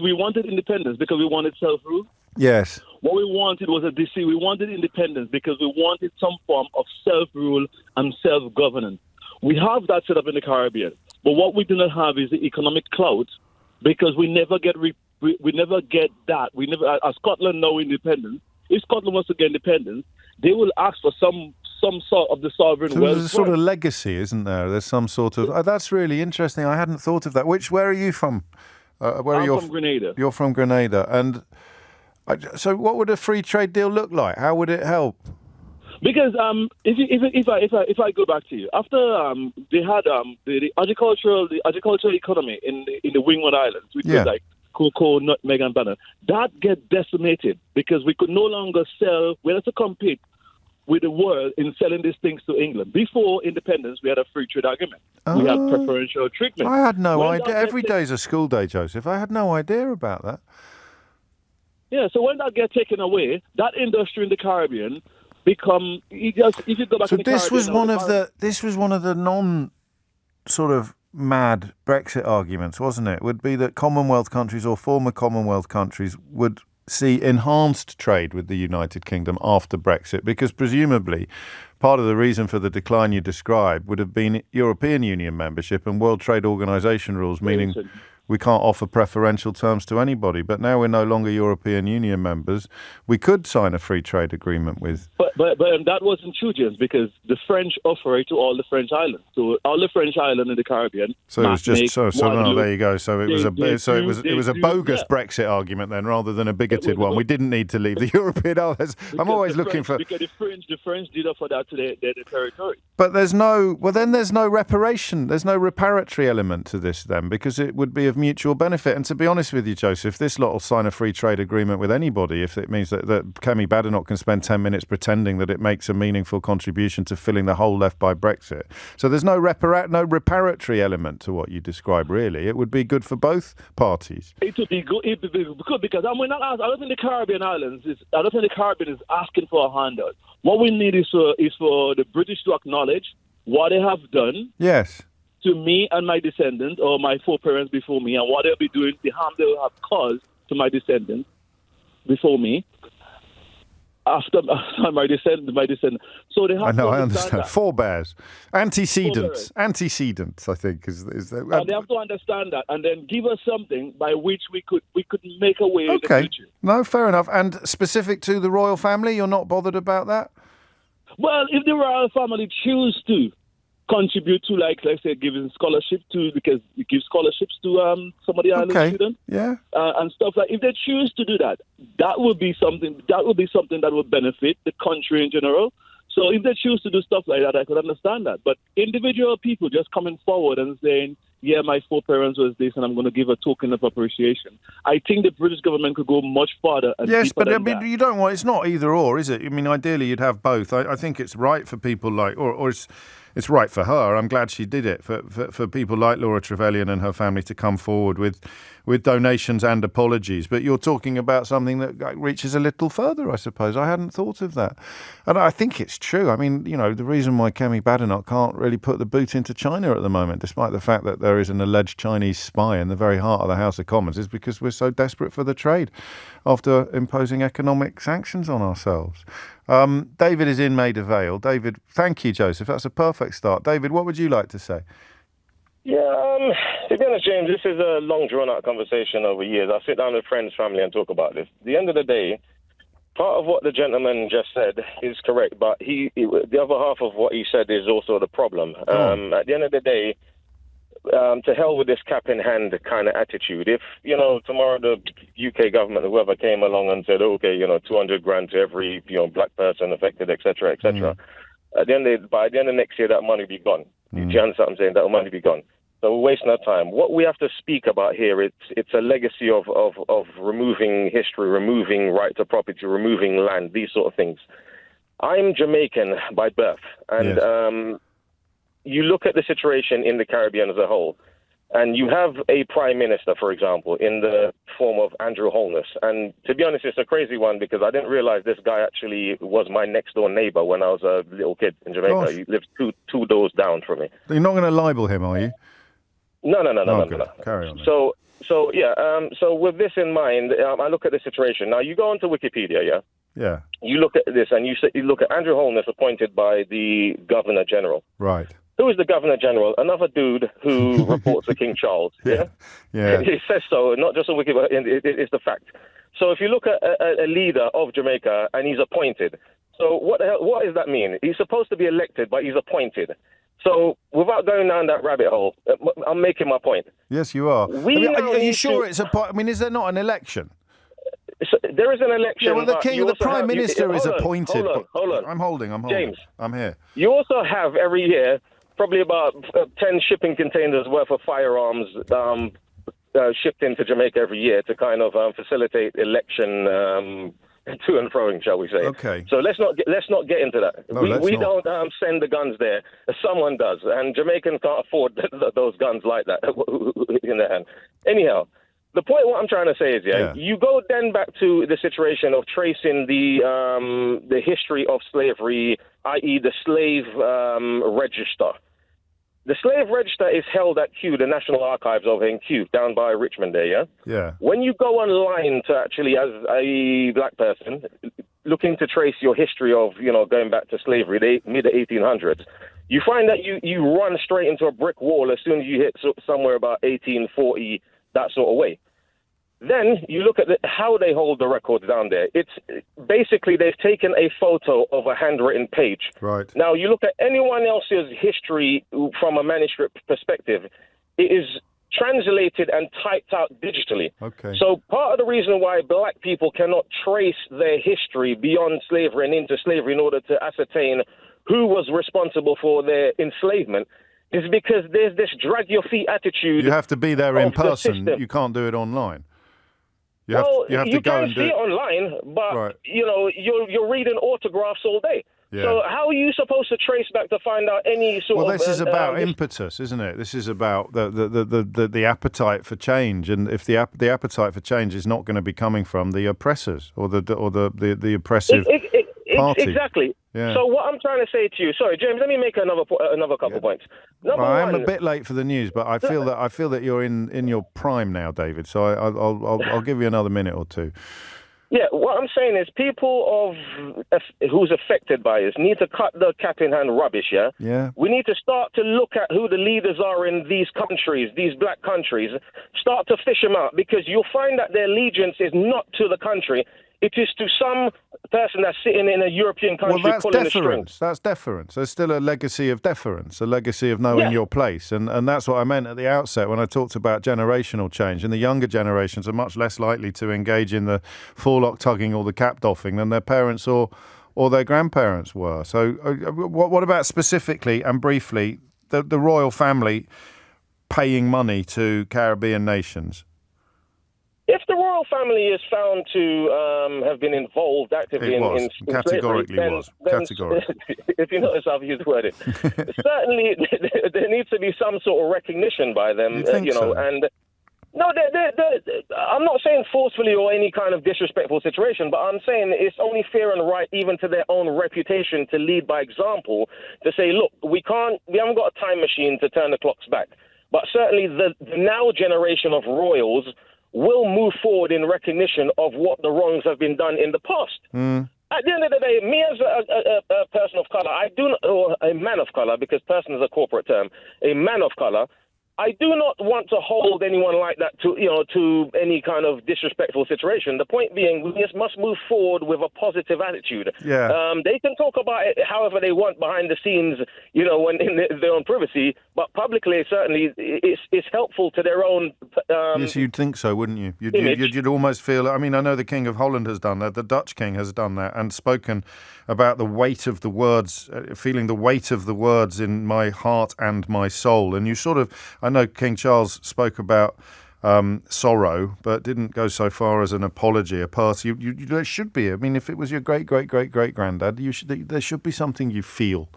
Speaker 17: we wanted independence because we wanted self-rule.
Speaker 2: Yes.
Speaker 17: What we wanted was we wanted independence because we wanted some form of self-rule and self-governance. We have that set up in the Caribbean, but what we do not have is the economic clout because we never get that. We never, as Scotland now independence. If Scotland wants to get independence, they will ask for some sort of the sovereign wealth.
Speaker 2: There's a sort of legacy, isn't there? There's some sort of... that's really interesting. I hadn't thought of that. Where are you from?
Speaker 17: I'm from Grenada.
Speaker 2: You're from Grenada. And so what would a free trade deal look like? How would it help?
Speaker 17: Because if I go back to you, after they had the agricultural economy in the Windward Islands, which was like cocoa, nutmeg, and banana, that get decimated because we could no longer sell. We had to compete with the world in selling these things to England. Before independence, we had a free trade agreement. We had preferential treatment.
Speaker 2: I had no idea. Every day's a school day, Joseph. I had no idea about that.
Speaker 17: Yeah, so when that gets taken away, that industry in the Caribbean become... If you go back to the Caribbean...
Speaker 2: This was one of the non sort of mad Brexit arguments, wasn't it? Would be that Commonwealth countries or former Commonwealth countries would see enhanced trade with the United Kingdom after Brexit, because presumably part of the reason for the decline you described would have been European Union membership and World Trade Organization rules, meaning we can't offer preferential terms to anybody. But now we're no longer European Union members. We could sign a free trade agreement with... But
Speaker 17: that wasn't true, James, because the French offer it to all the French islands. So all the French islands in the Caribbean...
Speaker 2: So it was just... there you go. So it was a bogus Brexit argument then, rather than a bigoted one. We didn't need to leave the European islands. I'm always looking for...
Speaker 17: Because the French did offer that to their territory.
Speaker 2: But there's no reparation. There's no reparatory element to this then, because it would be of mutual benefit. And to be honest with you, Joseph, this lot will sign a free trade agreement with anybody if it means that Kemi Badenoch can spend 10 minutes pretending that it makes a meaningful contribution to filling the hole left by Brexit. So there's no reparatory element to what you describe, really. It would be good for both parties.
Speaker 17: It would be good. It would be good because I don't think the Caribbean islands is asking for a handout. What we need is for the British to acknowledge what they have done.
Speaker 2: Yes.
Speaker 17: To me and my descendants, or my foreparents before me, and what they'll be doing, the harm they will have caused to my descendants before me, after my descendants. So they have
Speaker 2: I understand. That. Forebears. Antecedents, I think, is that.
Speaker 17: And they have to understand that, and then give us something by which we could make a way in the future.
Speaker 2: No, fair enough. And specific to the royal family, you're not bothered about that?
Speaker 17: Well, if the royal family choose to contribute to, like, let's say, giving scholarship to, because it gives scholarships to some of the island students, and stuff like. If they choose to do that, that would be something. That would be something that would benefit the country in general. So if they choose to do stuff like that, I could understand that. But individual people just coming forward and saying, yeah, my foreparents was this, and I'm going to give a token of appreciation. I think the British government could go much farther. And
Speaker 2: yes, but I mean,
Speaker 17: that.
Speaker 2: you don't want. It's not either or, is it? I mean, ideally, you'd have both. I think it's right for people like, or it's right for her. I'm glad she did it for people like Laura Trevelyan and her family to come forward with donations and apologies. But you're talking about something that reaches a little further, I suppose. I hadn't thought of that, and I think it's true. I mean, you know, the reason why Kemi Badenoch can't really put the boot into China at the moment, despite the fact that there is an alleged Chinese spy in the very heart of the House of Commons, is because we're so desperate for the trade after imposing economic sanctions on ourselves. David is in Maida Vale. David, thank you, Joseph. That's a perfect start. David, what would you like to say?
Speaker 18: Yeah, to be honest, James, this is a long, drawn-out conversation over years. I sit down with friends, family, and talk about this. At the end of the day, part of what the gentleman just said is correct, but the other half of what he said is also the problem. At the end of the day, to hell with this cap in hand kind of attitude. If, you know, tomorrow the UK government, whoever came along and said, okay, you know, 200 grand to every, you know, black person affected, etc., etc. By the end of next year, that money will be gone. Do you understand what I'm saying? That money will be gone. So we're wasting our time. What we have to speak about here, it's a legacy of removing history, removing right to property, removing land, these sort of things. I'm Jamaican by birth, and you look at the situation in the Caribbean as a whole, and you have a prime minister, for example, in the form of Andrew Holness. And to be honest, it's a crazy one because I didn't realize this guy actually was my next door neighbor when I was a little kid in Jamaica.
Speaker 2: Gosh.
Speaker 18: He lived two doors down from me.
Speaker 2: You're not going to libel him, are you?
Speaker 18: No.
Speaker 2: Carry on.
Speaker 18: So with this in mind, I look at the situation. Now, you go onto Wikipedia,
Speaker 2: Yeah.
Speaker 18: You look at this, and you look at Andrew Holness, appointed by the Governor General.
Speaker 2: Right.
Speaker 18: Who is the Governor General? Another dude who reports to King Charles. Yeah. It says so, not just on Wikipedia. It's the fact. So if you look at a leader of Jamaica and he's appointed, so what does that mean? He's supposed to be elected, but he's appointed. So without going down that rabbit hole, I'm making my point.
Speaker 2: Yes, you are. Are you sure it's I mean, is there not an election?
Speaker 18: So there is an election.
Speaker 2: Yeah, well, the Prime Minister is appointed.
Speaker 18: Hold on.
Speaker 2: I'm holding.
Speaker 18: James,
Speaker 2: I'm here.
Speaker 18: You also have every year probably about 10 shipping containers worth of firearms shipped into Jamaica every year to kind of facilitate election to and froing, shall we say?
Speaker 2: Okay.
Speaker 18: So let's not get into that.
Speaker 2: No,
Speaker 18: we don't send the guns there. Someone does, and Jamaicans can't afford those guns like that in their hand. Anyhow, the point what I'm trying to say is, you go then back to the situation of tracing the history of slavery, i.e. the slave register. The slave register is held at Kew, the National Archives over in Kew, down by Richmond there,
Speaker 2: Yeah.
Speaker 18: When you go online to actually, as a black person, looking to trace your history of, you know, going back to slavery, the mid-1800s, you find that you run straight into a brick wall as soon as you hit somewhere about 1840, that sort of way. Then you look at how they hold the records down there. It's basically they've taken a photo of a handwritten page.
Speaker 2: Right.
Speaker 18: Now, you look at anyone else's history from a manuscript perspective, it is translated and typed out digitally.
Speaker 2: Okay.
Speaker 18: So part of the reason why black people cannot trace their history beyond slavery and into slavery in order to ascertain who was responsible for their enslavement is because there's this drag your feet attitude.
Speaker 2: You have to be there in person.
Speaker 18: The
Speaker 2: you can't do it online. You
Speaker 18: can see it online, but you know you're reading autographs all day.
Speaker 2: Yeah.
Speaker 18: So how are you supposed to trace back to find out any sort of?
Speaker 2: Well, this is about impetus, isn't it? This is about the appetite for change, and if the appetite for change is not going to be coming from the oppressors or the oppressive party.
Speaker 18: Exactly.
Speaker 2: Yeah.
Speaker 18: So what I'm trying to say to you, sorry, James, let me make another couple points. Number
Speaker 2: I'm
Speaker 18: one,
Speaker 2: a bit late for the news, but I feel that you're in your prime now, David. So I'll give you another minute or two.
Speaker 18: Yeah, what I'm saying is people who's affected by this need to cut the cap-in-hand rubbish, yeah?
Speaker 2: Yeah.
Speaker 18: We need to start to look at who the leaders are in these countries, these black countries, start to fish them out, because you'll find that their allegiance is not to the country. It is to some person that's sitting in a European country pulling the strings.
Speaker 2: That's deference. There's still a legacy of deference, a legacy of knowing your place. And that's what I meant at the outset when I talked about generational change. And the younger generations are much less likely to engage in the forelock tugging or the cap doffing than their parents or their grandparents were. So what about specifically and briefly the royal family paying money to Caribbean nations?
Speaker 18: If the royal family is found to have been involved actively in
Speaker 2: categorically
Speaker 18: slavery,
Speaker 2: categorically.
Speaker 18: If you notice, I've used the word certainly there needs to be some sort of recognition by them, and no, I'm not saying forcefully or any kind of disrespectful situation, but I'm saying it's only fair and right, even to their own reputation, to lead by example, to say, look, we haven't got a time machine to turn the clocks back, but certainly the now generation of royals will move forward in recognition of what the wrongs have been done in the past. At the end of the day, me as a person of colour, or a man of colour, because person is a corporate term, a man of colour, I do not want to hold anyone like that to any kind of disrespectful situation. The point being, we just must move forward with a positive attitude.
Speaker 2: Yeah.
Speaker 18: They can talk about it however they want behind the scenes, when in their own privacy, but publicly, certainly, it's helpful to their own.
Speaker 2: Yes, you'd think so, wouldn't you? You'd almost feel. I mean, I know the King of Holland has done that. The Dutch King has done that and spoken about the weight of the words, feeling the weight of the words in my heart and my soul. And you sort of, I know King Charles spoke about sorrow, but didn't go so far as an apology, a party. There should be. I mean, if it was your great-great-great-great-granddad, there should be something you feel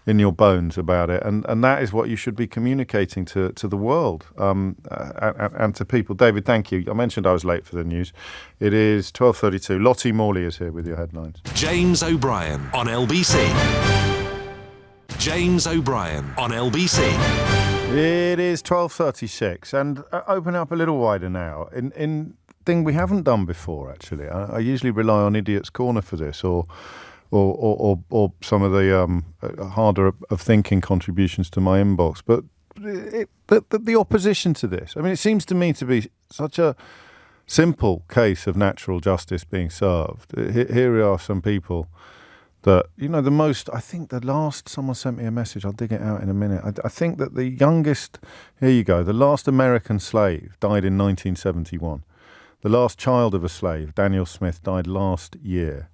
Speaker 2: in your bones about it, and that is what you should be communicating to the world and to people. David, thank you. I mentioned I was late for the news. It is 12:32. Lottie Morley is here with your headlines.
Speaker 1: James O'Brien on LBC. James O'Brien on LBC.
Speaker 2: It is 12:36, and open up a little wider now. In thing we haven't done before, actually. I usually rely on Idiot's Corner for this, or some of the harder of thinking contributions to my inbox. But the opposition to this, I mean, it seems to me to be such a simple case of natural justice being served. Here are some people that, I think the last, someone sent me a message, I'll dig it out in a minute. I think that the youngest, here you go, the last American slave died in 1971. The last child of a slave, Daniel Smith, died last year.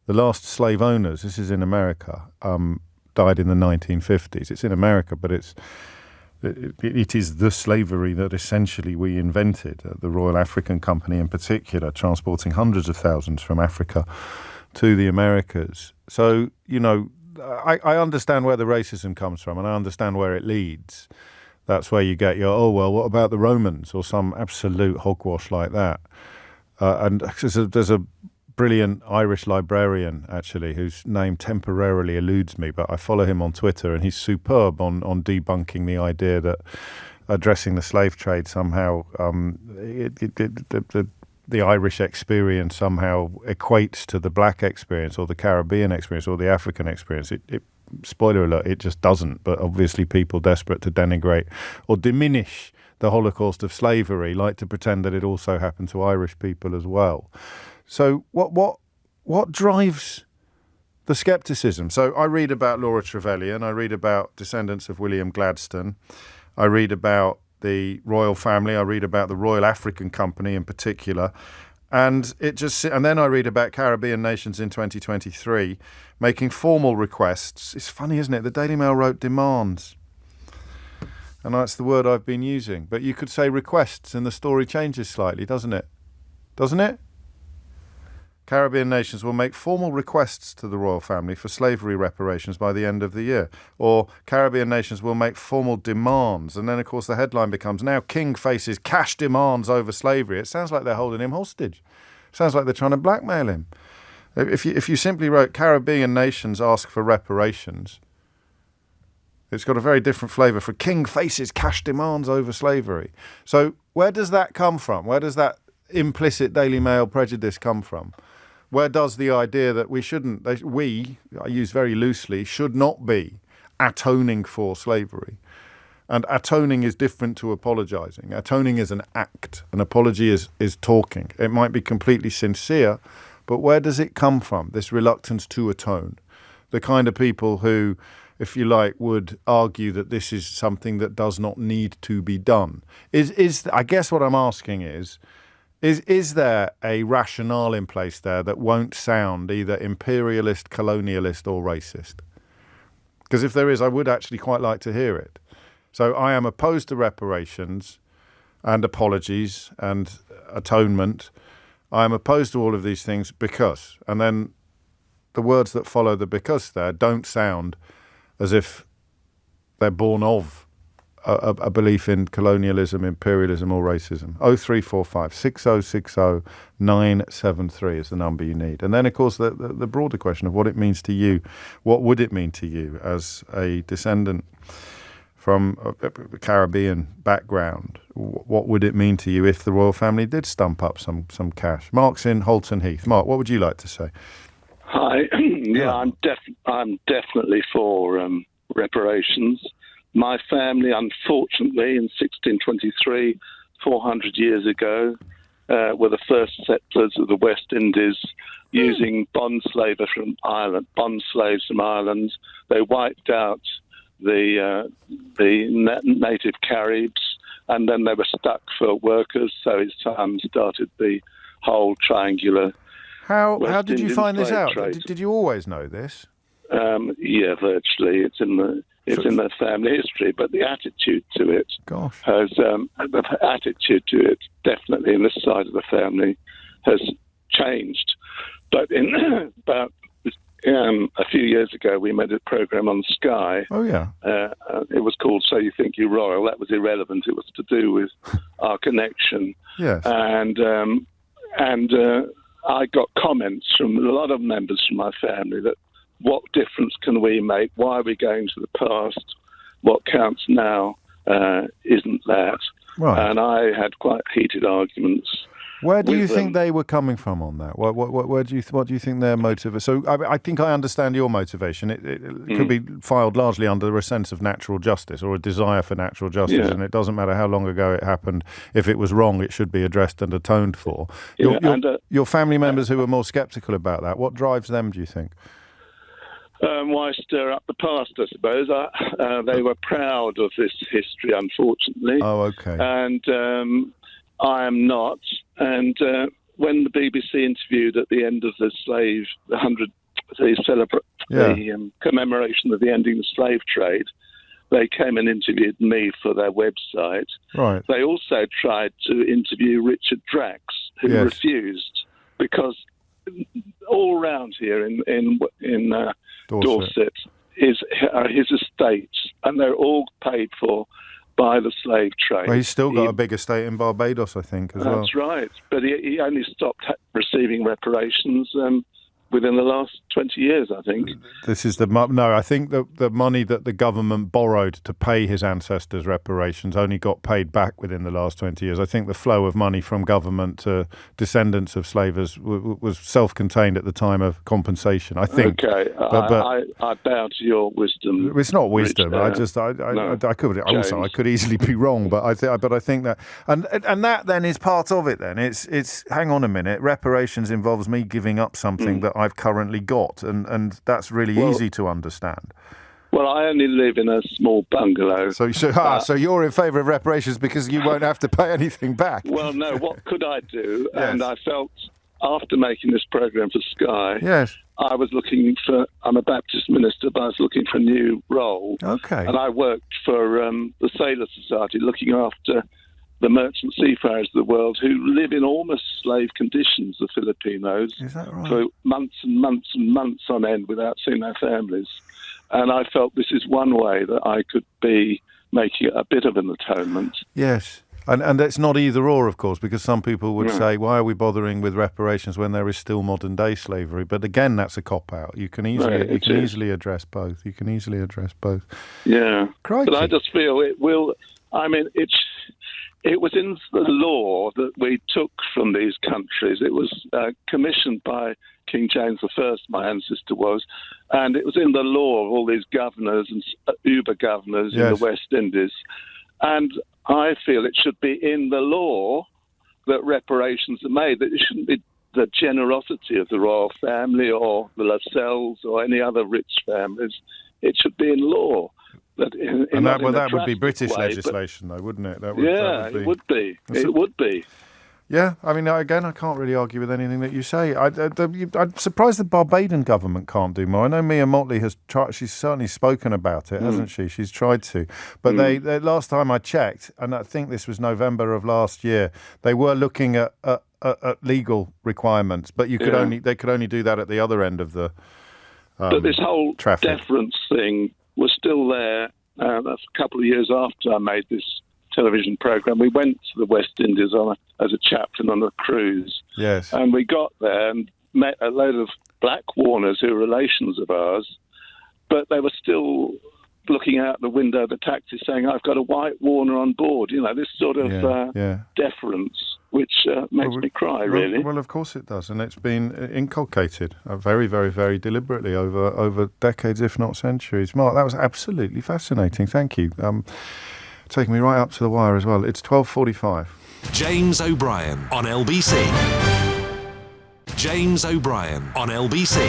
Speaker 2: The last slave owners, this is in America, died in the 1950s. It's in America, but it is the slavery that essentially we invented, the Royal African Company in particular, transporting hundreds of thousands from Africa to the Americas. So, I understand where the racism comes from, and I understand where it leads. That's where you get your, what about the Romans, or some absolute hogwash like that. And there's a brilliant Irish librarian, actually, whose name temporarily eludes me, but I follow him on Twitter, and he's superb on debunking the idea that addressing the slave trade somehow, the Irish experience somehow equates to the black experience or the Caribbean experience or the African experience. It spoiler alert, it just doesn't. But obviously people desperate to denigrate or diminish the Holocaust of slavery like to pretend that it also happened to Irish people as well. So what drives the scepticism? So I read about Laura Trevelyan, I read about descendants of William Gladstone, I read about the royal family, I read about the Royal African Company in particular, and then I read about Caribbean nations in 2023 making formal requests. It's funny, isn't it? The Daily Mail wrote demands, and that's the word I've been using. But you could say requests, and the story changes slightly, doesn't it? Doesn't it? Caribbean nations will make formal requests to the royal family for slavery reparations by the end of the year. Or Caribbean nations will make formal demands. And then, of course, the headline becomes, now King faces cash demands over slavery. It sounds like they're holding him hostage. It sounds like they're trying to blackmail him. If you simply wrote Caribbean nations ask for reparations, it's got a very different flavour for King faces cash demands over slavery. So where does that come from? Where does that implicit Daily Mail prejudice come from? Where does the idea that I use very loosely, should not be atoning for slavery? And atoning is different to apologising. Atoning is an act. An apology is talking. It might be completely sincere, But where does it come from, this reluctance to atone? The kind of people who, if you like, would argue that this is something that does not need to be done. I guess what I'm asking is there a rationale in place there that won't sound either imperialist, colonialist or racist? Because if there is, I would actually quite like to hear it. So I am opposed to reparations and apologies and atonement. I am opposed to all of these things because, and then the words that follow the because there don't sound as if they're born of a belief in colonialism, imperialism or racism. 0345 6060 973 is the number you need. And then, of course, the broader question of what it means to you. What would it mean to you as a descendant from a Caribbean background? What would it mean to you if the royal family did stump up some cash? Mark's in Halton Heath. Mark, what would you like to say?
Speaker 19: Hi. I'm definitely for reparations. My family, unfortunately, in 1623, 400 years ago, were the first settlers of the West Indies, using bond slaves from Ireland. They wiped out the native Caribs, and then they were stuck for workers. So his son started the whole triangular.
Speaker 2: How did you find this out? Did you always know this?
Speaker 19: Yeah, virtually. It's in the family history, but the attitude to it definitely in this side of the family has changed. But in about a few years ago, we made a program on Sky.
Speaker 2: Oh yeah.
Speaker 19: It was called "So You Think You're Royal." That was irrelevant. It was to do with our connection.
Speaker 2: Yes.
Speaker 19: And I got comments from a lot of members from my family that, what difference can we make? Why are we going to the past? What counts now isn't that. Right. And I had quite heated arguments.
Speaker 2: Where do you think they were coming from on that? What do you think their motive is? So I think I understand your motivation. It could be filed largely under a sense of natural justice or a desire for natural justice, and it doesn't matter how long ago it happened. If it was wrong, it should be addressed and atoned for. Your family members who were more sceptical about that, what drives them, do you think?
Speaker 19: Why stir up the past, I suppose. They were proud of this history, unfortunately.
Speaker 2: Oh, okay.
Speaker 19: And I am not. And when the BBC interviewed at the end of the commemoration of the ending of the slave trade, they came and interviewed me for their website.
Speaker 2: Right.
Speaker 19: They also tried to interview Richard Drax, who refused, because all around here in Dorset are his estates, and they're all paid for by the slave trade.
Speaker 2: Well, he's still got a big estate in Barbados, I think, as well.
Speaker 19: That's right, but he only stopped receiving reparations within the last 20 years, I think.
Speaker 2: This is I think the money that the government borrowed to pay his ancestors reparations only got paid back within the last 20 years. I think the flow of money from government to descendants of slavers was self-contained at the time of compensation, I think.
Speaker 19: Okay, but I bow to your wisdom.
Speaker 2: It's not wisdom. I could easily be wrong, but I think that, and that then is part of it. Then it's hang on a minute. Reparations involves me giving up something that I've currently got, and that's really easy to understand.
Speaker 19: Well, I only live in a small bungalow.
Speaker 2: So you're in favour of reparations because you won't have to pay anything back.
Speaker 19: Well, no, what could I do? Yes. And I felt, after making this programme for Sky, I was looking for, I'm a Baptist minister, but I was looking for a new role.
Speaker 2: Okay.
Speaker 19: And I worked for the Sailor Society, looking after the merchant seafarers of the world who live in almost slave conditions, the Filipinos,
Speaker 2: is that right?
Speaker 19: For months and months and months on end without seeing their families. And I felt this is one way that I could be making a bit of an atonement.
Speaker 2: Yes. And it's not either or, of course, because some people would say, why are we bothering with reparations when there is still modern day slavery? But again, that's a cop-out. You can easily address both.
Speaker 19: Yeah.
Speaker 2: Crikey.
Speaker 19: But I just feel it will, it was in the law that we took from these countries. It was commissioned by King James I, my ancestor was, and it was in the law of all these governors and uber governors in the West Indies. And I feel it should be in the law that reparations are made, that it shouldn't be the generosity of the royal family or the Lascelles or any other rich families. It should be in law. But
Speaker 2: that would be British legislation, though, wouldn't it? It
Speaker 19: would be. It would be.
Speaker 2: Yeah, I mean, again, I can't really argue with anything that you say. I'm surprised the Barbadian government can't do more. I know Mia Mottley has tried. She's certainly spoken about it, hasn't she? She's tried to. But they last time I checked, and I think this was November of last year, they were looking at legal requirements, but they could only do that at the other end of the
Speaker 19: but this whole
Speaker 2: traffic.
Speaker 19: Deference thing was still there. That's a couple of years after I made this television program. We went to the West Indies as a chaplain on a cruise.
Speaker 2: Yes.
Speaker 19: And we got there and met a load of black Warners who were relations of ours, but they were still looking out the window of the taxi saying, I've got a white Warner on board. You know, this sort of deference, which makes me cry, really.
Speaker 2: Well, of course it does. And it's been inculcated very, very, very deliberately over decades, if not centuries. Mark, that was absolutely fascinating. Thank you. Taking me right up to the wire as well. It's 12:45.
Speaker 1: James O'Brien on LBC. James O'Brien on LBC.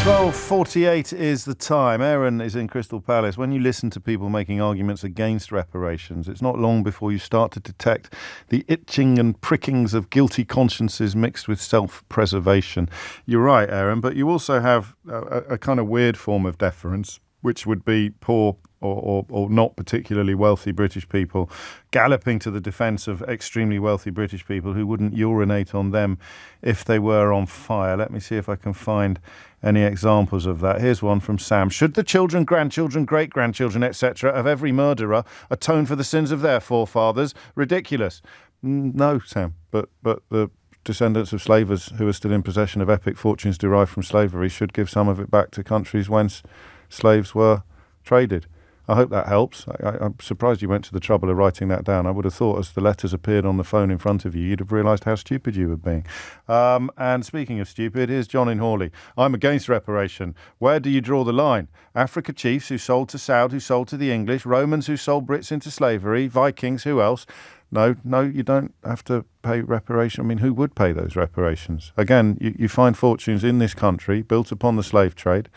Speaker 2: 12:48 is the time. Aaron is in Crystal Palace. When you listen to people making arguments against reparations, it's not long before you start to detect the itching and prickings of guilty consciences mixed with self-preservation. You're right, Aaron, but you also have a kind of weird form of deference, which would be poor or not particularly wealthy British people galloping to the defence of extremely wealthy British people who wouldn't urinate on them if they were on fire. Let me see if I can find any examples of that. Here's one from Sam. Should the children, grandchildren, great-grandchildren, etc. of every murderer atone for the sins of their forefathers? Ridiculous. No, Sam, but the descendants of slavers who are still in possession of epic fortunes derived from slavery should give some of it back to countries whence slaves were traded. I hope that helps. I'm surprised you went to the trouble of writing that down. I would have thought as the letters appeared on the phone in front of you, you'd have realised how stupid you were being. And speaking of stupid, here's John in Hawley. I'm against reparation. Where do you draw the line? Africa chiefs who sold to Saud, who sold to the English, Romans who sold Brits into slavery, Vikings, who else? No, you don't have to pay reparation. I mean, who would pay those reparations? Again, you find fortunes in this country built upon the slave trade,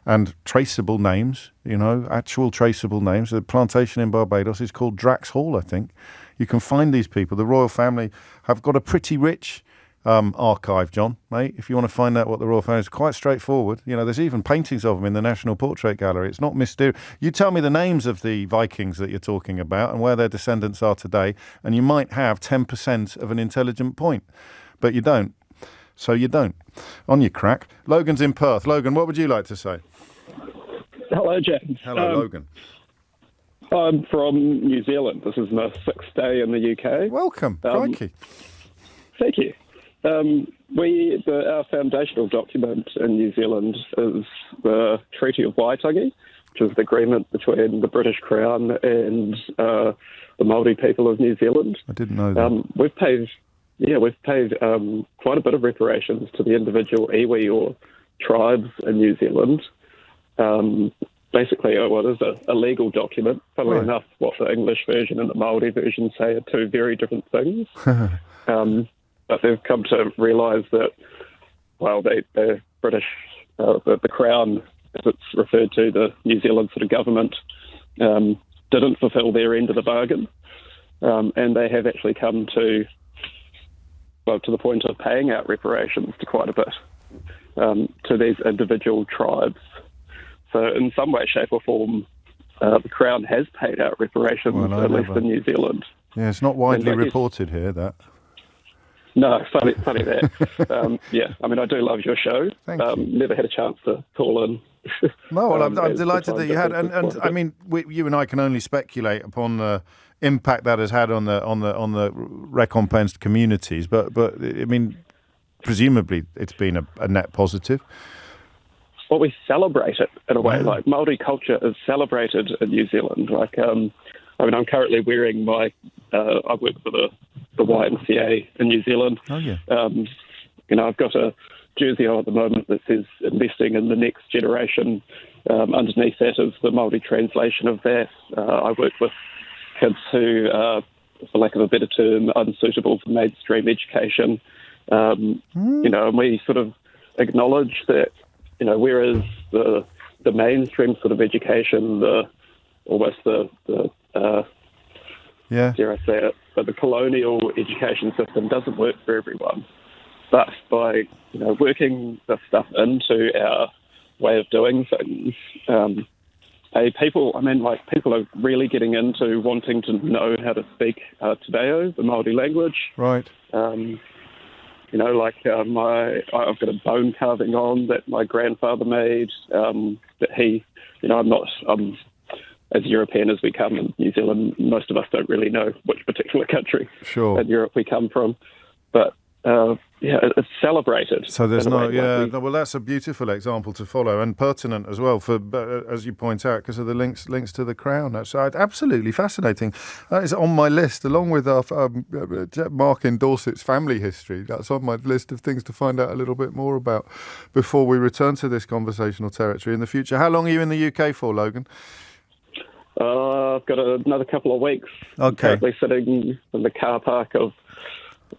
Speaker 2: and traceable names, actual traceable names. The plantation in Barbados is called Drax Hall, I think. You can find these people. The royal family have got a pretty rich archive, John, mate. If you want to find out what the royal family is, quite straightforward. There's even paintings of them in the National Portrait Gallery. It's not mysterious. You tell me the names of the Vikings that you're talking about and where their descendants are today, and you might have 10% of an intelligent point. But you don't. So you don't. On your crack. Logan's in Perth. Logan, what would you like to say?
Speaker 20: Hello, James.
Speaker 2: Hello, Logan.
Speaker 20: I'm from New Zealand. This is my 6th day in the UK.
Speaker 2: Welcome. Crikey.
Speaker 20: Thank you. Our foundational document in New Zealand is the Treaty of Waitangi, which is the agreement between the British Crown and the Māori people of New Zealand.
Speaker 2: I didn't know that.
Speaker 20: We've paid quite a bit of reparations to the individual iwi or tribes in New Zealand. Basically, what is a legal document. Funnily enough, what the English version and the Māori version say are two very different things. But they've come to realise that, the British, the Crown, as it's referred to, the New Zealand sort of government, didn't fulfil their end of the bargain. And they have actually come to the point of paying out reparations to quite a bit to these individual tribes. So in some way, shape or form, the Crown has paid out reparations, at least in New Zealand.
Speaker 2: Yeah, it's not widely reported here, that.
Speaker 20: No, funny that. I do love your show.
Speaker 2: Thank you.
Speaker 20: Never had a chance to call in.
Speaker 2: No, well, I'm delighted that you had. And I mean, you and I can only speculate upon the impact that has had on the recompensed communities. But I mean, presumably it's been a net positive.
Speaker 20: Well, we celebrate it in a way. Like Māori culture is celebrated in New Zealand. I'm currently wearing my. I work for the YMCA in New Zealand.
Speaker 2: Oh yeah.
Speaker 20: I've got a jersey on at the moment that says "Investing in the Next Generation." Underneath that is the Māori translation of that. I work with kids who, for lack of a better term, unsuitable for mainstream education. You know, and we sort of acknowledge that, you know, whereas the mainstream sort of education, dare I say it, but the colonial education system doesn't work for everyone. But by, you know, working this stuff into our way of doing things, people are really getting into wanting to know how to speak Te-Reo, the Māori language.
Speaker 2: Right.
Speaker 20: You know, like I've got a bone carving on that my grandfather made. That he, you know, I'm as European as we come in New Zealand. Most of us don't really know which particular country in Europe we come from, but it's celebrated.
Speaker 2: So there's well, that's a beautiful example to follow and pertinent as well for, as you point out, because of the links to the Crown. That's absolutely fascinating. That is on my list, along with Mark in Dorset's family history. That's on my list of things to find out a little bit more about before we return to this conversational territory in the future. How long are you in the UK for, Logan?
Speaker 20: I've got another couple of weeks.
Speaker 2: Okay.
Speaker 20: Currently sitting in the car park of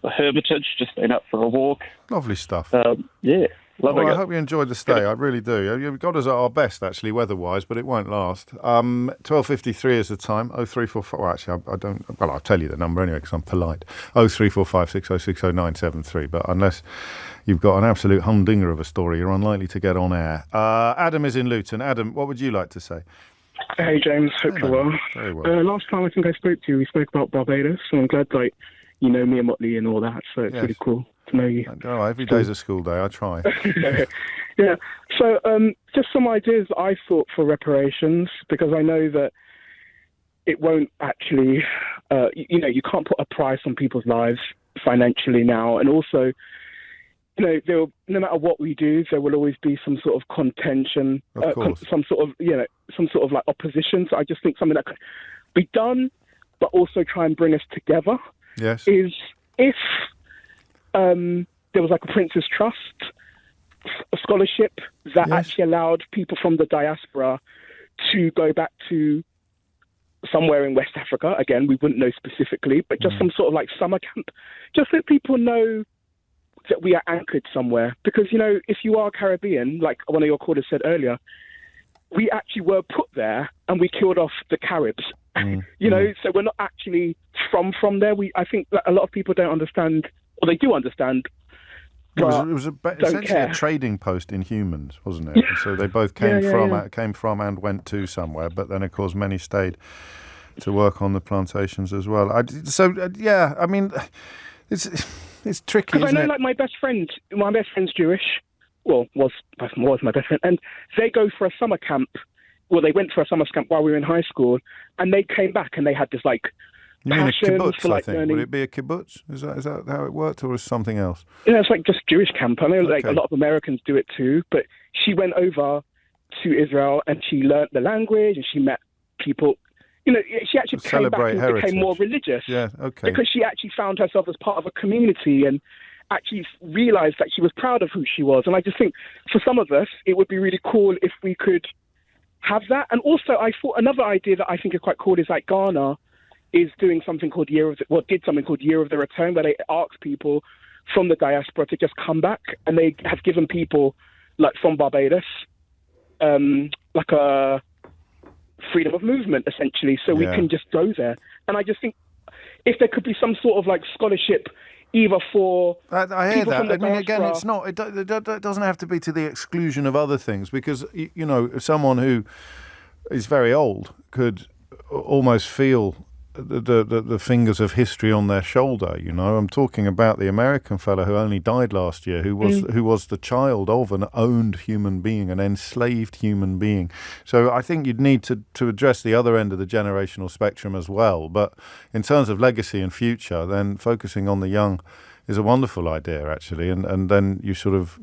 Speaker 20: Hermitage, just been up for a walk.
Speaker 2: Lovely stuff.
Speaker 20: Loving it.
Speaker 2: I hope you enjoyed the stay. I really do. You've got us at our best, actually, weather-wise, but it won't last. 12:53 is the time. 0345. Well, actually, I don't. Well, I'll tell you the number anyway because I'm polite. 0345 606 0973. But unless you've got an absolute humdinger of a story, you're unlikely to get on air. Adam is in Luton. Adam, what would you like to say?
Speaker 21: Hey, James. Hope you're well.
Speaker 2: Very well.
Speaker 21: Last time I think I spoke to you, we spoke about Barbados, so I'm glad you know me and Motley and all that, so it's really cool to know you.
Speaker 2: Oh, every day's a school day, I try.
Speaker 21: Yeah, so just some ideas I thought for reparations, because I know that it won't actually, you can't put a price on people's lives financially now, and also, you know, no matter what we do, there will always be some sort of contention, some sort of like opposition. So I just think something that could be done, but also try and bring us together.
Speaker 2: Yes.
Speaker 21: Is if there was like a Prince's Trust, a scholarship that actually allowed people from the diaspora to go back to somewhere in West Africa. Again, we wouldn't know specifically, but just some sort of like summer camp, just so people know that we are anchored somewhere. Because, you know, if you are Caribbean, like one of your callers said earlier, we actually were put there and we killed off the Caribs. You know, so we're not actually from there. I think that a lot of people don't understand, or they do understand.
Speaker 2: It was essentially a trading post in humans, wasn't it? So they both came from and went to somewhere, but then of course many stayed to work on the plantations as well. I mean, it's tricky.
Speaker 21: Because I know, like my best friend's Jewish. Well, was my best friend, and they go for a summer camp. Well, they went for a summer camp while we were in high school, and they came back and they had this like passion
Speaker 2: kibbutz,
Speaker 21: for like learning.
Speaker 2: Would it be a kibbutz? Is that how it worked, or is something else?
Speaker 21: Yeah, it's like just Jewish camp. I know, like a lot of Americans do it too. But she went over to Israel and she learnt the language and she met people. You know, she actually came back and became more religious.
Speaker 2: Yeah, okay.
Speaker 21: Because she actually found herself as part of a community and actually realised that she was proud of who she was. And I just think for some of us, it would be really cool if we could have that. And also, I thought another idea that I think is quite cool is like Ghana is doing something called did something called Year of the Return, where they ask people from the diaspora to just come back, and they have given people like from Barbados like a freedom of movement essentially, so we can just go there. And I just think if there could be some sort of like scholarship either for
Speaker 2: I hear that. I mean, again, it's not. It doesn't have to be to the exclusion of other things, because you know, someone who is very old could almost feel the fingers of history on their shoulder. You know, I'm talking about the American fellow who only died last year, who was the child of an owned human being, an enslaved human being. So I think you'd need to address the other end of the generational spectrum as well. But in terms of legacy and future, then focusing on the young is a wonderful idea, actually, and then you sort of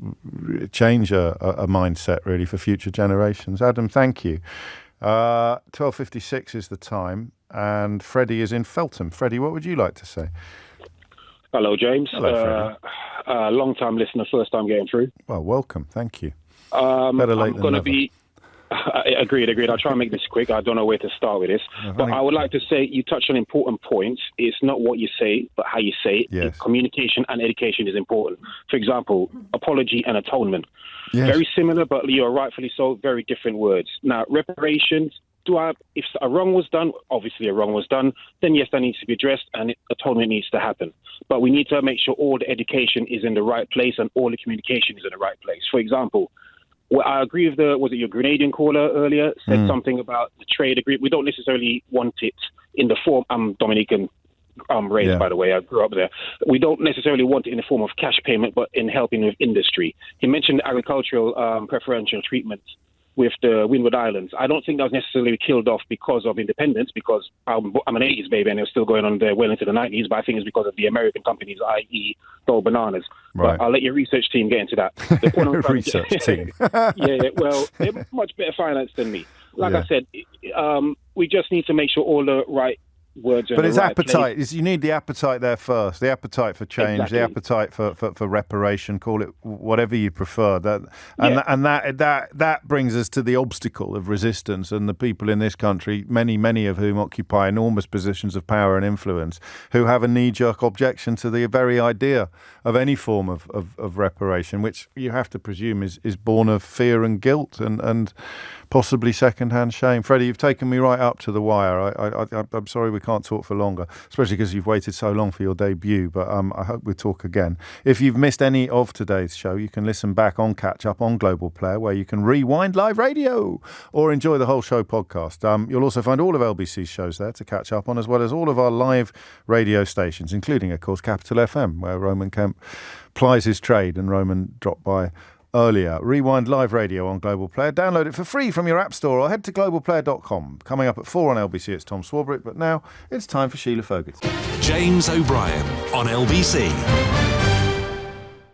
Speaker 2: change a mindset really for future generations. Adam, thank you. 12:56 is the time, and Freddie is in Feltham. Freddie, what would you like to say?
Speaker 22: Hello, James.
Speaker 2: Hello,
Speaker 22: Long-time listener, first time getting through.
Speaker 2: Well, welcome. Thank you.
Speaker 22: I'm
Speaker 2: Better late than never.
Speaker 22: Agreed. I'll try and make this quick. I don't know where to start with this. But I would like to say you touched on important points. It's not what you say, but how you say it.
Speaker 2: Yes.
Speaker 22: Communication and education is important. For example, apology and atonement.
Speaker 2: Yes.
Speaker 22: Very similar, but you're rightfully so, very different words. Now, reparations, if a wrong was done, obviously a wrong was done, then yes, that needs to be addressed and atonement needs to happen. But we need to make sure all the education is in the right place and all the communication is in the right place. For example, I agree with was it your Grenadian caller earlier, said something about the trade agreement. We don't necessarily want it in the form, I'm Dominican raised, by the way, I grew up there. We don't necessarily want it in the form of cash payment, but in helping with industry. He mentioned agricultural preferential treatment with the Windward Islands. I don't think that was necessarily killed off because of independence, because I'm an 80s baby and it was still going on there well into the 90s, but I think it's because of the American companies, i.e. Dole Bananas.
Speaker 2: Right.
Speaker 22: But I'll let your research team get into that. The point I'm trying to
Speaker 2: Research team.
Speaker 22: yeah, well, they're much better financed than me. Like
Speaker 2: Yeah.
Speaker 22: I said, we just need to make sure all the right words are
Speaker 2: But
Speaker 22: in
Speaker 2: it's
Speaker 22: the right
Speaker 2: appetite.
Speaker 22: place.
Speaker 2: You need the appetite there first. The appetite for change.
Speaker 22: Exactly.
Speaker 2: The appetite for reparation. Call it whatever you prefer. That brings us to the obstacle of resistance and the people in this country, many of whom occupy enormous positions of power and influence, who have a knee-jerk objection to the very idea of any form of reparation, which you have to presume is born of fear and guilt and possibly second-hand shame. Freddie, you've taken me right up to the wire. I'm sorry we can't talk for longer, especially because you've waited so long for your debut, but I hope we'll talk again. If you've missed any of today's show, you can listen back on Catch Up on Global Player, where you can rewind live radio or enjoy the whole show podcast. You'll also find all of LBC's shows there to catch up on, as well as all of our live radio stations, including, of course, Capital FM, where Roman Kemp plies his trade, and Roman dropped by earlier. Rewind live radio on Global Player. Download it for free from your app store or head to globalplayer.com. Coming up at 4 on LBC, it's Tom Swarbrick, but now it's time for Sheila Fogarty.
Speaker 1: James O'Brien on LBC.